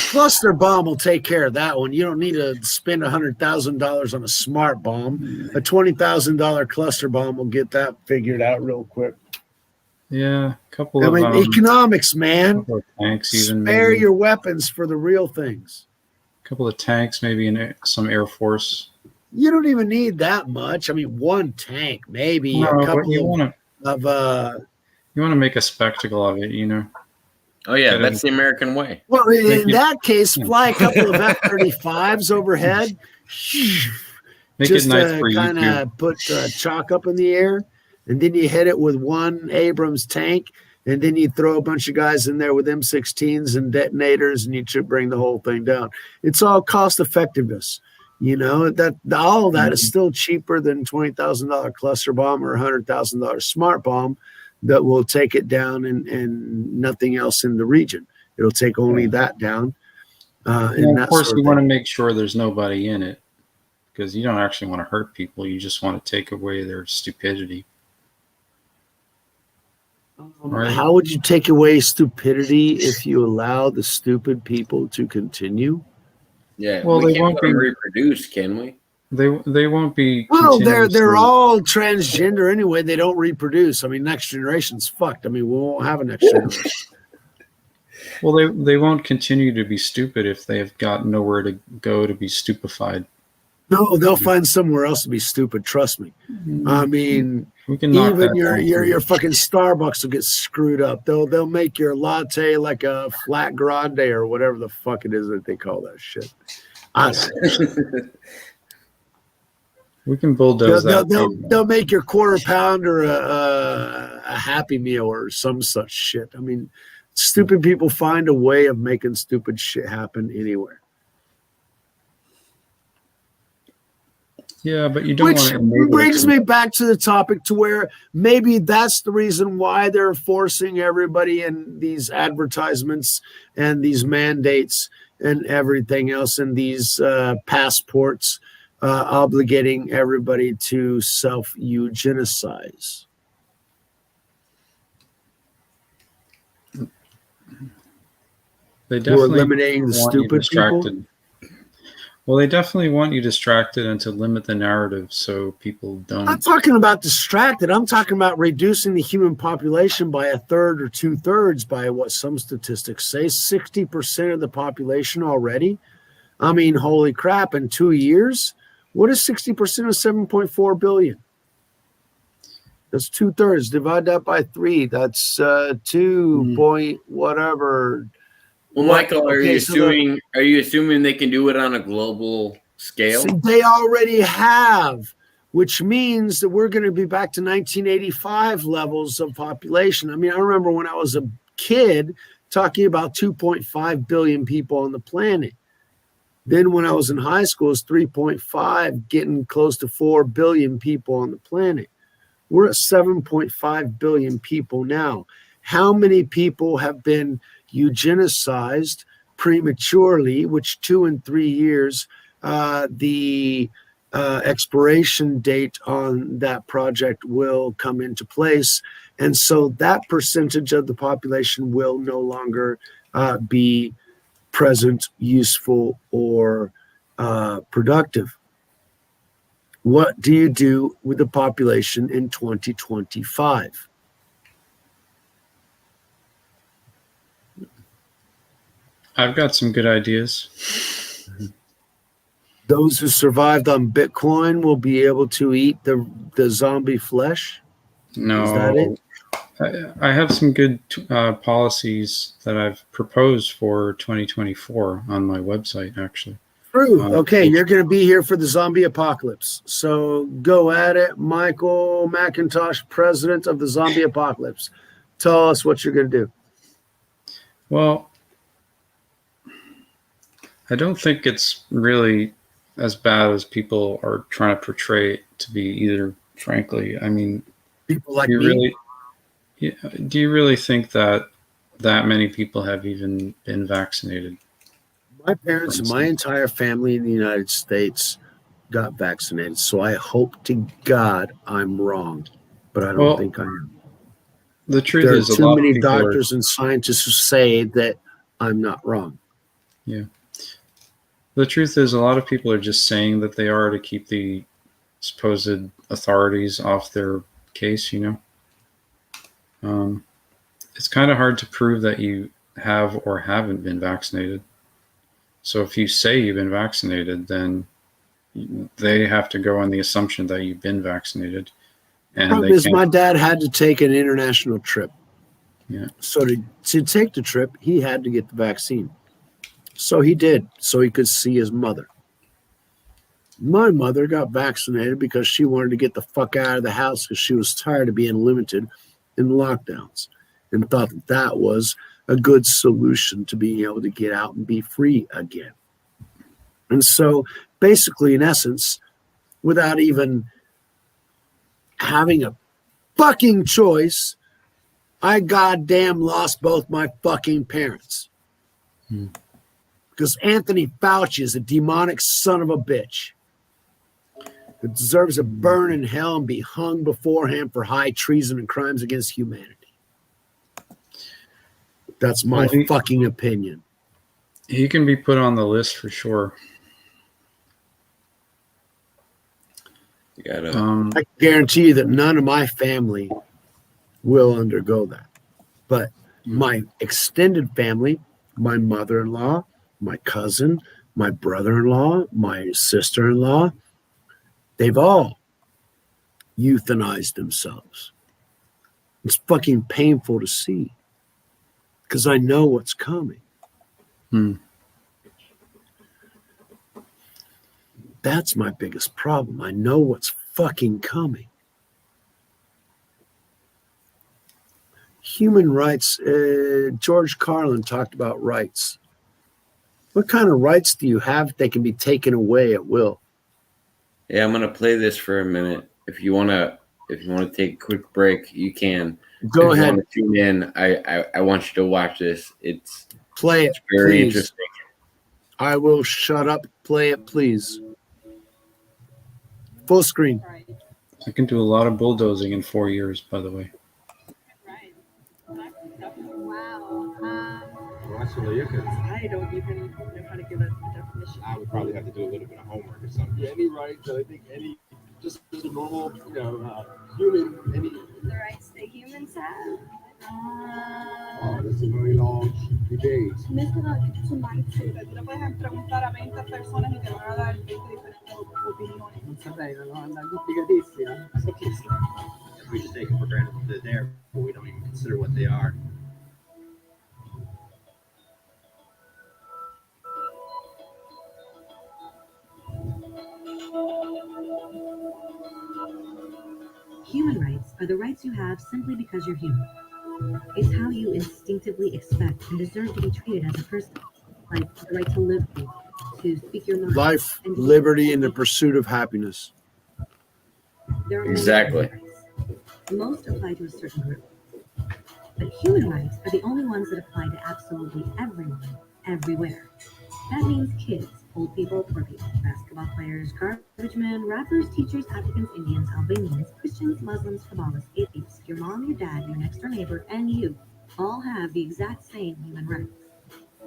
cluster bomb will take care of that one. You don't need to spend $100,000 on a smart bomb. A $20,000 cluster bomb will get that figured out real quick. Yeah, a couple I of, mean, economics, man. couple of tanks, even Spare maybe. your weapons for the real things. A couple of tanks, maybe some Air Force. You don't even need that much. I mean, one tank, maybe No, a but couple you want of to make a spectacle of it, you know. Oh yeah, Yeah. that's the American way. well, in Make it- that case, fly a couple of F-35s overhead. Make just it nice for kind YouTube. of put chalk up in the air, and then you hit it with one Abrams tank, and then you throw a bunch of guys in there with M16s and detonators, and you should bring the whole thing down. It's all cost effectiveness. You know, that all of that is still cheaper than $20,000 cluster bomb or $100,000 smart bomb that will take it down and nothing else in the region. It'll take only that down. And And that of course, sort you of want to thing. make sure there's nobody in it because you don't actually want to hurt people. You just want to take away their stupidity. Right. How would you take away stupidity if you allow the stupid people to continue? Yeah. Well, we they can't won't let them be- reproduce, can we? They won't be. Well, they're continuously- all transgender anyway. They don't reproduce. I mean, next generation's fucked. I mean, we won't have a next generation. Well, they won't continue to be stupid if they have got nowhere to go to be stupefied. No, they'll find somewhere else to be stupid. Trust me. I mean, We can knock even that your down. fucking Starbucks will get screwed up. They'll make your latte like a flat grande or whatever the fuck it is that they call that shit. I don't know. We can bulldoze that. They'll make your quarter pounder a Happy Meal or some such shit. I mean, stupid people find a way of making stupid shit happen anywhere. Yeah, but you don't Which want to enable brings it me back to the topic to where maybe that's the reason why they're forcing everybody in these advertisements and these mandates and everything else and these passports obligating everybody to self-eugenicize. They We're definitely eliminating the want you stupid people. distracted. Well, they definitely want you distracted and to limit the narrative so people I'm not don't. talking about distracted. I'm talking about reducing the human population by 1/3 or 2/3 by what some statistics say. 60% of the population already. I mean, holy crap, in 2 years, what is 60% of 7.4 billion? That's 2/3. Divide that by 3. That's 2 point whatever. Well, Michael, are Okay, you assuming they can do it on a global scale? See, they already have, which means that we're going to be back to 1985 levels of population. I mean, I remember when I was a kid talking about 2.5 billion people on the planet. Then when I was in high school, it was 3.5, getting close to 4 billion people on the planet. We're at 7.5 billion people now. How many people have been eugenicized prematurely, which 2 and 3 years, the expiration date on that project will come into place. And so that percentage of the population will no longer be present, useful, or productive. What do you do with the population in 2025? I've got some good ideas. Those who survived on Bitcoin will be able to eat the zombie flesh? No, Is that it? I have some good policies that I've proposed for 2024 on my website, actually. True. Okay, you're going to be here for the zombie apocalypse. So go at it, Michael McIntosh, president of the zombie apocalypse. Tell us what you're going to do. Well, I don't think it's really as bad as people are trying to portray it to be either, frankly. I mean, People like do you me. really, do you really think that many people have even been vaccinated? My parents and my entire family in the United States got vaccinated. So I hope to God I'm wrong, but I don't think I am. The truth There are is, a too lot many of people doctors and scientists who say that I'm not wrong. The truth is, a lot of people are just saying that they are to keep the supposed authorities off their case, you know? It's kind of hard to prove that you have or haven't been vaccinated. So if you say you've been vaccinated, then they have to go on the assumption that you've been vaccinated. And Problem is, my dad had to take an international trip. Yeah. So to take the trip, he had to get the vaccine. So he did, so he could see his mother. My mother got vaccinated because she wanted to get the fuck out of the house because she was tired of being limited in lockdowns and thought that that was a good solution to being able to get out and be free again. And so basically, in essence, without even having a fucking choice, I goddamn lost both my fucking parents. Because Anthony Fauci is a demonic son of a bitch who deserves to burn in hell and be hung beforehand for high treason and crimes against humanity. That's my fucking opinion. He can be put on the list for sure. You gotta. I guarantee you that none of my family will undergo that. But my extended family, my mother-in-law, my cousin, my brother-in-law, my sister-in-law, they've all euthanized themselves. It's fucking painful to see because I know what's coming. That's my biggest problem. I know what's fucking coming. Human rights, George Carlin talked about rights. What kind of rights do you have they can be taken away at will? Yeah, I'm gonna play this for a minute. If you wanna take a quick break, you can. Go if you ahead. wanna tune in, I want you to watch this. It's Play it, very please. interesting. I will shut up. Play it, please. Full screen. I can do a lot of bulldozing in 4 years, by the way. Right. Wow. Actually, you could. I don't even know how to give it a definition. I would probably have to do a little bit of homework or something. Yeah, any rights, I think just as a normal, human, any. The rights that humans have. Oh, this is a very long debate. Lo puedes preguntar a 20 personas y te van a dar 20 diferentes opiniones. Non saprei, è una complicatissima. We just take it for granted that they're there, but we don't even consider what they are. Human rights are the rights you have simply because you're human. It's how you instinctively expect and deserve to be treated as a person, like the right to live free, to speak your mind. Life, liberty, and the pursuit of happiness. There are many Exactly. rights. Most apply to a certain group. But human rights are the only ones that apply to absolutely everyone, everywhere. That means kids, old people, poor people, basketball players, garbage men, rappers, teachers, Africans, Indians, Albanians, Christians, Muslims, Kabbalists, atheists, your mom, your dad, your next door neighbor, and you all have the exact same human rights.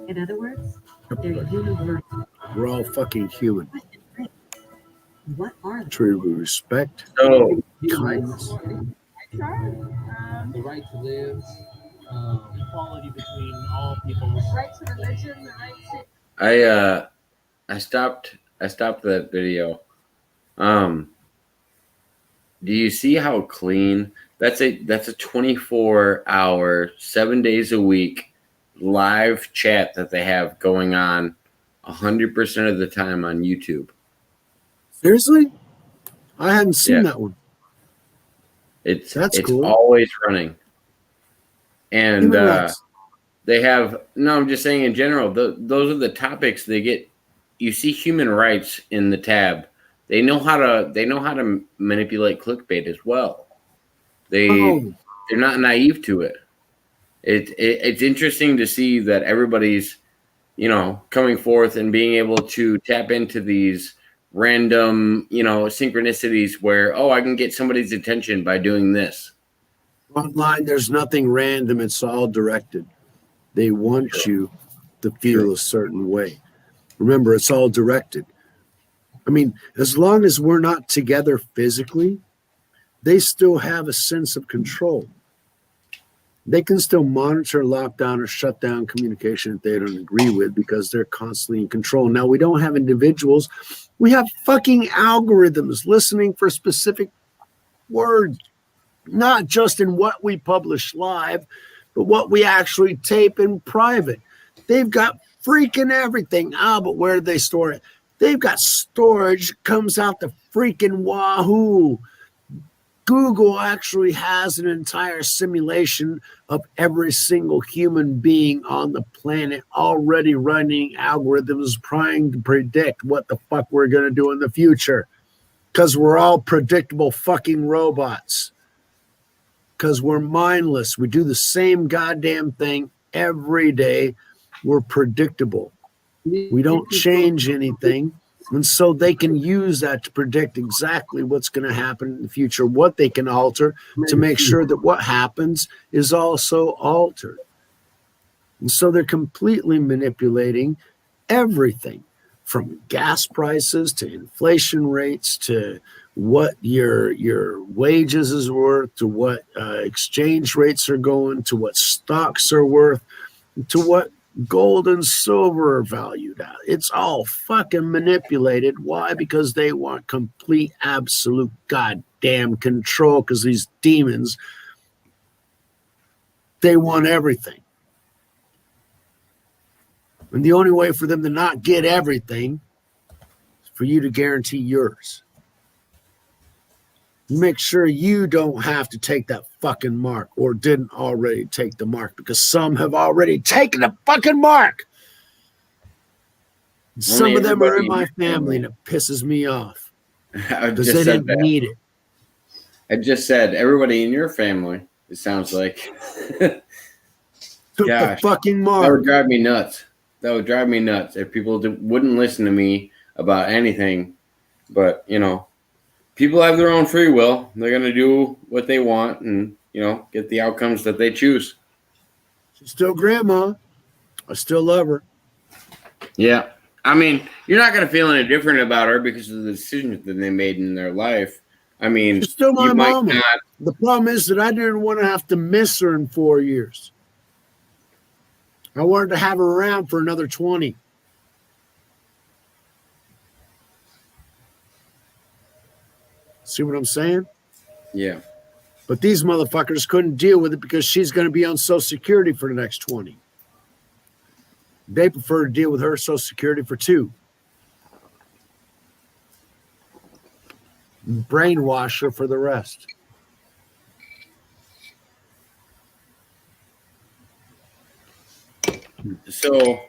In other words, they're universal. We're all fucking human. What are they? Treated with respect, So kindness. The right to live, Equality between all peoples. Right to religion, the right to. I stopped that video. Do you see how clean that's a 24-hour, 7 days a week live chat that they have going on 100% of the time on YouTube. Seriously? I hadn't seen Yeah. that one. It's That's cool. always running. And Human rights. they have I'm just saying in general, those are the topics they get. You see human rights in the tab. They know how to manipulate clickbait as well. They're not naive to it. It's interesting to see that everybody's, coming forth and being able to tap into these random, synchronicities where, I can get somebody's attention by doing this. Online, there's nothing random. It's all directed. They want you to feel a certain way. Remember, it's all directed. I mean, as long as we're not together physically, they still have a sense of control. They can still monitor, lock down, or shut down communication that they don't agree with because they're constantly in control. Now, we don't have individuals. We have fucking algorithms listening for specific words, not just in what we publish live, but what we actually tape in private. They've got freaking everything. But where do they store it? They've got storage, comes out the freaking wahoo. Google actually has an entire simulation of every single human being on the planet already running algorithms trying to predict what the fuck we're going to do in the future. Because we're all predictable fucking robots. Because we're mindless. We do the same goddamn thing every day. We're predictable. We don't change anything. And so they can use that to predict exactly what's going to happen in the future, what they can alter to make sure that what happens is also altered. And so they're completely manipulating everything from gas prices to inflation rates to what your wages is worth, to what exchange rates are going, to what stocks are worth, to what gold and silver are valued at. It's all fucking manipulated. Why? Because they want complete, absolute, goddamn control. Because these demons, they want everything. And the only way for them to not get everything is for you to guarantee yours. Make sure you don't have to take that fucking mark or didn't already take the mark, because some have already taken the fucking mark. Some of them are in my family and it pisses me off because they didn't need it. I just said everybody in your family, it sounds like. Took the fucking mark. That would drive me nuts. That would drive me nuts if people wouldn't listen to me about anything. But, you know, people have their own free will. They're going to do what they want and, you know, get the outcomes that they choose. She's still grandma. I still love her. Yeah. I mean, you're not going to feel any different about her because of the decisions that they made in their life. I mean, she's still my you might mama. not. The problem is that I didn't want to have to miss her in 4 years. I wanted to have her around for another 20. See what I'm saying? Yeah. But these motherfuckers couldn't deal with it because she's going to be on Social Security for the next 20. They prefer to deal with her Social Security for 2. Brainwash her for the rest. So,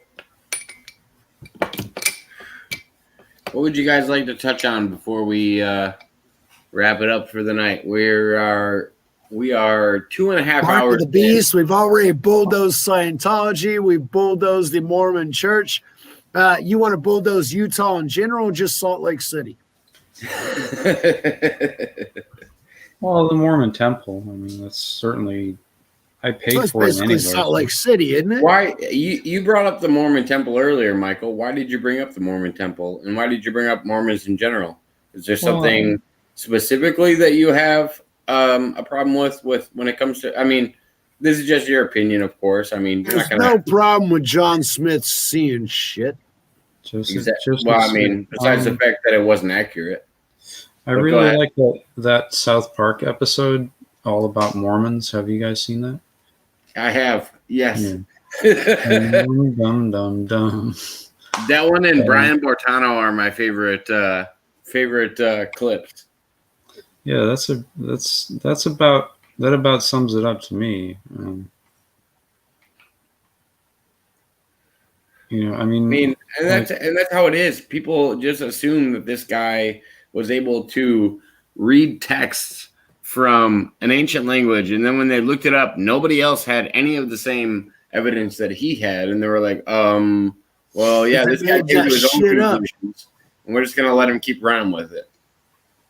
what would you guys like to touch on before we wrap it up for the night? We are 2.5 Mark hours. of the Beast. We've already bulldozed Scientology. We've bulldozed the Mormon Church. You want to bulldoze Utah in general, or just Salt Lake City? Well, the Mormon Temple. I mean, that's certainly. I paid That's for it basically anyway. Salt Lake City, isn't it? Why you brought up the Mormon Temple earlier, Michael? Why did you bring up the Mormon Temple, and why did you bring up Mormons in general? Is there something specifically that you have a problem with when it comes to? I mean, this is just your opinion, of course. I mean, you're There's not gonna. no problem with John Smith seeing shit. Well, I mean, besides the fact that it wasn't accurate. I really like that South Park episode all about Mormons. Have you guys seen that? I have, yes. Yeah. Dum dum dum. That one and Brian Bortano are my favorite clips. Yeah, that about sums it up to me. You know, I mean, and that's how it is. People just assume that this guy was able to read texts from an ancient language, and then when they looked it up, nobody else had any of the same evidence that he had, and they were like, well, yeah, this guy came to his own conclusions, and we're just gonna let him keep running with it.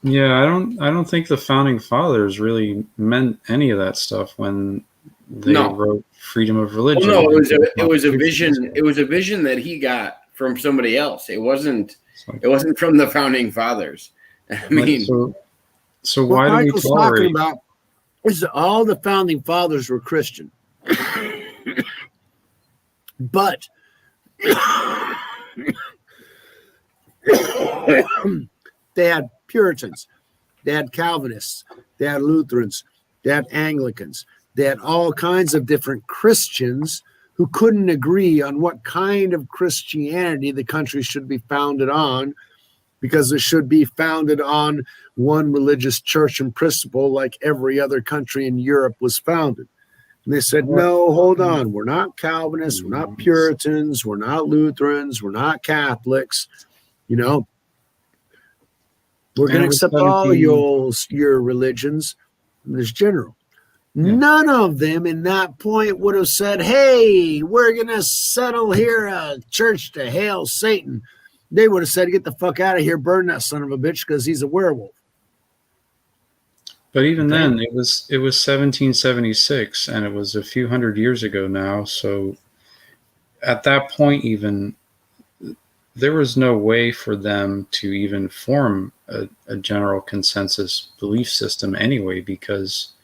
Yeah, I don't think the founding fathers really meant any of that stuff when they wrote freedom of religion. Well, no, it was a vision. It was a vision that he got from somebody else. It wasn't from the founding fathers. I mean, so why do we Michael's tolerate? talking about is that all the founding fathers were Christian, but they had Puritans, they had Calvinists, they had Lutherans, they had Anglicans, they had all kinds of different Christians who couldn't agree on what kind of Christianity the country should be founded on, because it should be founded on one religious church and principle like every other country in Europe was founded. And they said, no, hold on. We're not Calvinists. We're not Puritans. We're not Lutherans. We're not Catholics. You know, we're going to accept all your religions as general. Yeah. None of them in that point would have said, hey, we're going to settle here a church to hail Satan. They would have said, get the fuck out of here, burn that son of a bitch, because he's a werewolf. But even then, it was 1776, and it was a few hundred years ago now. So at that point, even there was no way for them to even form a general consensus belief system anyway, because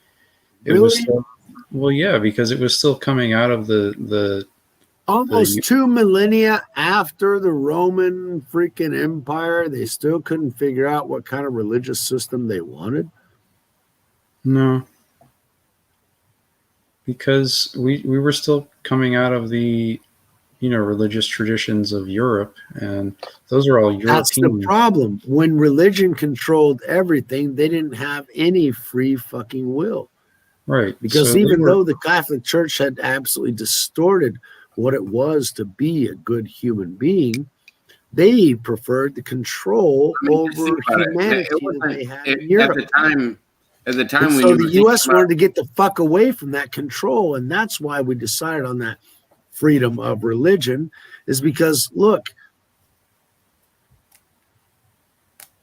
it was Really? still, well, yeah, because it was still coming out of the Almost 2 millennia after the Roman freaking Empire, they still couldn't figure out what kind of religious system they wanted. no, because we were still coming out of the religious traditions of Europe, and those are all That's the European. problem. When religion controlled everything, they didn't have any free fucking will. Right. Because So they even were- though the Catholic Church had absolutely distorted what it was to be a good human being, they preferred the control I mean, just over think about it. humanity It that they wasn't- had it- in Europe. At the time And when so you the were U.S. thinking about- wanted to get the fuck away from that control, and that's why we decided on that freedom of religion, is because, look,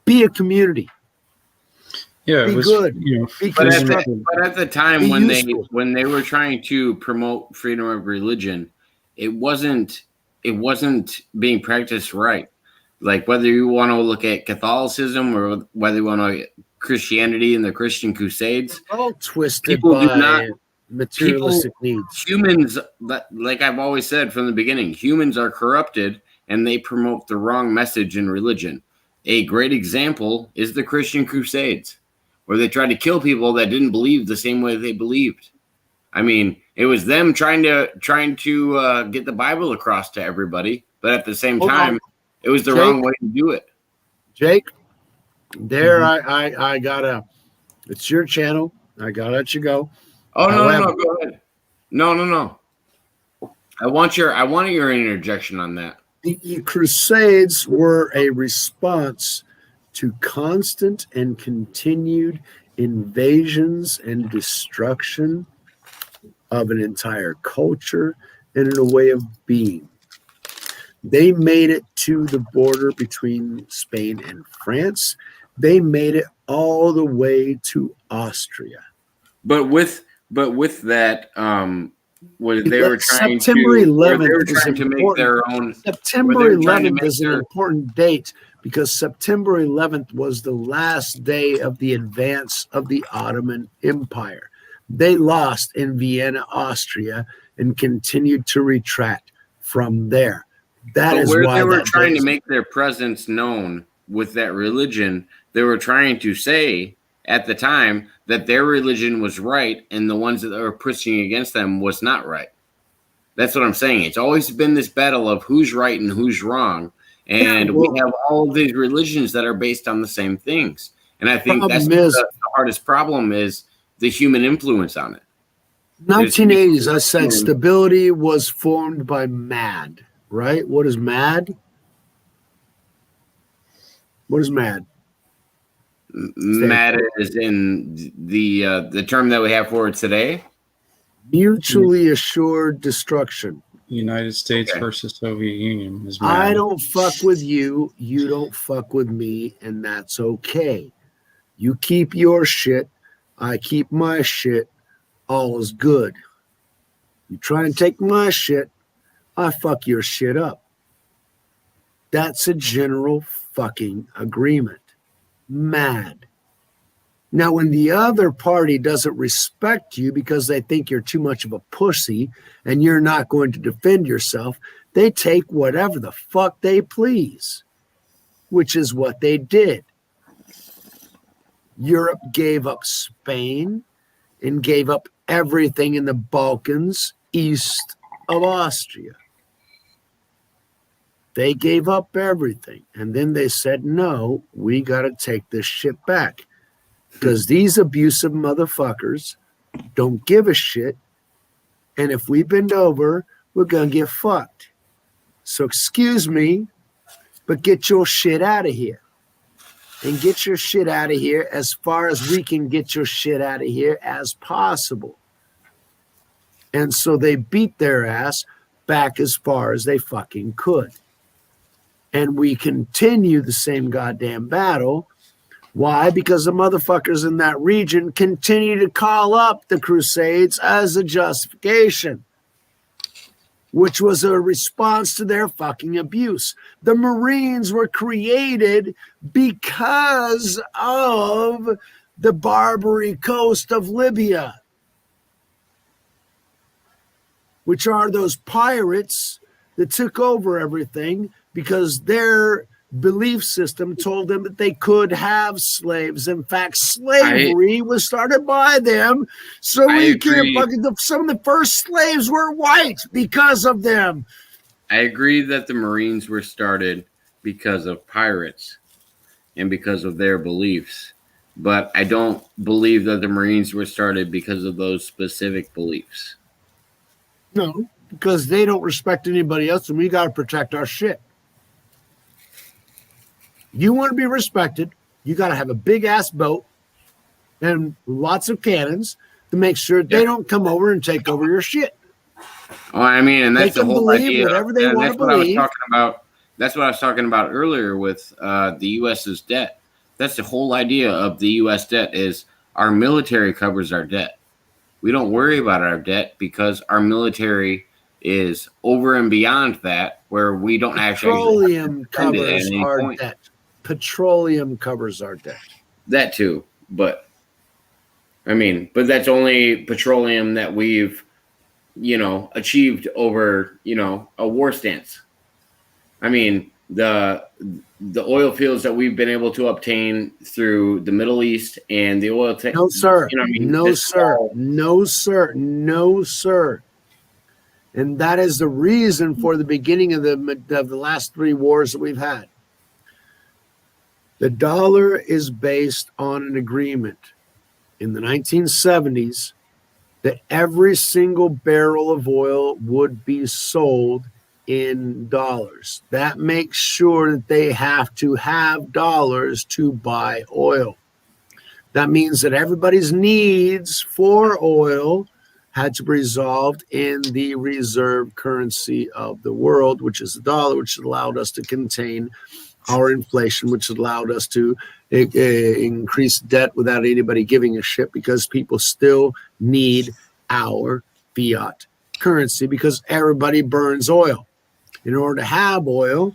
be a community. yeah, be it was good. Be But at, constructive. but at the time Be when useful. they were trying to promote freedom of religion, it wasn't being practiced right. Like whether you want to look at Catholicism or whether you want to look at Christianity and the Christian Crusades, All twisted People do by not- materialistic needs. humans, like I've always said from the beginning, humans are corrupted and they promote the wrong message in religion. A great example is the Christian Crusades, where they tried to kill people that didn't believe the same way they believed. I mean, it was them trying to get the Bible across to everybody, but at the same Hold time, on. it was the Jake? wrong way to do it. Jake, there I gotta. It's your channel. I gotta let you go. Oh no, However- go ahead. No. I want your interjection on that. The Crusades were a response to constant and continued invasions and destruction of an entire culture and in a way of being. They made it to the border between Spain and France. They made it all the way to Austria. But with that, where they were trying September to, 11th where they were is trying to make important. their own. September Where they're trying to 11th make is an their- important date because September 11th was the last day of the advance of the Ottoman Empire. They lost in Vienna, Austria, and continued to retract from there. That But is where why they were that trying date to is- make their presence known with that religion, they were trying to say at the time that their religion was right and the ones that were pushing against them was not right. That's what I'm saying. It's always been this battle of who's right and who's wrong. And Yeah, well- we have all of these religions that are based on the same things. And I think that's Problem is- the hardest problem is the human influence on it. 1980s, I said stability was formed by MAD, right? What is MAD? What is MAD? Mad is in the term that we have for it today. Mutually assured destruction. United States Okay. versus Soviet Union is I mad. don't fuck with you. You don't fuck with me, and that's okay. You keep your shit. I keep my shit. All is good. You try and take my shit. I fuck your shit up. That's a general fucking agreement. Mad. Now, when the other party doesn't respect you because they think you're too much of a pussy and you're not going to defend yourself, they take whatever the fuck they please, which is what they did. Europe gave up Spain and gave up everything in the Balkans east of Austria. They gave up everything. And then they said, no, we got to take this shit back. Because these abusive motherfuckers don't give a shit. And if we bend over, we're going to get fucked. So excuse me, but get your shit out of here. And get your shit out of here as far as we can get your shit out of here as possible. And so they beat their ass back as far as they fucking could. And we continue the same goddamn battle. Why? Because the motherfuckers in that region continue to call up the Crusades as a justification. which was a response to their fucking abuse. The Marines were created because of the Barbary coast of Libya, which are those pirates that took over everything because their belief system told them that they could have slaves. In fact, slavery was started by them. So we can't fucking, some of the first slaves were white because of them. I agree that the Marines were started because of pirates and because of their beliefs, but I don't believe that the Marines were started because of those specific beliefs. No, because they don't respect anybody else, and we got to protect our shit. You want to be respected, you got to have a big ass boat and lots of cannons to make sure they don't come over and take over your shit. Oh, I mean, and that's They the can whole believe idea. whatever they want to What I was believe. talking about. That's what I was talking about earlier with the U.S.'s debt. That's the whole idea of the U.S. debt is our military covers our debt. We don't worry about our debt because our military is over and beyond that, where we don't Petroleum actually spend it at covers any our point. debt. Petroleum covers our debt. That too, but I mean, but that's only petroleum that we've, achieved over, a war stance. I mean, the oil fields that we've been able to obtain through the Middle East and the oil. No, sir. No, this sir. all- No, sir. No, sir. And that is the reason for the beginning of the last three wars that we've had. The dollar is based on an agreement in the 1970s that every single barrel of oil would be sold in dollars. That makes sure that they have to have dollars to buy oil. That means that everybody's needs for oil had to be resolved in the reserve currency of the world, which is the dollar, which allowed us to contain our inflation, which allowed us to increase debt without anybody giving a shit, because people still need our fiat currency because everybody burns oil. In order to have oil,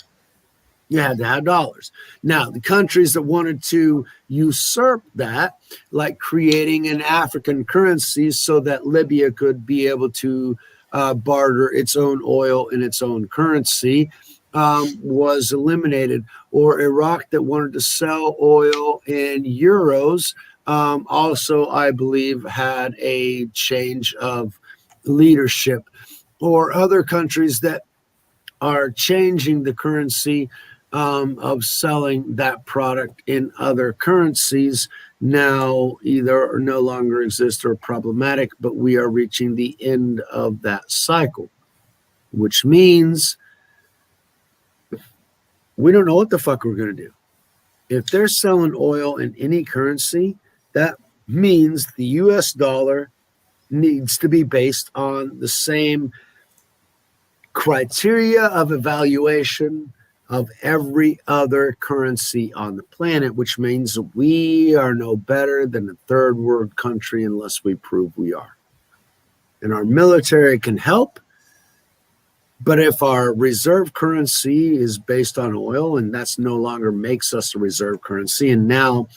you had to have dollars. Now, the countries that wanted to usurp that, like creating an African currency so that Libya could be able to barter its own oil in its own currency, was eliminated. Or Iraq that wanted to sell oil in euros, also, I believe, had a change of leadership. Or other countries that are changing the currency of selling that product in other currencies now either no longer exist or problematic, but we are reaching the end of that cycle, which means we don't know what the fuck we're going to do. If they're selling oil in any currency, that means the US dollar needs to be based on the same criteria of evaluation of every other currency on the planet, which means we are no better than a third world country unless we prove we are. And our military can help, but if our reserve currency is based on oil and that's no longer makes us a reserve currency, and now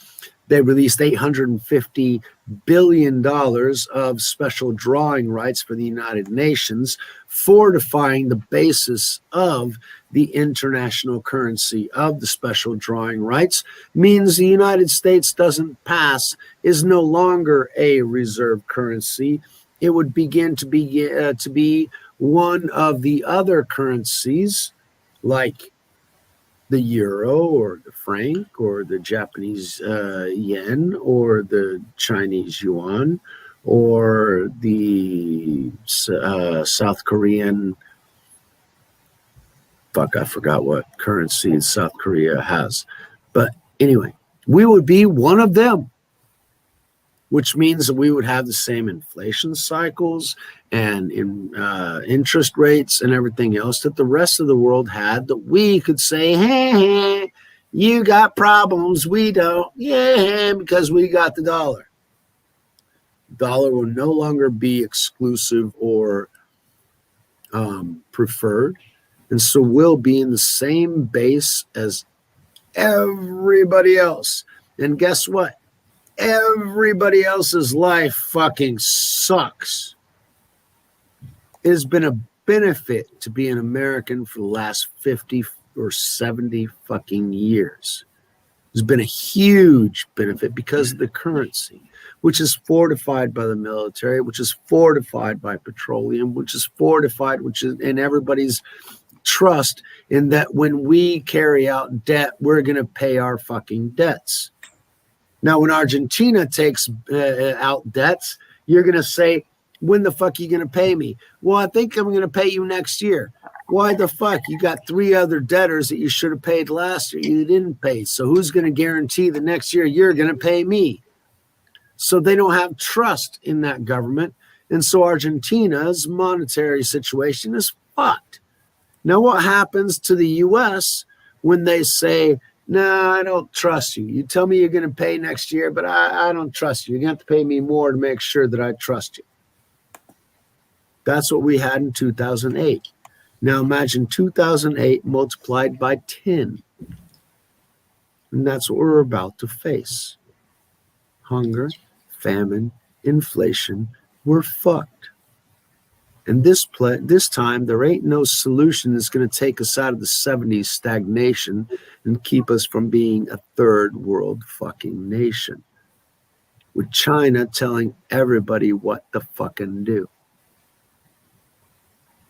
they released $850 billion of special drawing rights for the United Nations, fortifying the basis of the international currency of the special drawing rights, means the United States doesn't pass, is no longer a reserve currency. It would begin to be one of the other currencies, like the euro or the franc or the Japanese yen or the Chinese yuan or the South Korean, I forgot what currency South Korea has. But anyway, we would be one of them, which means that we would have the same inflation cycles and interest rates and everything else that the rest of the world had, that we could say, hey, you got problems, we don't. Yeah, because we got the dollar. Dollar will no longer be exclusive or preferred. And so we'll be in the same base as everybody else. And guess what? Everybody else's life fucking sucks. It has been a benefit to be an American for the last 50 or 70 fucking years. There's been a huge benefit because of the currency, which is fortified by the military, which is fortified by petroleum, which is fortified, which is in everybody's trust in that when we carry out debt, we're going to pay our fucking debts. Now, when Argentina takes out debts, you're going to say, when the fuck are you going to pay me? Well, I think I'm going to pay you next year. Why the fuck? You got 3 other debtors that you should have paid last year. You didn't pay. So who's going to guarantee the next year you're going to pay me? So they don't have trust in that government. And so Argentina's monetary situation is fucked. Now, what happens to the U.S. when they say, no, I don't trust you. You tell me you're going to pay next year, but I don't trust you. You're going to have to pay me more to make sure that I trust you. That's what we had in 2008. Now imagine 2008 multiplied by 10. And that's what we're about to face. Hunger, famine, inflation, we're fucked. And this time, there ain't no solution that's going to take us out of the 70s stagnation and keep us from being a third world fucking nation. With China telling everybody what to fucking do.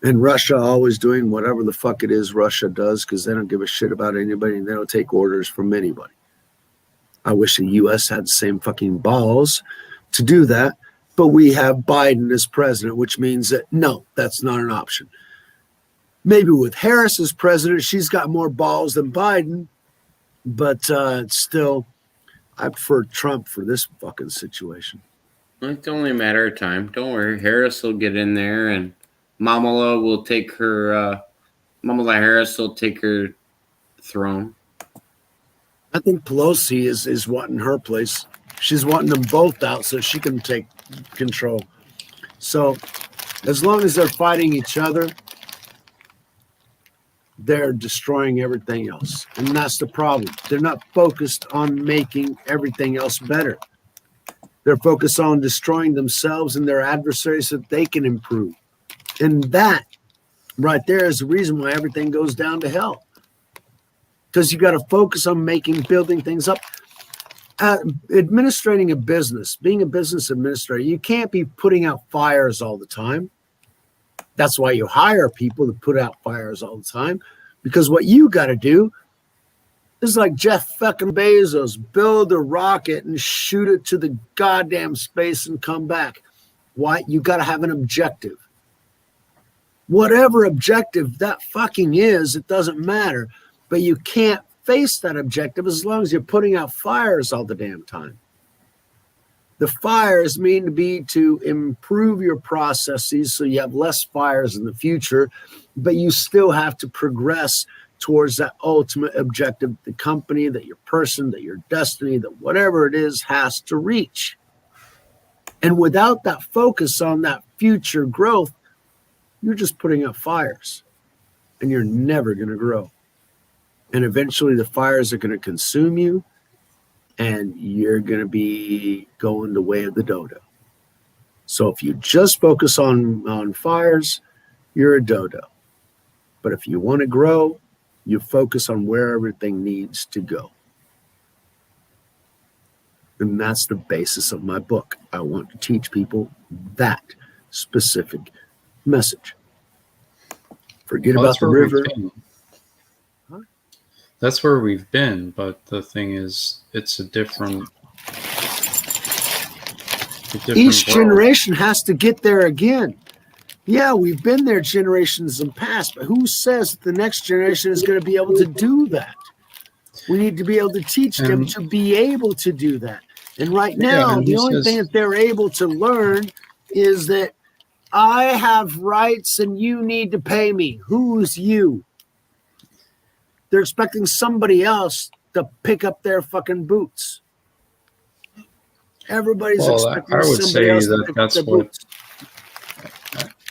And Russia always doing whatever the fuck it is Russia does because they don't give a shit about anybody and they don't take orders from anybody. I wish the U.S. had the same fucking balls to do that. But we have Biden as president, which means that, no, that's not an option. Maybe with Harris as president, she's got more balls than Biden. But still, I prefer Trump for this fucking situation. It's only a matter of time. Don't worry. Harris will get in there and Kamala will take her, Kamala Harris will take her throne. I think Pelosi is wanting her place. She's wanting them both out so she can take control. So as long as they're fighting each other, they're destroying everything else. And that's the problem. They're not focused on making everything else better. They're focused on destroying themselves and their adversaries so that they can improve. And that right there is the reason why everything goes down to hell. Because you got to focus on building things up. Administrating a business, being a business administrator, you can't be putting out fires all the time. That's why you hire people to put out fires all the time. Because what you got to do is like Jeff fucking Bezos, build a rocket and shoot it to the goddamn space and come back. Why? You got to have an objective. Whatever objective that fucking is, it doesn't matter. But you can't face that objective as long as you're putting out fires all the damn time. The fires mean to be to improve your processes so you have less fires in the future, but you still have to progress towards that ultimate objective, the company, that your person, that your destiny, that whatever it is has to reach. And without that focus on that future growth, you're just putting out fires and you're never going to grow. And eventually the fires are going to consume you and you're going to be going the way of the dodo. So if you just focus on fires, you're a dodo. But if you want to grow, you focus on where everything needs to go. And that's the basis of my book. I want to teach people that specific message. Forget about the river. That's where we've been, but the thing is, it's a different Each world. generation has to get there again. Yeah, we've been there generations in past, but who says that the next generation is going to be able to do that? We need to be able to teach them to be able to do that. And right now, the only thing that they're able to learn is that I have rights and you need to pay me. Who's you? They're expecting somebody else to pick up their fucking boots. Everybody's expecting somebody else to pick up their boots.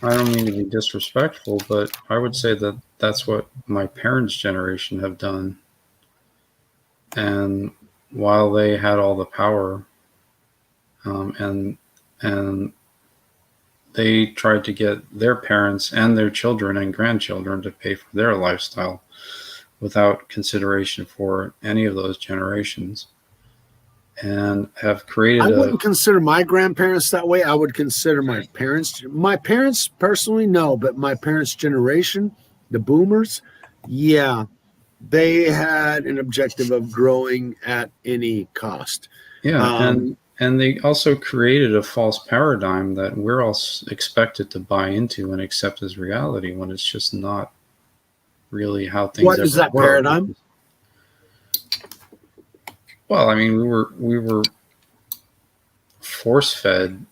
I don't mean to be disrespectful, but I would say that that's what my parents' generation have done. And while they had all the power, and they tried to get their parents and their children and grandchildren to pay for their lifestyle without consideration for any of those generations, and have created I wouldn't consider my grandparents that way. I would consider my parents personally, no, but my parents' generation, the boomers, yeah, they had an objective of growing at any cost. And they also created a false paradigm that we're all expected to buy into and accept as reality, when it's just not really how things. What is that paradigm? Well, I mean, we were force-fed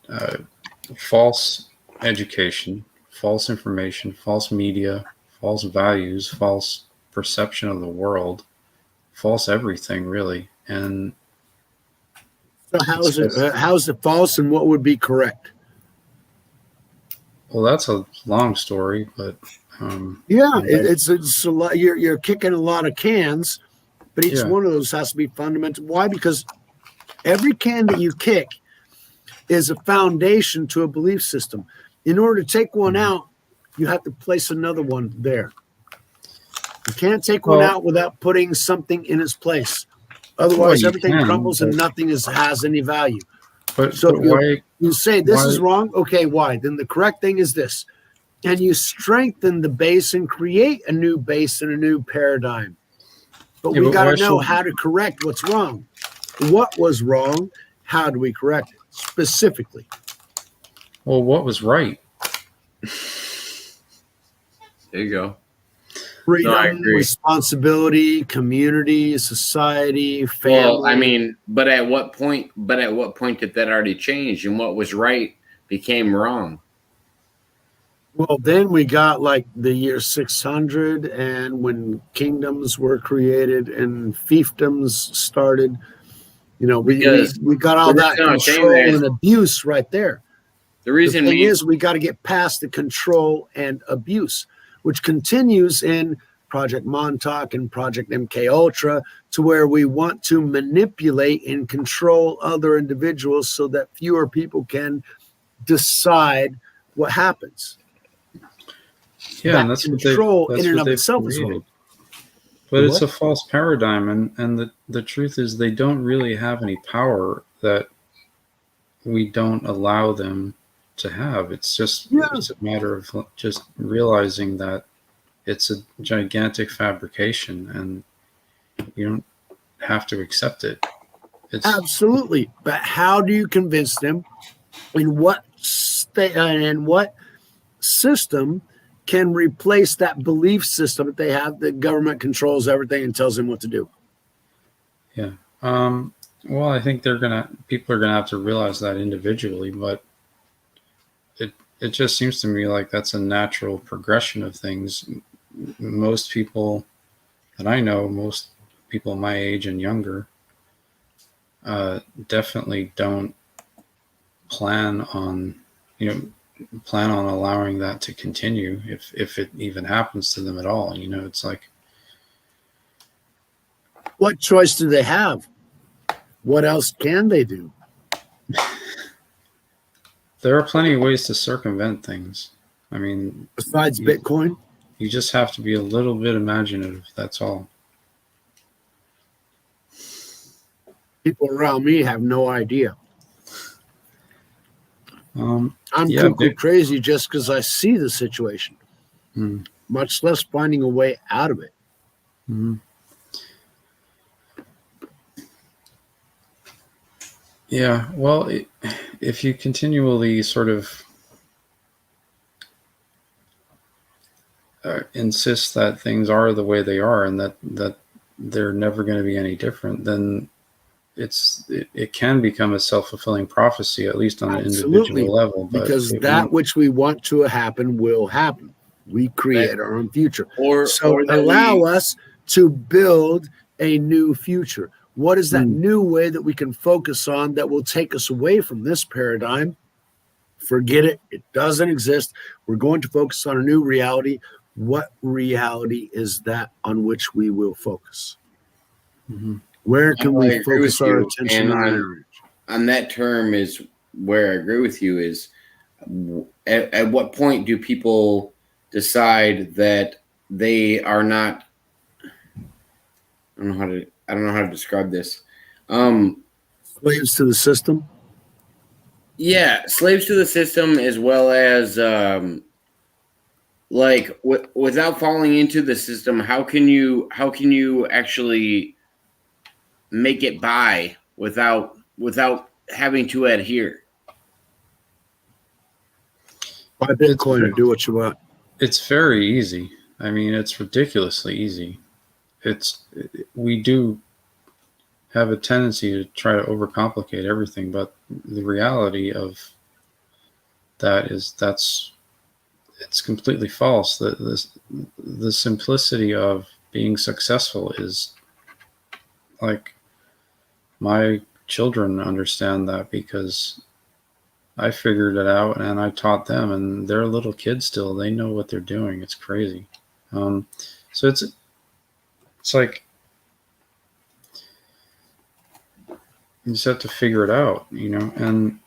false education, false information, false media, false values, false perception of the world, false everything, really. And so how's it false, and what would be correct? Well, that's a long story, but it's a lot. You're kicking a lot of cans, but each Yeah. one of those has to be fundamental. Why? Because every can that you kick is a foundation to a belief system. In order to take one out, you have to place another one there. You can't take one out without putting something in its place. Otherwise, everything crumbles and nothing has any value. But So why? you say this why- is wrong. Okay, why? Then the correct thing is this. And you strengthen the base and create a new base and a new paradigm. But Yeah, we but got why to know should- how to correct what's wrong. What was wrong? How do we correct it specifically? Well, what was right? There you go. Freedom, I agree. responsibility, community, society, family. Well, I mean, but at what point? But at what point did that already change? And what was right became wrong. Well, then we got like the year 600, and when kingdoms were created and fiefdoms started, we got all that reason I was saying control that is- and abuse right there. The The reason thing is, we got to get past the control and abuse, which continues in Project Montauk and Project MK Ultra, to where we want to manipulate and control other individuals so that fewer people can decide what happens. Yeah, That and that's control what in and of they've itself is created. wrong. But it's What? a false paradigm, and the truth is they don't really have any power that we don't allow them to have. It's just it's a matter of just realizing that it's a gigantic fabrication, and you don't have to accept it. It's Absolutely. But how do you convince them? In what system can replace that belief system that they have that government controls everything and tells them what to do? well, I think people are gonna have to realize that individually, but it just seems to me like that's a natural progression of things. Most people that I know, most people my age and younger, definitely don't plan on allowing that to continue if it even happens to them at all. It's like, What choice do they have? What else can they do? there are plenty of ways to circumvent things. I mean, Besides Bitcoin? you just have to be a little bit imaginative. That's all. People around me have no idea. I'm Yeah, cuckoo crazy just because I see the situation, Mm. much less finding a way out of it. Mhm. Yeah, well, if you continually sort of insist that things are the way they are and that they're never going to be any different, then it can become a self-fulfilling prophecy, at least on an Absolutely, individual level. But Because it that won't- which we want to happen will happen. We create our own future. or that allow we- us to build a new future. What is that Mm. new way that we can focus on that will take us away from this paradigm Forget it. It doesn't exist. We're going to focus on a new reality. What reality is that on which we will focus? Mhm. Where can I we agree with focus our you. attention And on? on that term is where I agree with you is at what point do people decide that they are not I don't know how to describe this. Slaves to the system? Yeah, slaves to the system as well as like without falling into the system, how can you actually make it by without having to adhere? Buy Bitcoin and do what you want. It's very easy. I mean, it's ridiculously easy. We do have a tendency to try to overcomplicate everything, but the reality of that is it's completely false. The simplicity of being successful is like my children understand that because I figured it out and I taught them, and they're little kids still. They know what they're doing. It's crazy. So it's like you just have to figure it out, and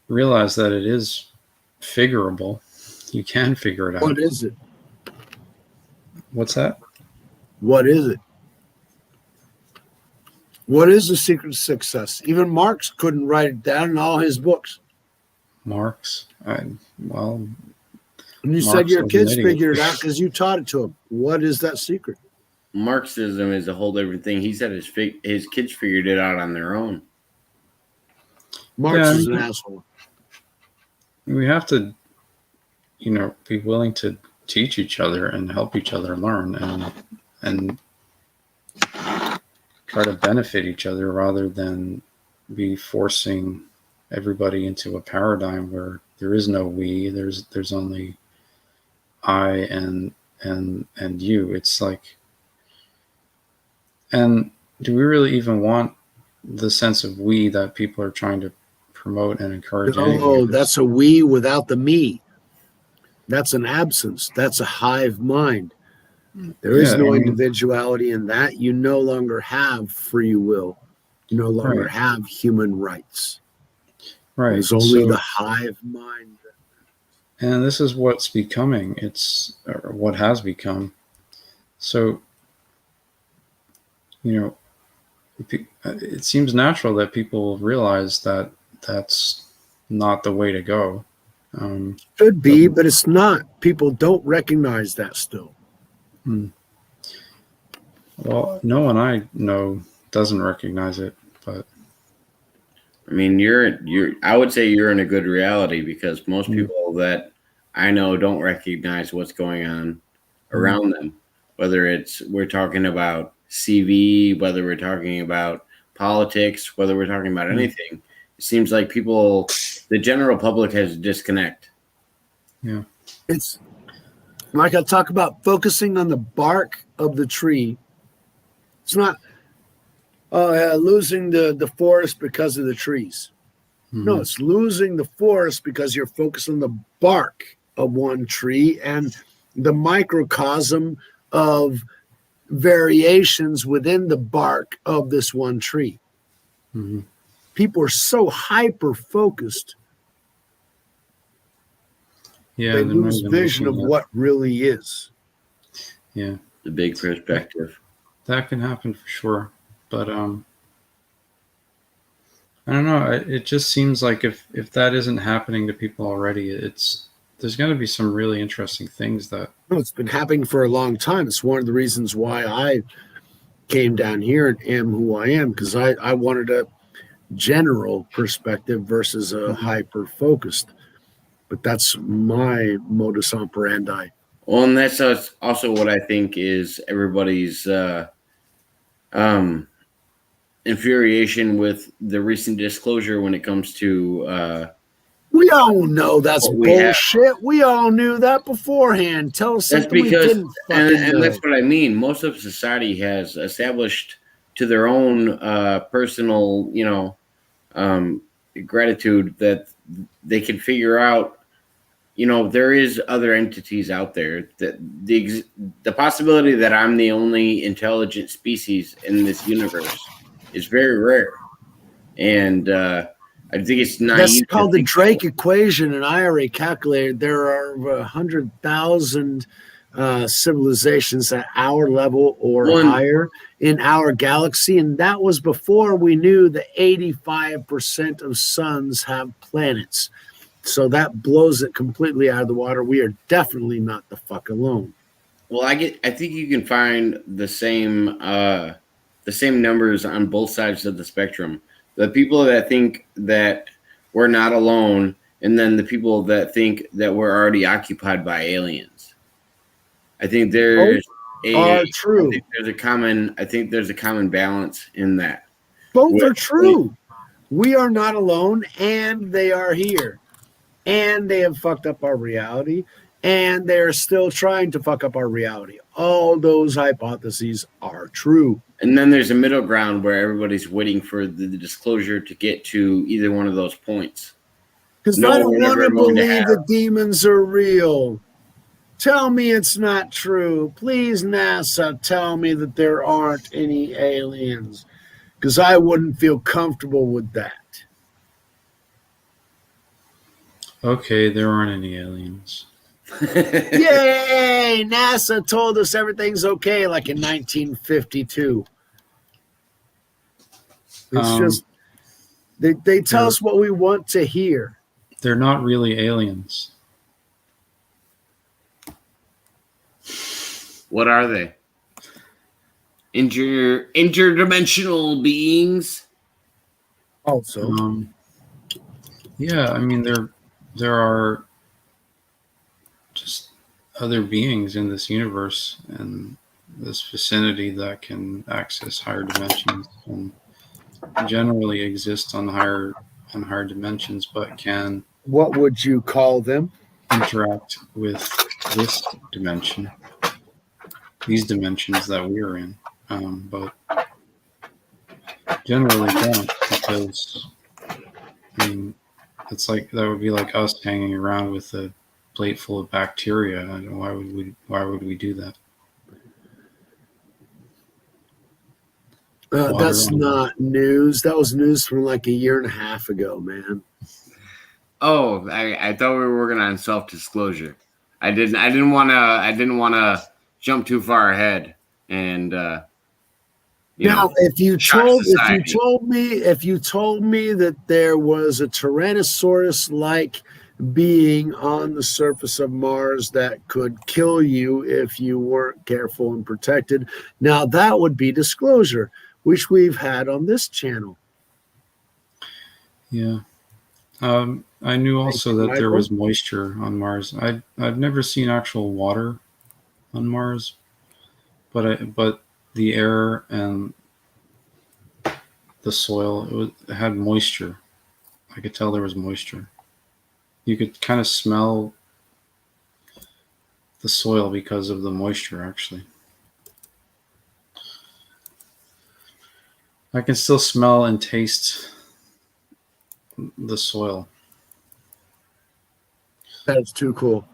realize that it is figurable. You can figure it out. What is it? What's that? What is it? What is the secret to success? Even Marx couldn't write it down in all his books. Marx. Well, And you Marx said your was kids an idiot. figured it out because you taught it to them. What is that secret? Marxism is a whole different thing. He said his kids figured it out on their own. Marx Yeah, is an asshole. we have to, be willing to teach each other and help each other learn and try to benefit each other rather than be forcing everybody into a paradigm where there is no we, there's only I and you. It's like, and do we really even want the sense of we that people are trying to promote and encourage? Oh, that's a we without the me. That's an absence. That's a hive mind. There is no individuality in that. You no longer have free will. You no longer have human rights. Right. There's only the hive mind. And this is what's becoming. Or what has become. So, it seems natural that people realize that that's not the way to go. Could be, but it's not. People don't recognize that still. Well, no one I know doesn't recognize it, but I mean, I would say you're in a good reality because most people that I know don't recognize what's going on around them. Whether we're talking about CV, whether we're talking about politics, whether we're talking about anything, it seems like the general public has a disconnect. Yeah. It's like I talk about focusing on the bark of the tree. It's not losing the forest because of the trees. No, it's losing the forest because you're focused on the bark of one tree and the microcosm of variations within the bark of this one tree. People are so hyper focused, they lose vision of what really is. Yeah, The big perspective. that can happen for sure. But I don't know. It just seems like if that isn't happening to people already, there's going to be some really interesting things that. No, it's been happening for a long time. It's one of the reasons why I came down here and am who I am, because I wanted a general perspective versus a hyper focused. But that's my modus operandi. Well, and that's also what I think is everybody's infuriation with the recent disclosure when it comes to we all know that's we bullshit. We all knew that beforehand. Tell us that's something we because didn't fucking and know. that's what I mean. Most of society has established to their own personal gratitude that they can figure out, there is other entities out there, that the possibility that I'm the only intelligent species in this universe is very rare. And I think it's naive. That's called the think Drake equation, and I already calculated there are over 100,000 civilizations at our level or higher in our galaxy, and that was before we knew that 85% of suns have planets. So that blows it completely out of the water. We are definitely not the fuck alone. Well, I think you can find the same numbers on both sides of the spectrum. The people that think that we're not alone, and then the people that think that we're already occupied by aliens. I think there's true. I think there's a common balance in that. Both are true. We are not alone, and they are here. And they have fucked up our reality, and they're still trying to fuck up our reality. All those hypotheses are true. And then there's a middle ground where everybody's waiting for the disclosure to get to either one of those points. Because I don't want to believe that demons are real. Tell me it's not true. Please, NASA, tell me that there aren't any aliens. Because I wouldn't feel comfortable with that. Okay, there aren't any aliens. Yay! NASA told us everything's okay, like in 1952. It's just they tell us what we want to hear. They're not really aliens. What are they? Interdimensional beings? Also. Yeah, I mean there are just other beings in this universe and this vicinity that can access higher dimensions and generally exist on higher dimensions, but can, what would you call them? Interact with this dimension, these dimensions that we're in, but generally don't, because I mean, it's like that would be like us hanging around with a plate full of bacteria. I don't know, why would we do that? That's not news. That was news from like a year and a half ago, man. Oh, I thought we were working on self-disclosure. I didn't want to jump too far ahead. And if you told me that there was a Tyrannosaurus-like being on the surface of Mars that could kill you if you weren't careful and protected, now that would be disclosure, which we've had on this channel. Yeah. I knew also that there was moisture on Mars. I've never seen actual water on Mars, but the air and the soil, it had moisture. I could tell there was moisture. You could kind of smell the soil because of the moisture, actually. I can still smell and taste the soil. That's too cool.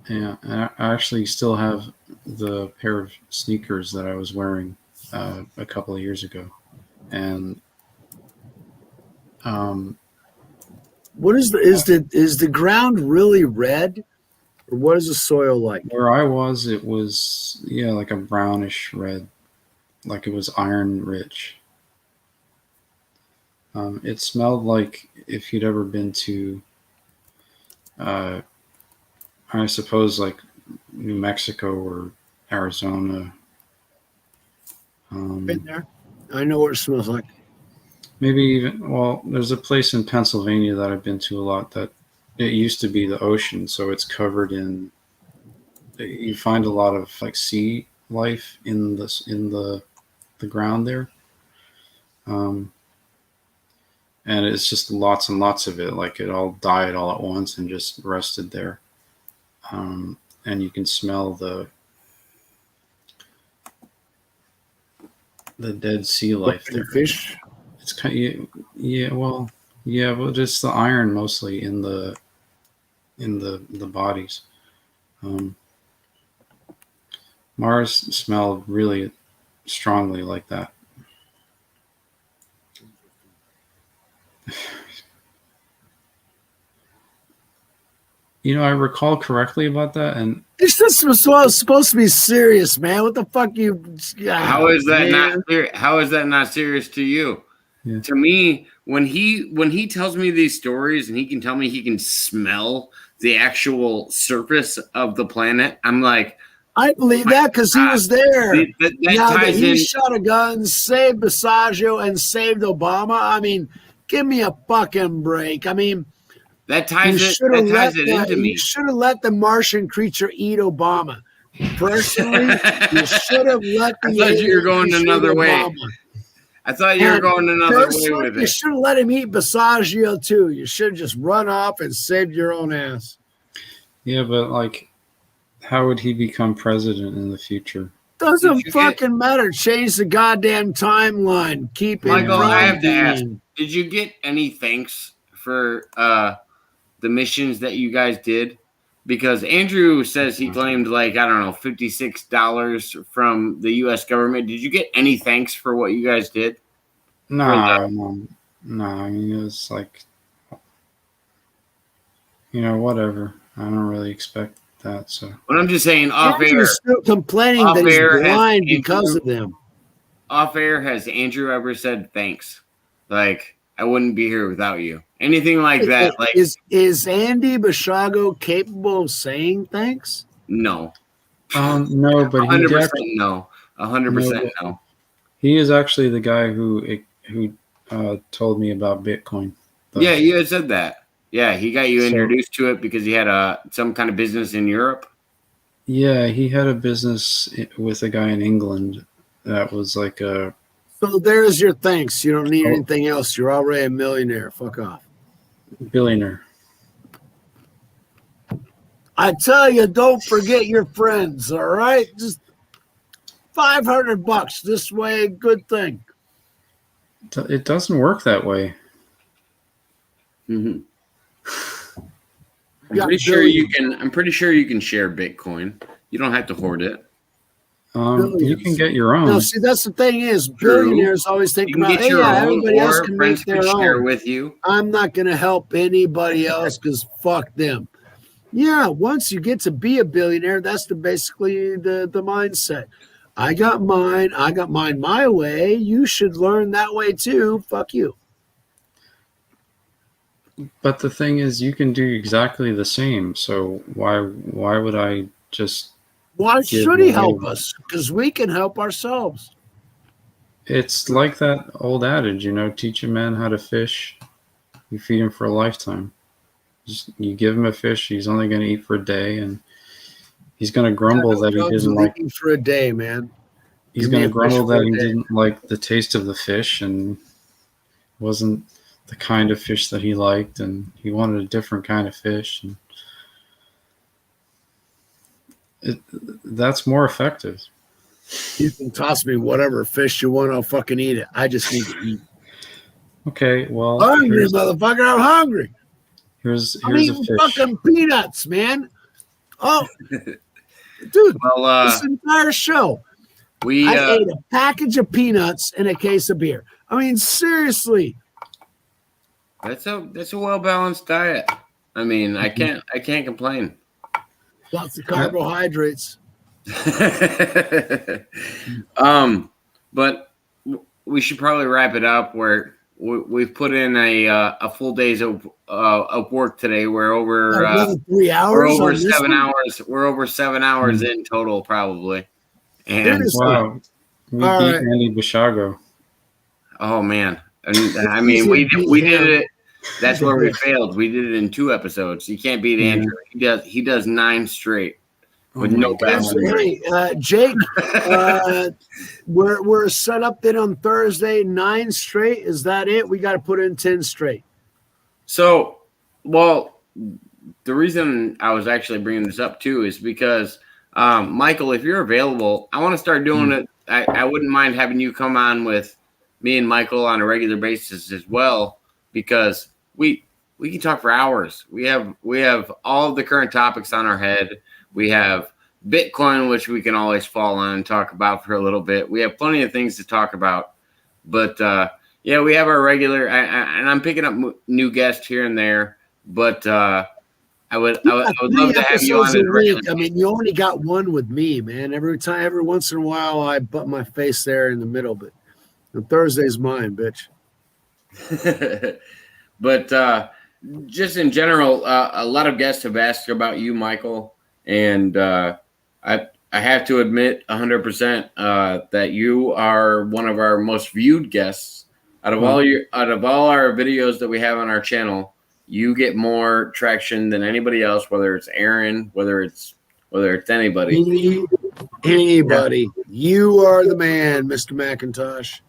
Yeah, and I actually still have the pair of sneakers that I was wearing a couple of years ago. And what is the ground really red, or what is the soil like? Where I was, it was like a brownish red, like it was iron rich. It smelled like if you'd ever been to, I suppose, like New Mexico or Arizona. Been there. I know what it smells like. Maybe even, well, there's a place in Pennsylvania that I've been to a lot that it used to be the ocean, so it's covered in. You find a lot of like sea life in the ground there. And it's just lots and lots of it, like it all died all at once and just rested there. And you can smell the dead sea life there. Fish. It's kind of, well, Yeah, but it's the iron mostly in the bodies. Mars smelled really strongly like that. You know, I recall correctly about that, and This was supposed to be serious, man. What the fuck you? How is that man. not? How is that not serious to you? Yeah. To me, when he tells me these stories and he can tell me he can smell the actual surface of the planet, I'm like, I believe that because he was there. that Now that ties he in. shot a gun, saved Basiago, and saved Obama. I mean, give me a fucking break. I mean, That you ties it. should That have ties let it into me. you should have let the Martian creature eat Obama. Personally, you should have let the. I thought you were alien going creature another eat way. Obama. I thought you were And going another way personally, with you it. should have let him eat Basiago too. You should have just run off and saved your own ass. yeah, but like, how would he become president in the future? Doesn't Did you fucking matter. Change the goddamn timeline. Keep it Michael, I have to ask: grinding. did you get any thanks for the missions that you guys did? Because Andrew says he claimed like I don't know $56 from the U.S. government. Did you get any thanks for what you guys did? No. I mean, it was like, whatever. I don't really expect that. So But I'm just saying, off air, Andrew's still complaining Off that he's air has blind because Andrew- of them. off air, has Andrew ever said thanks? Like I wouldn't be here without you. Anything like that? Like Is Andy Basiago capable of saying thanks? no, no, but he 100% actually, no, 100% no. he is actually the guy who told me about Bitcoin. Yeah, you had said that. Yeah, he got you So- introduced to it because he had some kind of business in Europe. Yeah, he had a business with a guy in England that was like a So there's your thanks. You don't need Oh. anything else. You're already a millionaire. Fuck off. billionaire. I tell you, don't forget your friends. All right, just $500 this way. Good thing. It doesn't work that way. Mm-hmm. I'm Yeah, pretty sure billion. you can. I'm pretty sure you can share Bitcoin. You don't have to hoard it. You Billions. can get your own. No, see, that's the thing is, True. billionaires always think You can about, get hey, your yeah, own, everybody else or can friends make can their share own. with you. I'm not going to help anybody else because fuck them. Yeah, once you get to be a billionaire, that's basically the mindset. I got mine my way. You should learn that way too. Fuck you. But the thing is, you can do exactly the same. So why would I just? Why Give should he away. help us? Because we can help ourselves. It's like that old adage, teach a man how to fish, you feed him for a lifetime. Just you give him a fish, he's only going to eat for a day, and he's going to grumble that he didn't like. Eating for a day, man. He's Give me going a to grumble fish for that a he day. didn't like the taste of the fish and wasn't the kind of fish that he liked, and he wanted a different kind of fish. And that's more effective. You can toss me whatever fish you want. I'll fucking eat it. I just need to eat. Okay, well, Hungry, motherfucker. I'm hungry. here's I'm a eating fish. fucking peanuts, man. Oh, dude, Well, this entire show, we I ate a package of peanuts and a case of beer. I mean, seriously. that's a well balanced diet. I mean, I can't complain. Lots of carbohydrates. But we should probably wrap it up. Where we've put in a full days of work today. We're over Another 3 hours. we're over on this 7 one? hours. We're over 7 hours in total, probably. And Seriously. Wow, we All beat right. Andy Bishago. oh man, I mean we did it. That's where we failed. We did it in 2 episodes. You can't beat Andrew. He does 9 straight with no That's- bad. Hey, Jake, we're set up then on Thursday, 9 straight. Is that it? We got to put in 10 straight. So, well, the reason I was actually bringing this up too is because, Michael, if you're available, I want to start doing it. I wouldn't mind having you come on with me and Michael on a regular basis as well, because we can talk for hours. We have all of the current topics on our head. We have Bitcoin, which we can always fall on and talk about for a little bit. We have plenty of things to talk about. But yeah, we have our regular, and I'm picking up new guests here and there. But I would love to have you on. I mean, you only got one with me, man. Every once in a while, I butt my face there in the middle, but Thursday's mine, bitch. But just in general, a lot of guests have asked about you, Michael, and I have to admit 100% that you are one of our most viewed guests out of all our videos that we have on our channel. You get more traction than anybody else, whether it's Aaron, whether it's anybody. Anybody. You are the man, Mr. McIntosh.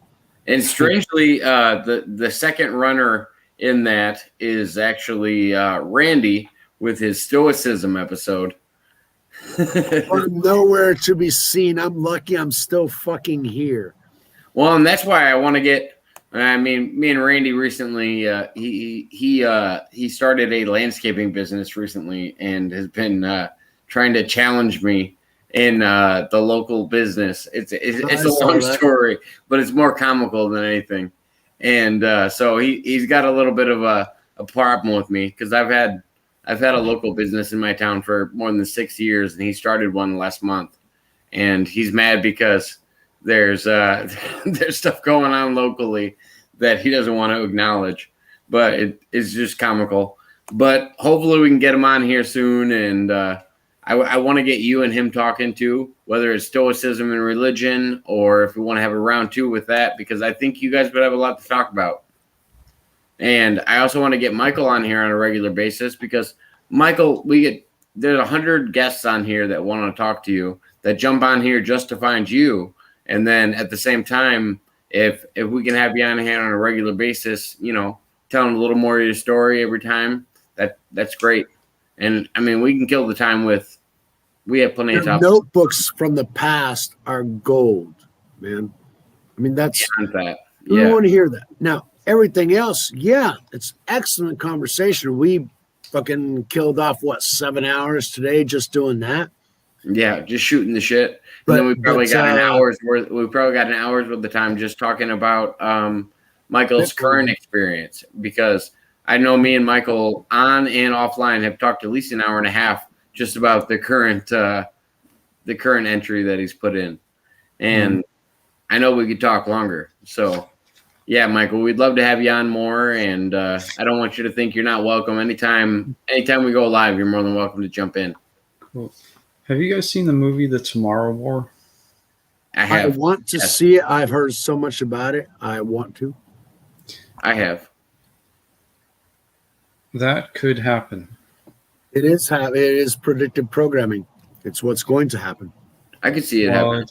And strangely, the second runner in that is actually Randy with his Stoicism episode. I'm nowhere to be seen. I'm lucky I'm still fucking here. Well, and that's why I want to get. I mean, me and Randy recently, he started a landscaping business recently and has been trying to challenge me in the local business. It's a long story, but it's more comical than anything. And so he's got a little bit of a problem with me because I've had a local business in my town for more than 6 years, and he started one last month. And he's mad because there's stuff going on locally that he doesn't want to acknowledge, but it's just comical. But hopefully we can get him on here soon, and I want to get you and him talking too, whether it's Stoicism and religion, or if we want to have a round two with that, because I think you guys would have a lot to talk about. And I also want to get Michael on here on a regular basis because Michael, there's 100 guests on here that want to talk to you that jump on here just to find you. And then at the same time, if we can have you on here on a regular basis, telling a little more of your story every time, that's great. And I mean, we can kill the time we have plenty of topics. Notebooks from the past are gold, man. I mean, that's that. We Yeah. want to hear that. Now, everything else, yeah, it's excellent conversation. We fucking killed off 7 hours today just doing that. Yeah, just shooting the shit. And then we probably got an hour's worth. We probably got an hour's worth of time just talking about Michael's current experience, because I know me and Michael on and offline have talked at least an hour and a half just about the current entry that he's put in, and I know we could talk longer. So, yeah, Michael, we'd love to have you on more, and I don't want you to think you're not welcome. Anytime we go live, you're more than welcome to jump in. Cool. Have you guys seen the movie The Tomorrow War? I have. I want to see it. I've heard so much about it. I want to. I have. That could happen. It is predictive programming. It's what's going to happen. I could see it happen.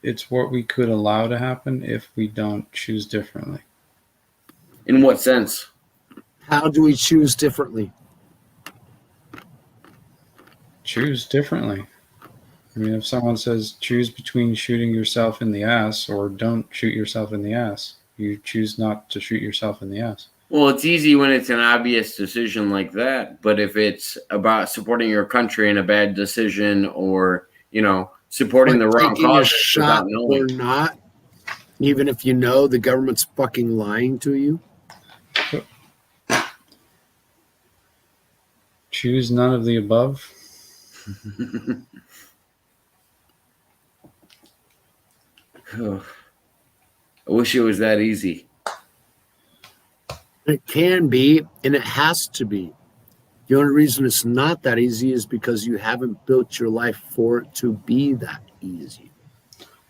It's what we could allow to happen if we don't choose differently. In what sense? How do we choose differently? Choose differently. I mean, if someone says choose between shooting yourself in the ass or don't shoot yourself in the ass, you choose not to shoot yourself in the ass. Well, it's easy when it's an obvious decision like that. But if it's about supporting your country in a bad decision, or, supporting the wrong cause, shot or not, even if you know the government's fucking lying to you. Choose none of the above. I wish it was that easy. It can be, and it has to be. The only reason it's not that easy is because you haven't built your life for it to be that easy.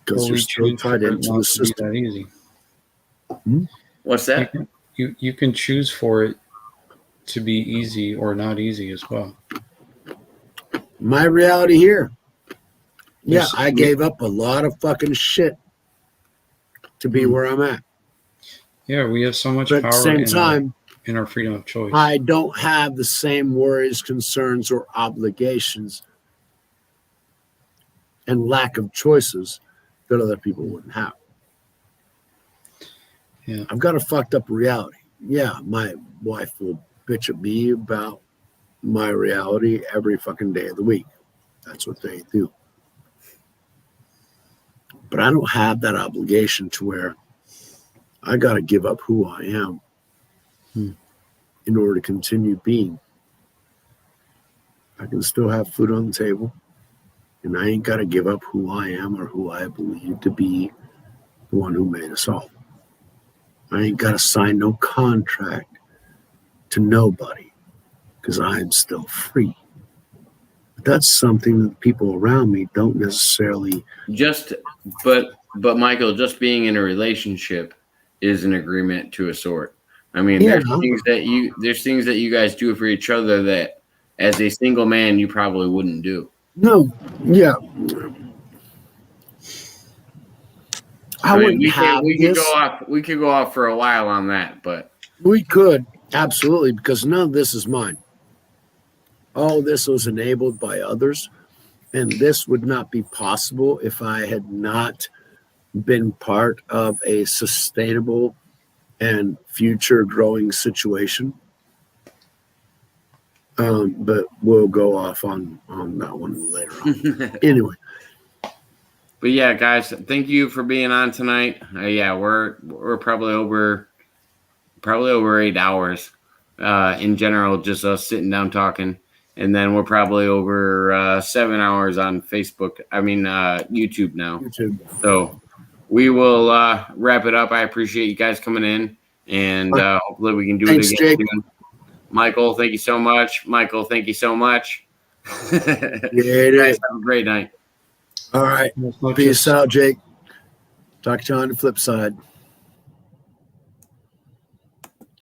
Because you're still tied into the system. That easy. What's that? You can choose for it to be easy or not easy as well. My reality here. Yeah, Yes. I gave up a lot of fucking shit to be where I'm at. Yeah, we have so much But at power the same time, in our freedom of choice. I don't have the same worries, concerns, or obligations and lack of choices that other people wouldn't have. I've got a fucked up reality. Yeah, my wife will bitch at me about my reality every fucking day of the week. That's what they do. But I don't have that obligation to where I got to give up who I am in order to continue being. I can still have food on the table, and I ain't got to give up who I am or who I believe to be the one who made us all. I ain't got to sign no contract to nobody because I'm still free. But that's something that people around me don't necessarily. But Michael, just being in a relationship is an agreement to a sort. I mean, Yeah. there's things that you guys do for each other that as a single man you probably wouldn't do. No, yeah. I mean, wouldn't have this. We could go off for a while on that, but We could, absolutely, because none of this is mine. All this was enabled by others, and this would not be possible if I had not been part of a sustainable and future growing situation. But we'll go off on that one later on. Anyway. But yeah, guys, thank you for being on tonight. Yeah, we're probably over 8 hours in general, just us sitting down talking, and then we're probably over 7 hours on Facebook. I mean YouTube now. YouTube. So we will wrap it up. I appreciate you guys coming in, and hopefully we can do Thanks, it again. Jake. Michael, thank you so much. Michael, thank you so much. Yeah, Guys, have a great night. all right. Peace out, Jake. Talk to you on the flip side.